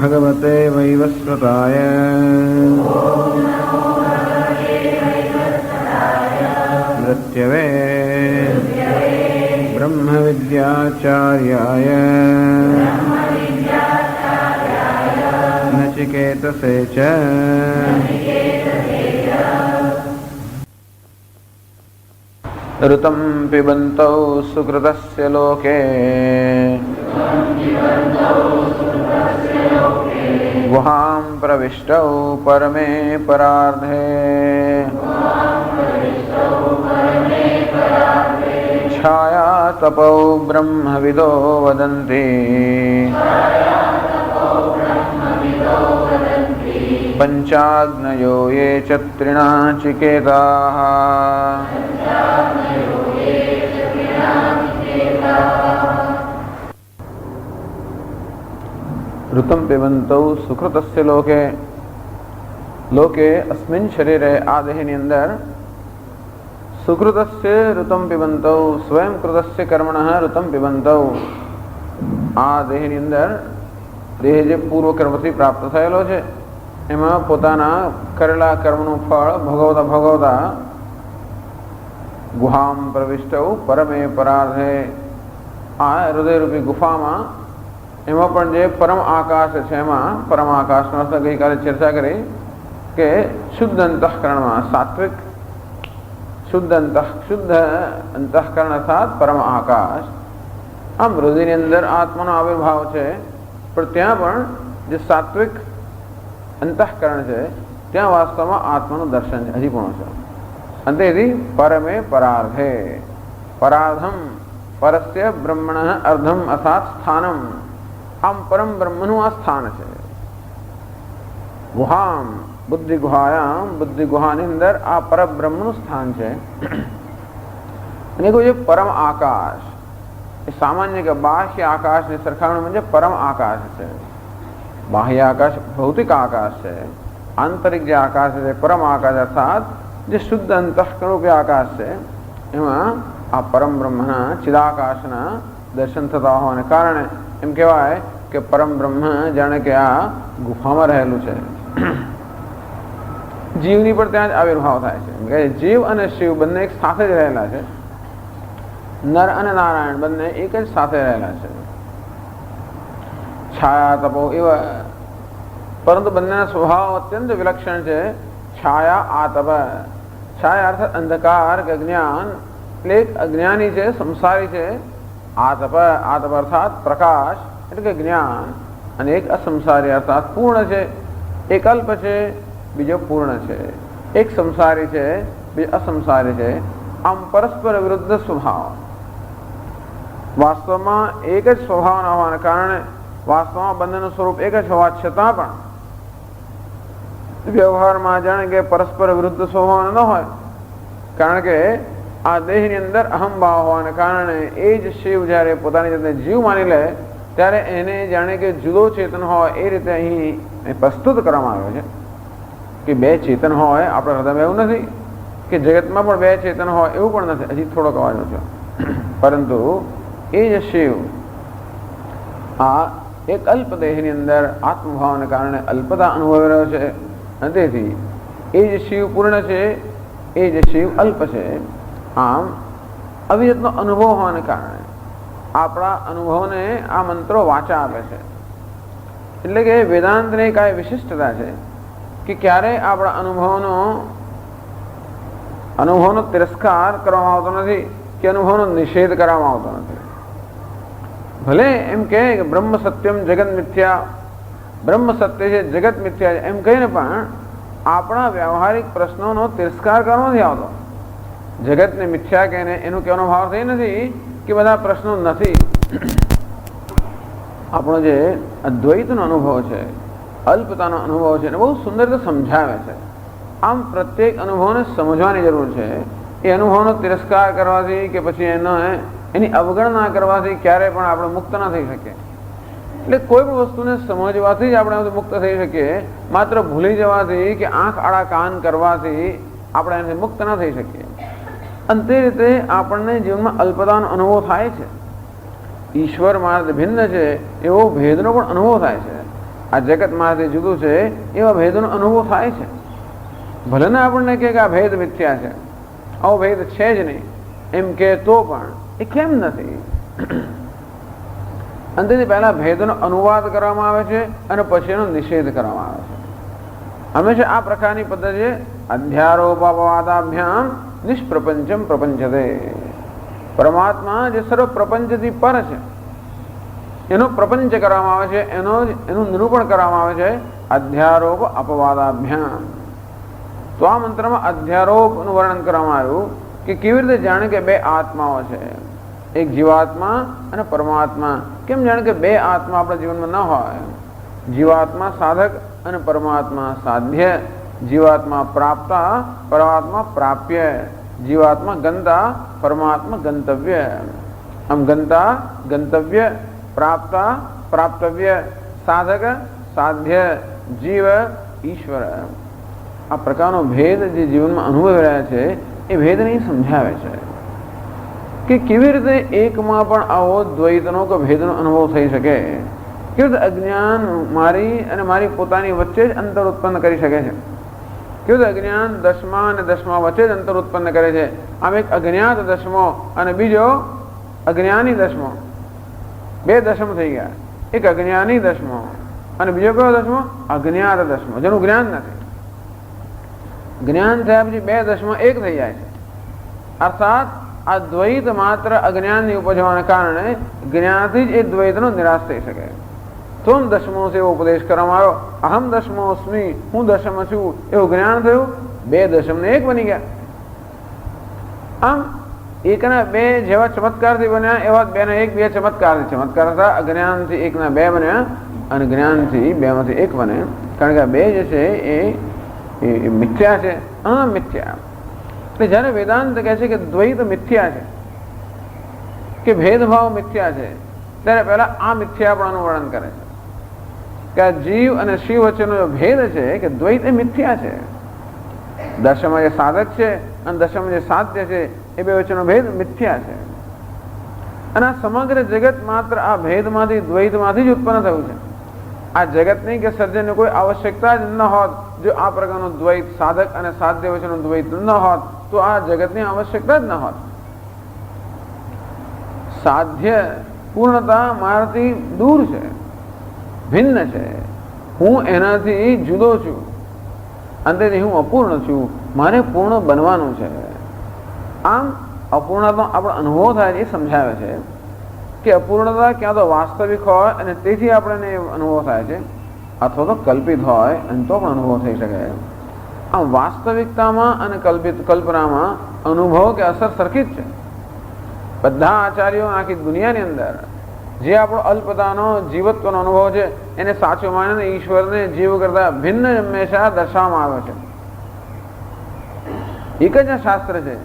भगवते वैवस्वताय मृत्यवे ब्रह्मविद्याचार्याय नचिकेतसे च ऋतं पिबन्तौ सुकृतस्य लोके गुहां प्रविष्टौ परमे परार्धे छाया तपौ ब्रह्मविदो वदन्ति पंचाग्नयो ये च त्रिणाचिकेताः ऋतं पिबन्तौ सुकृतस्य लोके. लोके अस्मिन् शरीरे आ देहની અંદર सुकृतस्य ऋतं पिबन्तौ स्वयं कृतस्य कर्मणः ऋतं पिबन्तौ. આ દેહની અંદર દેહ જે પૂર્વ કર્મથી પ્રાપ્ત થયેલો છે એમાં પોતાના કરેલા કર્મનું ફળ ભોગવતા ભોગવતા ગુહામ પ્રવિષ્ટૌ પરમે પરાર્ધે. આ હૃદયરૂપી ગુફામાં એમાં પણ જે પરમ આકાશ છે, એમાં પરમ આકાશનો અર્થ ગઈકાલે ચર્ચા કરી કે શુદ્ધ અંતઃકરણમાં સાત્વિક શુદ્ધ અંતઃકરણ અર્થાત પરમ આકાશ. આમ હૃદયની અંદર આત્માનો આવિર્ભાવ છે, પણ ત્યાં પણ જે સાત્વિક અંતઃકરણ છે ત્યાં વાસ્તવમાં આત્માનું દર્શન છે, હજી પણ છે. અંતેથી પરમે પરાર્ધે. પરાર્ધમ પરસ્ય બ્રહ્મણ અર્ધમ અર્થાત સ્થાનમ. આમ પરમ બ્રહ્મનું આ સ્થાન છે. ગુહામ બુદ્ધિ ગુહાયામ, બુદ્ધિ ગુહાની અંદર આ પરબ્રહ્મનું સ્થાન છે. અને કોઈ જે પરમ આકાશ એ સામાન્ય કે બાહ્ય આકાશની સરખામણીમાં જે પરમ આકાશ છે, બાહ્ય આકાશ ભૌતિક આકાશ છે, આંતરિક જે આકાશ છે પરમ આકાશ અર્થાત જે શુદ્ધ અંતઃકરણરૂપી આકાશ છે, એમાં આ પરમ બ્રહ્મના ચિદાકાશના દર્શન થતા હોવાને કારણે એમ કહેવાય કે પરમ બ્રહ્મ જાણે કે આ ગુફામાં રહેલું છે. જીવની પણ ત્યાં જ આવિર્ભાવ થાય છે. જીવ અને શિવ બંને એક સાથે જ રહેલા છે. નર અને નારાયણ બંને એક જ સાથે રહેલા છે. છાયા તપો એવા, પરંતુ બંનેના સ્વભાવ અત્યંત વિલક્ષણ છે. છાયા આતપ. છાયા અર્થાત અંધકાર કે અજ્ઞાન, એટલે એક અજ્ઞાની છે, સંસારી છે. આતપ, આતપ અર્થાત પ્રકાશ એટલે કે જ્ઞાન. અને એક અસંસારી અર્થાત પૂર્ણ છે. એક અલ્પ છે, બીજો પૂર્ણ છે. એક સંસારી છે, બીજો અસંસારી છે. આમ પરસ્પર વિરુદ્ધ સ્વભાવ. વાસ્તવમાં એક જ સ્વભાવના હોવાને કારણે વાસ્તવમાં બંનેનું સ્વરૂપ એક જ હોવા છતાં પણ વ્યવહારમાં જાણે કે પરસ્પર વિરુદ્ધ સ્વભાવ ન હોય. કારણ કે આ દેહની અંદર અહંભાવ હોવાને કારણે એ જ શિવ જ્યારે પોતાની જાતને જીવ માની લે ત્યારે એને જાણે કે જુદો ચેતન હોય એ રીતે અહીં પ્રસ્તુત કરવામાં આવ્યો છે કે બે ચેતન હોય. આપણા હૃદયમાં એવું નથી કે જગતમાં પણ બે ચેતન હોય, એવું પણ નથી. હજી થોડોક અવાજ છે. પરંતુ એ જ શિવ આ એક અલ્પ દેહની અંદર આત્મભાવને કારણે અલ્પતા અનુભવી રહ્યો છે. અને તેથી એ જ શિવ પૂર્ણ છે, એ જ શિવ અલ્પ છે. આમ અવિરતનો અનુભવ હોવાને કારણે આપણા અનુભવને આ મંત્રો વાચા આપે છે. એટલે કે વેદાંતની કાંઈ વિશિષ્ટતા છે કે ક્યારેય આપણા અનુભવનો તિરસ્કાર કરવામાં આવતો નથી કે અનુભવનો નિષેધ કરવામાં આવતો નથી. ભલે એમ કહે કે બ્રહ્મ સત્યમ જગત મિથ્યા, બ્રહ્મ સત્ય છે જગત મિથ્યા છે એમ કહીને પણ આપણા વ્યવહારિક પ્રશ્નોનો તિરસ્કાર કરવો નથી આવતો. જગતને મિથ્યા કહીને એનું કહેવાનો ભાવ થઈ નથી કે બધા પ્રશ્નો નથી. આપણો જે અદ્વૈતનો અનુભવ છે, અલ્પતાનો અનુભવ છે, એને બહુ સુંદર રીતે સમજાવે છે. આમ પ્રત્યેક અનુભવને સમજવાની જરૂર છે. એ અનુભવનો તિરસ્કાર કરવાથી કે પછી એની અવગણના કરવાથી ક્યારેય પણ આપણે મુક્ત ન થઈ શકીએ. એટલે કોઈ પણ વસ્તુને સમજવાથી જ આપણે મુક્ત થઈ શકીએ. માત્ર ભૂલી જવાથી કે આંખ આડા કાન કરવાથી આપણે એનાથી મુક્ત ન થઈ શકીએ. અને તે રીતે આપણને જીવનમાં અલ્પતાનો અનુભવ થાય છે. ઈશ્વર મારાથી ભિન્ન છે એવો ભેદનો પણ અનુભવ થાય છે. આ જગત મારાથી જુદું છે એવા ભેદનો અનુભવ થાય છે. ભલે ને આપણને કહે કે આ ભેદ મિથ્યા છે, આવો ભેદ છે જ નહીં એમ કે તો પણ એ કેમ નથી? અંતેથી પહેલા ભેદનો અનુવાદ કરવામાં આવે છે અને પછી એનો નિષેધ કરવામાં આવે છે. હંમેશા આ પ્રકારની પદ્ધતિ અધ્યારોપવાદાભ્યામ નિષ્પ્રપંચમ પ્રપંચતે. પરમાત્મા જે સર્વ પ્રપંચથી પર છે એનો પ્રપંચ કરવામાં આવે છે, એનું નિરૂપણ કરવામાં આવે છે અધ્યારોપ અપવાદાભ્યામ. તો આ મંત્રમાં અધ્યારોપનું વર્ણન કરવામાં આવ્યું કે કેવી રીતે જાણે કે બે આત્માઓ છે, એક જીવાત્મા અને પરમાત્મા. કેમ જાણે કે બે આત્મા આપણા જીવનમાં ન હોય? જીવાત્મા સાધક અને પરમાત્મા સાધ્ય. જીવાત્મા પ્રાપ્તા, પરમાત્મા પ્રાપ્ય. જીવાત્મા ગંતા, પરમાત્મા ગંતવ્ય. આમ ગંતા ગંતવ્ય, પ્રાપ્તા પ્રાપ્તવ્ય, સાધક સાધ્ય, જીવ ઈશ્વર. આ પ્રકારનો ભેદ જે જીવનમાં અનુભવી રહ્યા છે એ ભેદને સમજાવે છે કે કેવી રીતે એકમાં પણ આવો દ્વૈતનો કે ભેદનો અનુભવ થઈ શકે. કેવી રીતે અજ્ઞાન મારી અને મારી પોતાની વચ્ચે જ અંતર ઉત્પન્ન કરી શકે છે. કેવું અજ્ઞાન દસમા અને દસમા વચ્ચે જ અંતર ઉત્પન્ન કરે છે. આમ એક અજ્ઞાત દસમો અને બીજો અજ્ઞાની દસમો, બે દસમ થઈ ગયા. એક અજ્ઞાની દસમો અને બીજો કયો દસમો? અજ્ઞાત દસમો, જેનું જ્ઞાન નથી. જ્ઞાન થયા પછી બે દસમો એક થઈ જાય છે. અર્થાત આ દ્વૈત માત્ર અજ્ઞાનની ઉપજવાના કારણે જ્ઞાનથી જ એ દ્વૈતનો નિરાશ થઈ શકે. તો દસમો છે એવો ઉપદેશ કરવામાં આવ્યો. અહમ દસમોસ્મી, હું દસમ છું એવું જ્ઞાન થયું. બે દસમ ને એક બની ગયા. આમ એકના બે જેવા ચમત્કારથી બન્યા એવા બે ના એક બે ચમત્કારથી. ચમત્કાર હતા અજ્ઞાનથી એકના બે બન્યા અને જ્ઞાનથી બે માંથી એક બને. કારણ કે આ બે જે છે એ મિથ્યા છે, અમિથ્યા. એટલે જયારે વેદાંત કહે છે કે દ્વૈત મિથ્યા છે કે ભેદભાવ મિથ્યા છે, ત્યારે પહેલા આ મિથ્યાપણાનું વર્ણન કરે છે કે આ જીવ અને શિવ વચ્ચેનો જો ભેદ છે કે દ્વૈત એ મિથ્યા છે. દશમ જે સાધક છે અને દશમ જે સાધ્ય છે એ બે વચ્ચેનો ભેદ મિથ્યા છે. અને આ સમગ્ર જગત માત્ર આ ભેદમાંથી દ્વૈતમાંથી જ ઉત્પન્ન થયું છે. આ જગતની કે સર્જનની કોઈ આવશ્યકતા જ ન હોત જો આ પ્રકારનું દ્વૈત, સાધક અને સાધ્ય વચ્ચેનું દ્વૈત ન હોત તો આ જગતની આવશ્યકતા જ ન હોત. સાધ્ય પૂર્ણતા મારાથી દૂર છે, ભિન્ન છે. હું એનાથી જુદો છું, અંતેથી હું અપૂર્ણ છું. મારે પૂર્ણ બનવાનું છે. આમ અપૂર્ણતાનો આપણો અનુભવ થાય એ સમજાવે છે કે અપૂર્ણતા ક્યાં તો વાસ્તવિક હોય અને તેથી આપણને અનુભવ થાય છે, અથવા તો કલ્પિત હોય અને તો પણ અનુભવ થઈ શકે. આમ વાસ્તવિકતામાં અને કલ્પનામાં અનુભવ કે અસર સરખી જ છે. બધા આચાર્યો આખી દુનિયાની અંદર જે આપણો અલ્પતાનો જીવત્વનો અનુભવ છે એને સાચો માનીને ઈશ્વરને જીવ કરતા ભિન્ન હંમેશા દર્શાવવામાં આવ્યો છે. એક જ આ શાસ્ત્ર છે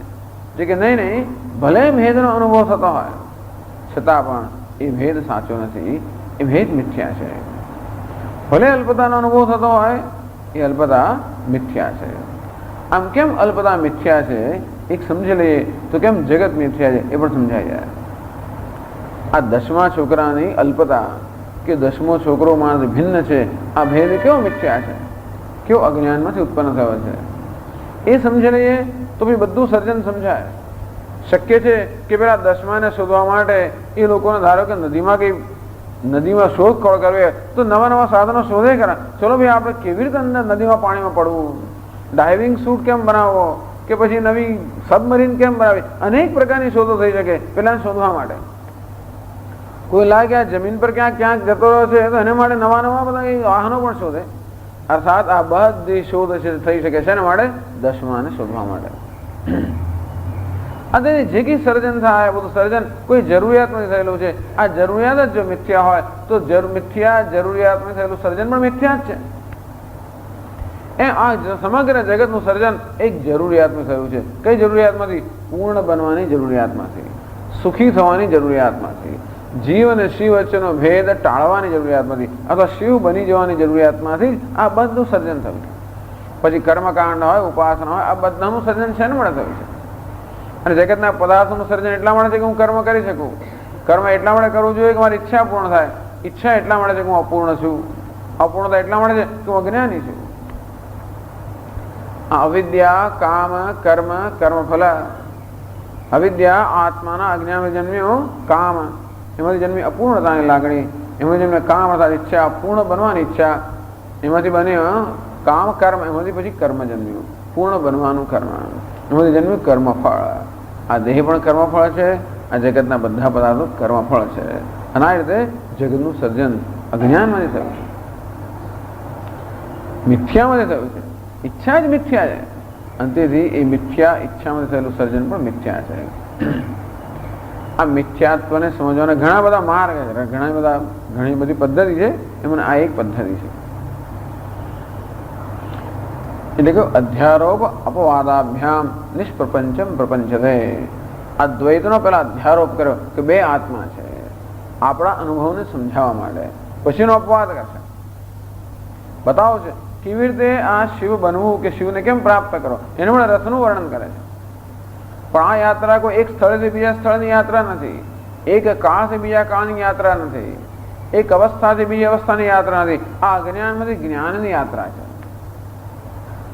જે કે નહીં ભલે ભેદનો અનુભવ થતો હોય છતાં પણ એ ભેદ સાચો નથી, એ ભેદ મિથ્યા છે. ભલે અલ્પતાનો અનુભવ થતો હોય એ અલ્પતા મિથ્યા છે. આમ કેમ અલ્પતા મિથ્યા છે એક સમજી લઈએ તો કેમ જગત મિથ્યા છે એ પણ સમજાઈ જાય. આ દસમા છોકરાની અલ્પતા કે દસમો છોકરો માણસ ભિન્ન છે, આ ભેદ કેવો મિથ્યા છે, કેવો અજ્ઞાનમાંથી ઉત્પન્ન થયો છે એ સમજી લઈએ તો પછી બધું સર્જન સમજાય. શક્ય છે કે પેલા દસમાને શોધવા માટે એ લોકોને ધારો કે નદીમાં શોધખોળ કરવી તો નવા નવા સાધનો શોધે ખરા. ચલો ભાઈ આપણે કેવી રીતે અંદર નદીમાં પાણીમાં પડવું, ડાઇવિંગ સૂટ કેમ બનાવવો કે પછી નવી સબમરીન કેમ બનાવી, અનેક પ્રકારની શોધો થઈ શકે પેલા શોધવા માટે. કોઈ લાગે આ જમીન પર ક્યાંક જતો રહ્યો છે તો એના માટે નવા નવા બધા વાહનો પણ શોધે. અર્થાત આ બધી શોધ થઈ શકે છે એના માટે દસમાને શોધવા માટે. અને જે કંઈ સર્જન થાય બધું સર્જન કોઈ જરૂરિયાતમાંથી થયેલું છે. આ જરૂરિયાત જ જો મિથ્યા હોય તો મિથ્યા જરૂરિયાતમાં થયેલું સર્જન પણ મિથ્યા જ છે. આ સમગ્ર જગતનું સર્જન એક જરૂરિયાતમાં થયું છે. કઈ જરૂરિયાતમાંથી? પૂર્ણ બનવાની જરૂરિયાતમાંથી, સુખી થવાની જરૂરિયાતમાંથી, જીવ અને શિવ વચ્ચેનો ભેદ ટાળવાની જરૂરિયાતમાંથી અથવા શિવ બની જવાની જરૂરિયાતમાંથી આ બધું સર્જન થયું છે. પછી કર્મકાંડ હોય, ઉપાસના હોય, આ બધાનું સર્જન છે ને મળે થયું છે. અને જગતના પદાર્થોનું સર્જન એટલા માટે છે કે હું કર્મ કરી શકું. કર્મ એટલા માટે કરવું જોઈએ કે મારી ઈચ્છા પૂર્ણ થાય. ઈચ્છા એટલા માટે છે કે હું અપૂર્ણ છું. અપૂર્ણતા એટલા માટે છે કે હું અજ્ઞાની છું. અવિદ્યા, કામ, કર્મ, કર્મફલ. અવિદ્યા આત્માના અજ્ઞાન જન્મ્યું કામ, એમાંથી જન્મી અપૂર્ણતાની લાગણી, એમાંથી જન્મે કામ અર્થાત ઈચ્છા, પૂર્ણ બનવાની ઈચ્છા, એમાંથી બન્યું કામ કર્મ, એમાંથી પછી કર્મ જન્મ્યું પૂર્ણ બનવાનું કર્મ, એમાંથી જન્મ્યું કર્મફળ. આ દેહ પણ કર્મફળ છે, આ જગતના બધા પદાર્થો કર્મફળ છે. અને આ રીતે જગતનું સર્જન અજ્ઞાનમાંથી થયું છે, મિથ્યામાંથી થયું છે. ઈચ્છા જ મિથ્યા છે અને તેથી એ મિથ્યા ઈચ્છામાંથી થયેલું સર્જન પણ મિથ્યા છે. આ મિથ્યાત્વને સમજવાના ઘણા બધા માર્ગ છે, ઘણી બધી પદ્ધતિ છે. એમાં આ એક પદ્ધતિ છે. એટલે કે અધ્યારોપ અપવાદાભ્યામ નિષ્પ્રપંચમ પ્રપંચતે. આ દ્વૈતનો પેલા અધ્યારોપ કર્યો કે બે આત્મા છે, આપણા અનુભવને સમજાવવા માટે. પછીનો અપવાદ કરશે, બતાવો છે કેવી રીતે આ શિવ બનવું કે શિવને કેમ પ્રાપ્ત કરો. એને પણ રથનું વર્ણન કરે છે. પણ આ યાત્રા કોઈ એક સ્થળેથી બીજા સ્થળની યાત્રા નથી, એક કાળથી બીજા કાળની યાત્રા નથી, એક અવસ્થાથી બીજી અવસ્થાની યાત્રા નથી. આ અજ્ઞાનમાંથી જ્ઞાનની યાત્રા છે.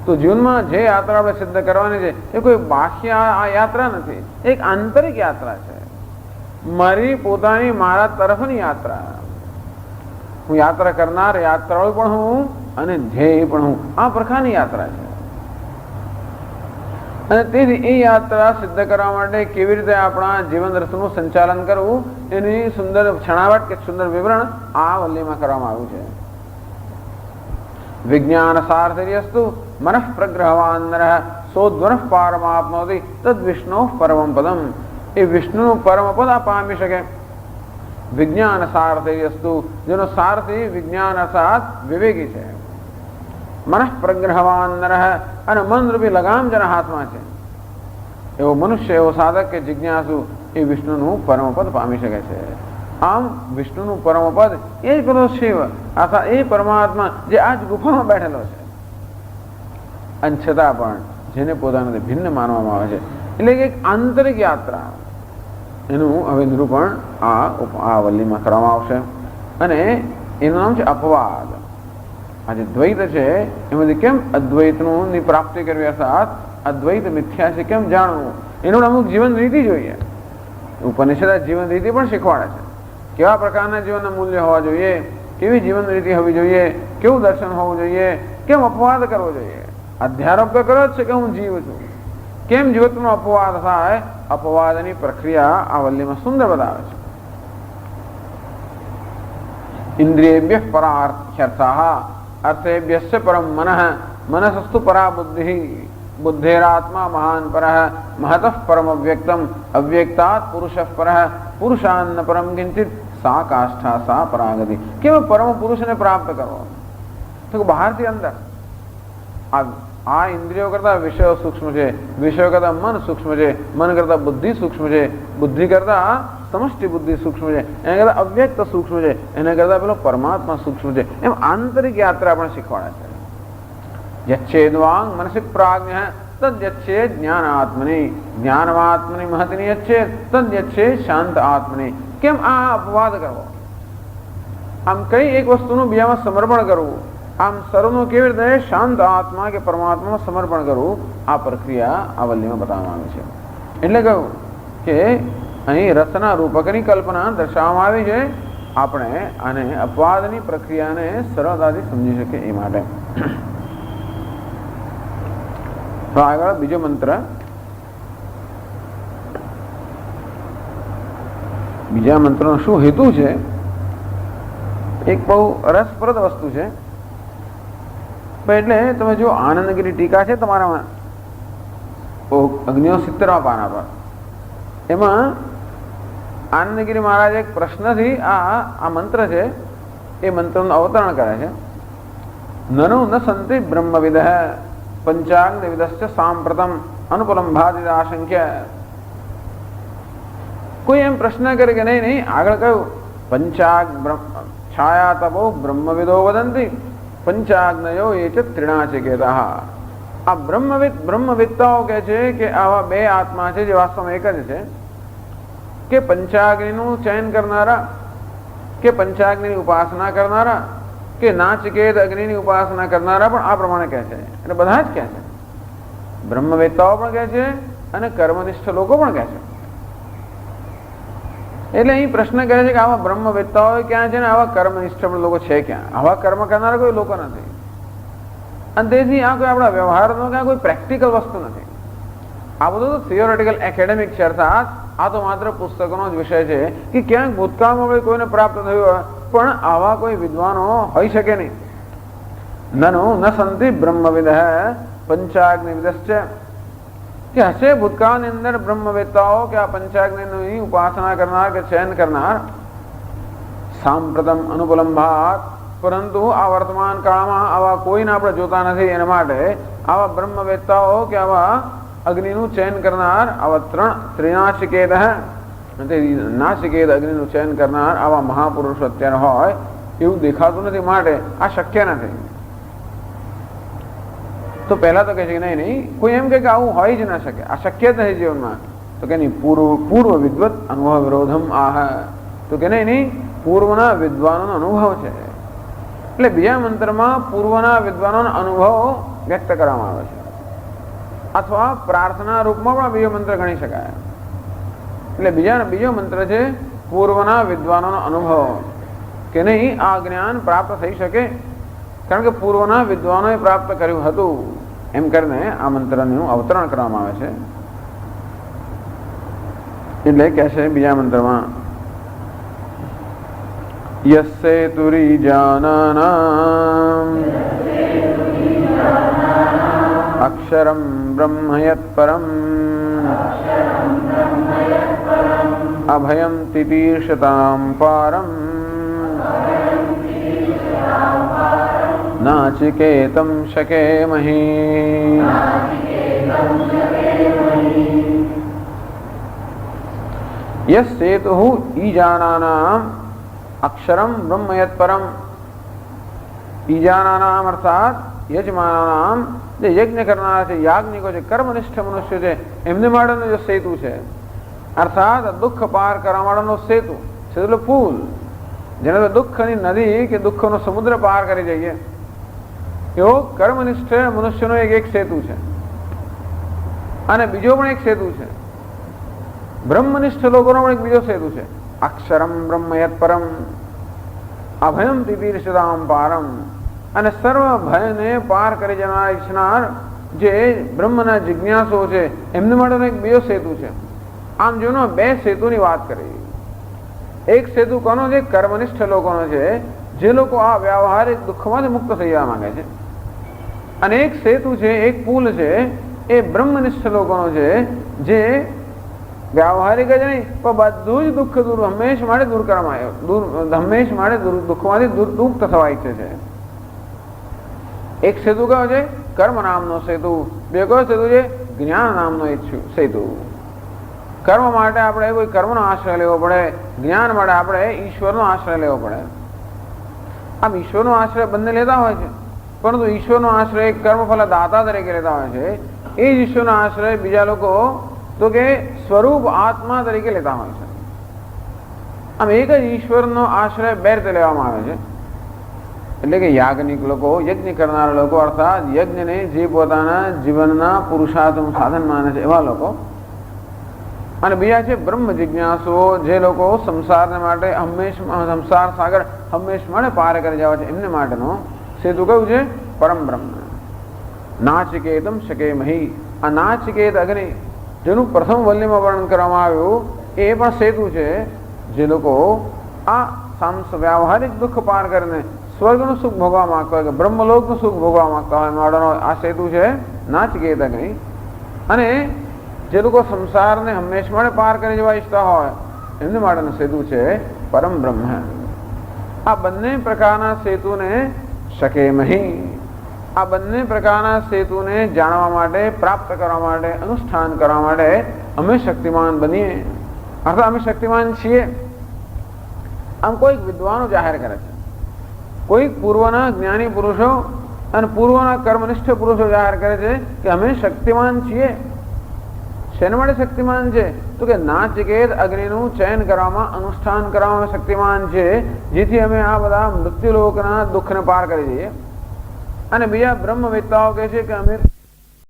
તો જીવનમાં જે યાત્રા આપણે સિદ્ધ કરવાની છે એ કોઈ બાહ્ય આ યાત્રા નથી, એક આંતરિક યાત્રા છે, મારી પોતાની મારા તરફની યાત્રા. હું યાત્રા કરનાર યાત્રાળુ પણ હું અને ધ્યેય પણ હું, આ પ્રકારની યાત્રા છે. અને તેથી એ યાત્રા સિદ્ધ કરવા માટે કેવી રીતે આપણા જીવન રસનું સંચાલન કરવું એની સુંદર છણાવટ કે સુંદર વિવરણ આ વલ્લીમાં કરવામાં આવ્યું છે. વિજ્ઞાન સાર્થર્યસ્તુ મનઃ પ્રગ્રહવાન નરઃ સોદ્વનઃ પારમાપ્નોતિ તદ વિષ્ણુ પરમં પદમ. એ વિષ્ણુનું પરમ પદ આ પામી શકે. વિજ્ઞાન સાર્થર્યસ્તુ, જેનો સારથી વિજ્ઞાન અર્થાત વિવેકી છે. મનઃ પ્રગ્રહવાન નરઃ, અને મનરૂપી લગામ જેના હાથમાં છે એવો મનુષ્ય, એવો સાધક કે જિજ્ઞાસુ એ વિષ્ણુનું પરમપદ પામી શકે છે. આમ વિષ્ણુનું પરમપદ એ જ પેલો શિવ અથવા એ પરમાત્મા જે આજ ગુફામાં બેઠેલો છે, અને છતાં પણ જેને પોતાનાથી ભિન્ન માનવામાં આવે છે. એટલે કે એક આંતરિક યાત્રા, એનું હવે નિરૂપણ આ વલ્લીમાં કરવામાં આવશે. અને એનું નામ છે અપવાદ. આ જે દ્વૈત છે એમાંથી કેમ અદ્વૈતનું ની પ્રાપ્તિ કરવી, અર્થાત અદ્વૈત મિથ્યા છે કેમ જાણવું, એનું અમુક જીવન રીતિ જોઈએ. ઉપનિષદ જીવન રીતિ પણ શીખવાડે છે, કેવા પ્રકારના જીવનના મૂલ્ય હોવા જોઈએ, કેવી જીવન રીતિ હોવી જોઈએ, કેવું દર્શન હોવું જોઈએ, કેમ અપવાદ કરવો જોઈએ. અધ્યારોપ તો કરો જ છે કે હું જીવ છું, કેમ જીવતનો અપવાદ થાય, અપવાદની પ્રક્રિયા આ વલ્લીમાં સુંદર બતાવે છે. ઇન્દ્રિયેભ્ય પરાર્થ્યર્થાઃ અર્થેભ્યસ્ય પરમ મનઃ મનસસ્તુ પરા બુદ્ધિ બુદ્ધેરાત્મા મહાન પરઃ મહતઃ પરમ અવ્યક્તમ અવ્યક્તાત પુરુષઃ પરઃ પુરુષાન્ન પરમ કિંચિત સા કાષ્ઠા સા પરાગતિ. કેમ પરમ પુરુષને પ્રાપ્ત કરવો, તો બહારથી અંદર. આ ઇન્દ્રિયો કરતા વિષયો સૂક્ષ્મ છે, વિષયો કરતા મન સૂક્ષ્મ છે, મન કરતા બુદ્ધિ સૂક્ષ્મ છે, બુદ્ધિ કરતા સમષ્ટિ બુદ્ધિ સૂક્ષ્મ છે, એના કરતા અવ્યક્ત સૂક્ષ્મ છે, એના કરતા પેલો પરમાત્મા સૂક્ષ્મ છે. એમ આંતરિક યાત્રા પણ શીખવાડે છે. યચ્છેદ્વાંગ મનસી પ્રાજ્ઞ તદ યચ્છેદ જ્ઞાનાત્મની જ્ઞાનમાત્મની મહત્ની યચ્છેદ તદ યચ્છેદ શાંત આત્મની. કેમ આ અપવાદ કરવો, આમ કઈ એક વસ્તુનું બીજામાં સમર્પણ કરવું, આમ સર્વનું કેવી રીતે શાંત આત્મા કે પરમાત્મામાં સમર્પણ કરવું, આ પ્રક્રિયા આ વલ્લીમાં બતાવવામાં આવી છે. એટલે કહ્યું કે અહીં રસના રૂપકની કલ્પના દર્શાવવામાં આવી છે, આપણે આને અપવાદની પ્રક્રિયાને સરળતાથી સમજી શકીએ એ માટે. તો આગળ બીજો મંત્ર. બીજા મંત્રનો શું હેતુ છે, એક બહુ રસપ્રદ વસ્તુ છે. એટલે તમે જો આનંદગીરી ટીકા છે તમારામાં 69 પાના પર, એમાં આનંદગીરી મહારાજ એક પ્રશ્નથી આ મંત્ર છે એ મંત્રનું અવતરણ કરે છે. નનુ ન સંતિ બ્રહ્મવિદ પંચાગ્નિ વિદશ્ચ સાંપ્રતમ અનુપલંભાદિ આશંક્ય. કોઈ એમ પ્રશ્ન કરે કે નહીં આગળ કહ્યું પંચાગ છાયા તપો બ્રહ્મવિદો વદંતી પંચાગ્નયો એ છે ત્રિણાચિકેતા. આ બ્રહ્મવિદ્તાઓ કહે છે કે આવા બે આત્મા છે જે વાસ્તવમાં એક જ છે, કે પંચાગ્નિનું ચયન કરનારા, કે પંચાગ્નિની ઉપાસના કરનારા, કે નાચિકેત અગ્નિની ઉપાસના કરનારા પણ આ પ્રમાણે કહે છે. એટલે બધા જ કહે છે, બ્રહ્મવેત્તાઓ પણ કહે છે અને કર્મનિષ્ઠ લોકો પણ કહે છે. એટલે અહીં પ્રશ્ન કરે છે કે આવા બ્રહ્મવેત્તાઓ ક્યાં છે ને આવા કર્મનિષ્ઠ લોકો છે ક્યાં? આવા કર્મ કરનારા કોઈ લોકો નથી. અને તેથી આ કોઈ આપણા વ્યવહારનો ક્યાં કોઈ પ્રેક્ટિકલ વસ્તુ નથી. આ બધું તો થિયોરેટિકલ એકેડેમિક છે, અર્થાત આ તો માત્ર પુસ્તકોનો જ વિષય છે કે ક્યાંક ભૂતકાળમાં કોઈને પ્રાપ્ત થયું હોય, પણ આવા કોઈ વિદ્વાનો હોઈ શકે નહીં. નનુ ન સંતિ બ્રહ્મવિદ પંચાગ્નિ વિદશ્ચ, કે હશે ભૂતકાળની અંદર બ્રહ્મવેત્તાઓ કે આ પંચાગ્નિની ઉપાસના કરનાર કે ચયન કરનાર, સાંપ્રતમ અનુપલંભાત, પરંતુ આ વર્તમાન કાળમાં આવા કોઈને આપણે જોતા નથી. એના માટે આવા બ્રહ્મવેત્તાઓ કે આવા અગ્નિનું ચયન કરનાર, આવા ત્રિનાચિકેત નાચિકેત અગ્નિનું ચયન કરનાર આવા મહાપુરુષો અત્યારે હોય એવું દેખાતું નથી, માટે આ શક્ય નથી. તો પહેલા તો કહે છે કે નહીં કોઈ એમ કે આવું હોય જ ના શકે, આ શક્ય જ નથી જીવનમાં. તો કે નહીં પૂર્વ વિદ્વત અનુભવ વિરોધમ આહ, તો કે નહીં પૂર્વના વિદ્વાનોનો અનુભવ છે. એટલે બીજા મંત્રમાં પૂર્વના વિદ્વાનોનો અનુભવ વ્યક્ત કરવામાં આવે છે, અથવા પ્રાર્થના રૂપમાં પણ બીજો મંત્ર ગણી શકાય. એટલે બીજો મંત્ર છે પૂર્વના વિદ્વાનોનો અનુભવ કે નહીં આ જ્ઞાન પ્રાપ્ત થઈ શકે, કારણ કે પૂર્વના વિદ્વાનોએ પ્રાપ્ત કર્યું હતું એમ કરીને આ મંત્રનું અવતરણ કરવામાં આવે છે. એટલે કહે છે બીજા મંત્રમાં યસ્સેતુરી જાનાનામ અક્ષરમ બ્રહ્મ યત્પરમ અભયમ તિતીર્ષતામ પારમ નાચિકેતમ શકેમહી. યસ્સેતુઃ ઈજાનાનામ અક્ષરમ બ્રહ્મ યત્પરમ. ઈજાનાનામ અર્થાત યજમાનાનામ, જે યજ્ઞ કરનારા છે, યાજ્ઞિકો છે, કર્મનિષ્ઠ મનુષ્ય છે, એમને માટેનો જે સેતુ છે, અર્થાત દુઃખ પાર કરવા માટેનો સેતુ. સેતુ પુલ, જેને તો દુઃખની નદી કે દુઃખનો સમુદ્ર પાર કરી જઈએ, એવો કર્મનિષ્ઠ મનુષ્યનો એક સેતુ છે. અને બીજો પણ એક સેતુ છે, બ્રહ્મનિષ્ઠ લોકોનો પણ એક બીજો સેતુ છે, અક્ષરમ બ્રહ્મ યત્પરમ અભયમ તિતીર્ષતામ પારમ. અને સર્વ ભયને પાર કરી જનાર ઈચ્છનાર જે બ્રહ્મના જિજ્ઞાસુઓ છે એમને માટેનો એક બીજો સેતુ છે. આમ જોનો બે સેતુની વાત કરી. એક સેતુ કોનો છે? કર્મનિષ્ઠ લોકોનો છે, જે લોકો આ વ્યાવહારિક દુઃખમાંથી મુક્ત થઈ જવા માંગે છે. અને એક સેતુ છે, એક પુલ છે, એ બ્રહ્મનિષ્ઠ લોકોનો છે, જે વ્યાવહારિક જ નહીં પણ બધું જ દુઃખ હંમેશ માટે દૂર કરવામાં હંમેશ માટે દુઃખમાંથી મુક્ત થવા ઈચ્છે છે. એક સેતુ કયો છે? કર્મ નામનો સેતુ. બે કયો સેતુ છે? જ્ઞાન નામનો સેતુ. કર્મ માટે આપણે કોઈ કર્મનો આશ્રય લેવો પડે, જ્ઞાન માટે આપણે ઈશ્વરનો આશ્રય લેવો પડે. આમ ઈશ્વરનો આશ્રય બંને લેતા હોય છે, પરંતુ ઈશ્વરનો આશ્રય કર્મફલ દાતા તરીકે લેતા હોય છે, એ જ ઈશ્વરનો આશ્રય બીજા લોકો તો કે સ્વરૂપ આત્મા તરીકે લેતા હોય છે. આમ એક જ ઈશ્વરનો આશ્રય બે રીતે લેવામાં આવે છે. એટલે કે યાજ્ઞિક લોકો, યજ્ઞ કરનારા લોકો, અર્થાત યજ્ઞને જે પોતાના જીવનના પુરુષાર્થનું સાધન માને છે એવા લોકો. અને બીજા છે બ્રહ્મ જિજ્ઞાસુઓ, જે લોકો સંસારને માટે સંસાર સાગર હંમેશ માટે પાર કરી જવા છે, એમને માટેનો સેતુ કયું છે? પરમ બ્રહ્મ. નાચિકેતમ શકેમહી. આ નાચિકેત અગ્નિ, જેનું પ્રથમ વલ્લીમાં વર્ણન કરવામાં આવ્યું, એ પણ સેતુ છે. જે લોકો આ વ્યાવહારિક દુઃખ પાર કરીને સ્વર્ગનું સુખ ભોગવા માંગતા હોય કે બ્રહ્મલોકનું સુખ ભોગવા માંગતા હોય, માટેનો આ સેતુ છે નાચિકેત અગ્નિ. અને જે લોકો સંસારને હંમેશ માટે પાર કરી જવા ઈચ્છતા હોય એમને માટેનો સેતુ છે પરમ બ્રહ્મ. આ બંને પ્રકારના સેતુને શકેમહી, આ બંને પ્રકારના સેતુને જાણવા માટે, પ્રાપ્ત કરવા માટે, અનુષ્ઠાન કરવા માટે અમે શક્તિમાન બનીએ, અર્થાત અમે શક્તિમાન છીએ. આમ કોઈક વિદ્વાનો જાહેર કરે છે, કોઈક પૂર્વના જ્ઞાની પુરુષો અને પૂર્વના કર્મનિષ્ઠ પુરુષો જાહેર કરે છે કે અમે શક્તિમાન છીએ. શેના માટે શક્તિમાન છે? તો કે નાચિકેત અગ્નિનું ચયન કરવામાં, અનુષ્ઠાન કરવામાં શક્તિમાન છે, જેથી અમે આ બધા મૃત્યુલોકના દુઃખને પાર કરી દઈએ. અને બીજા બ્રહ્મવેત્તાઓ કહે છે કે અમે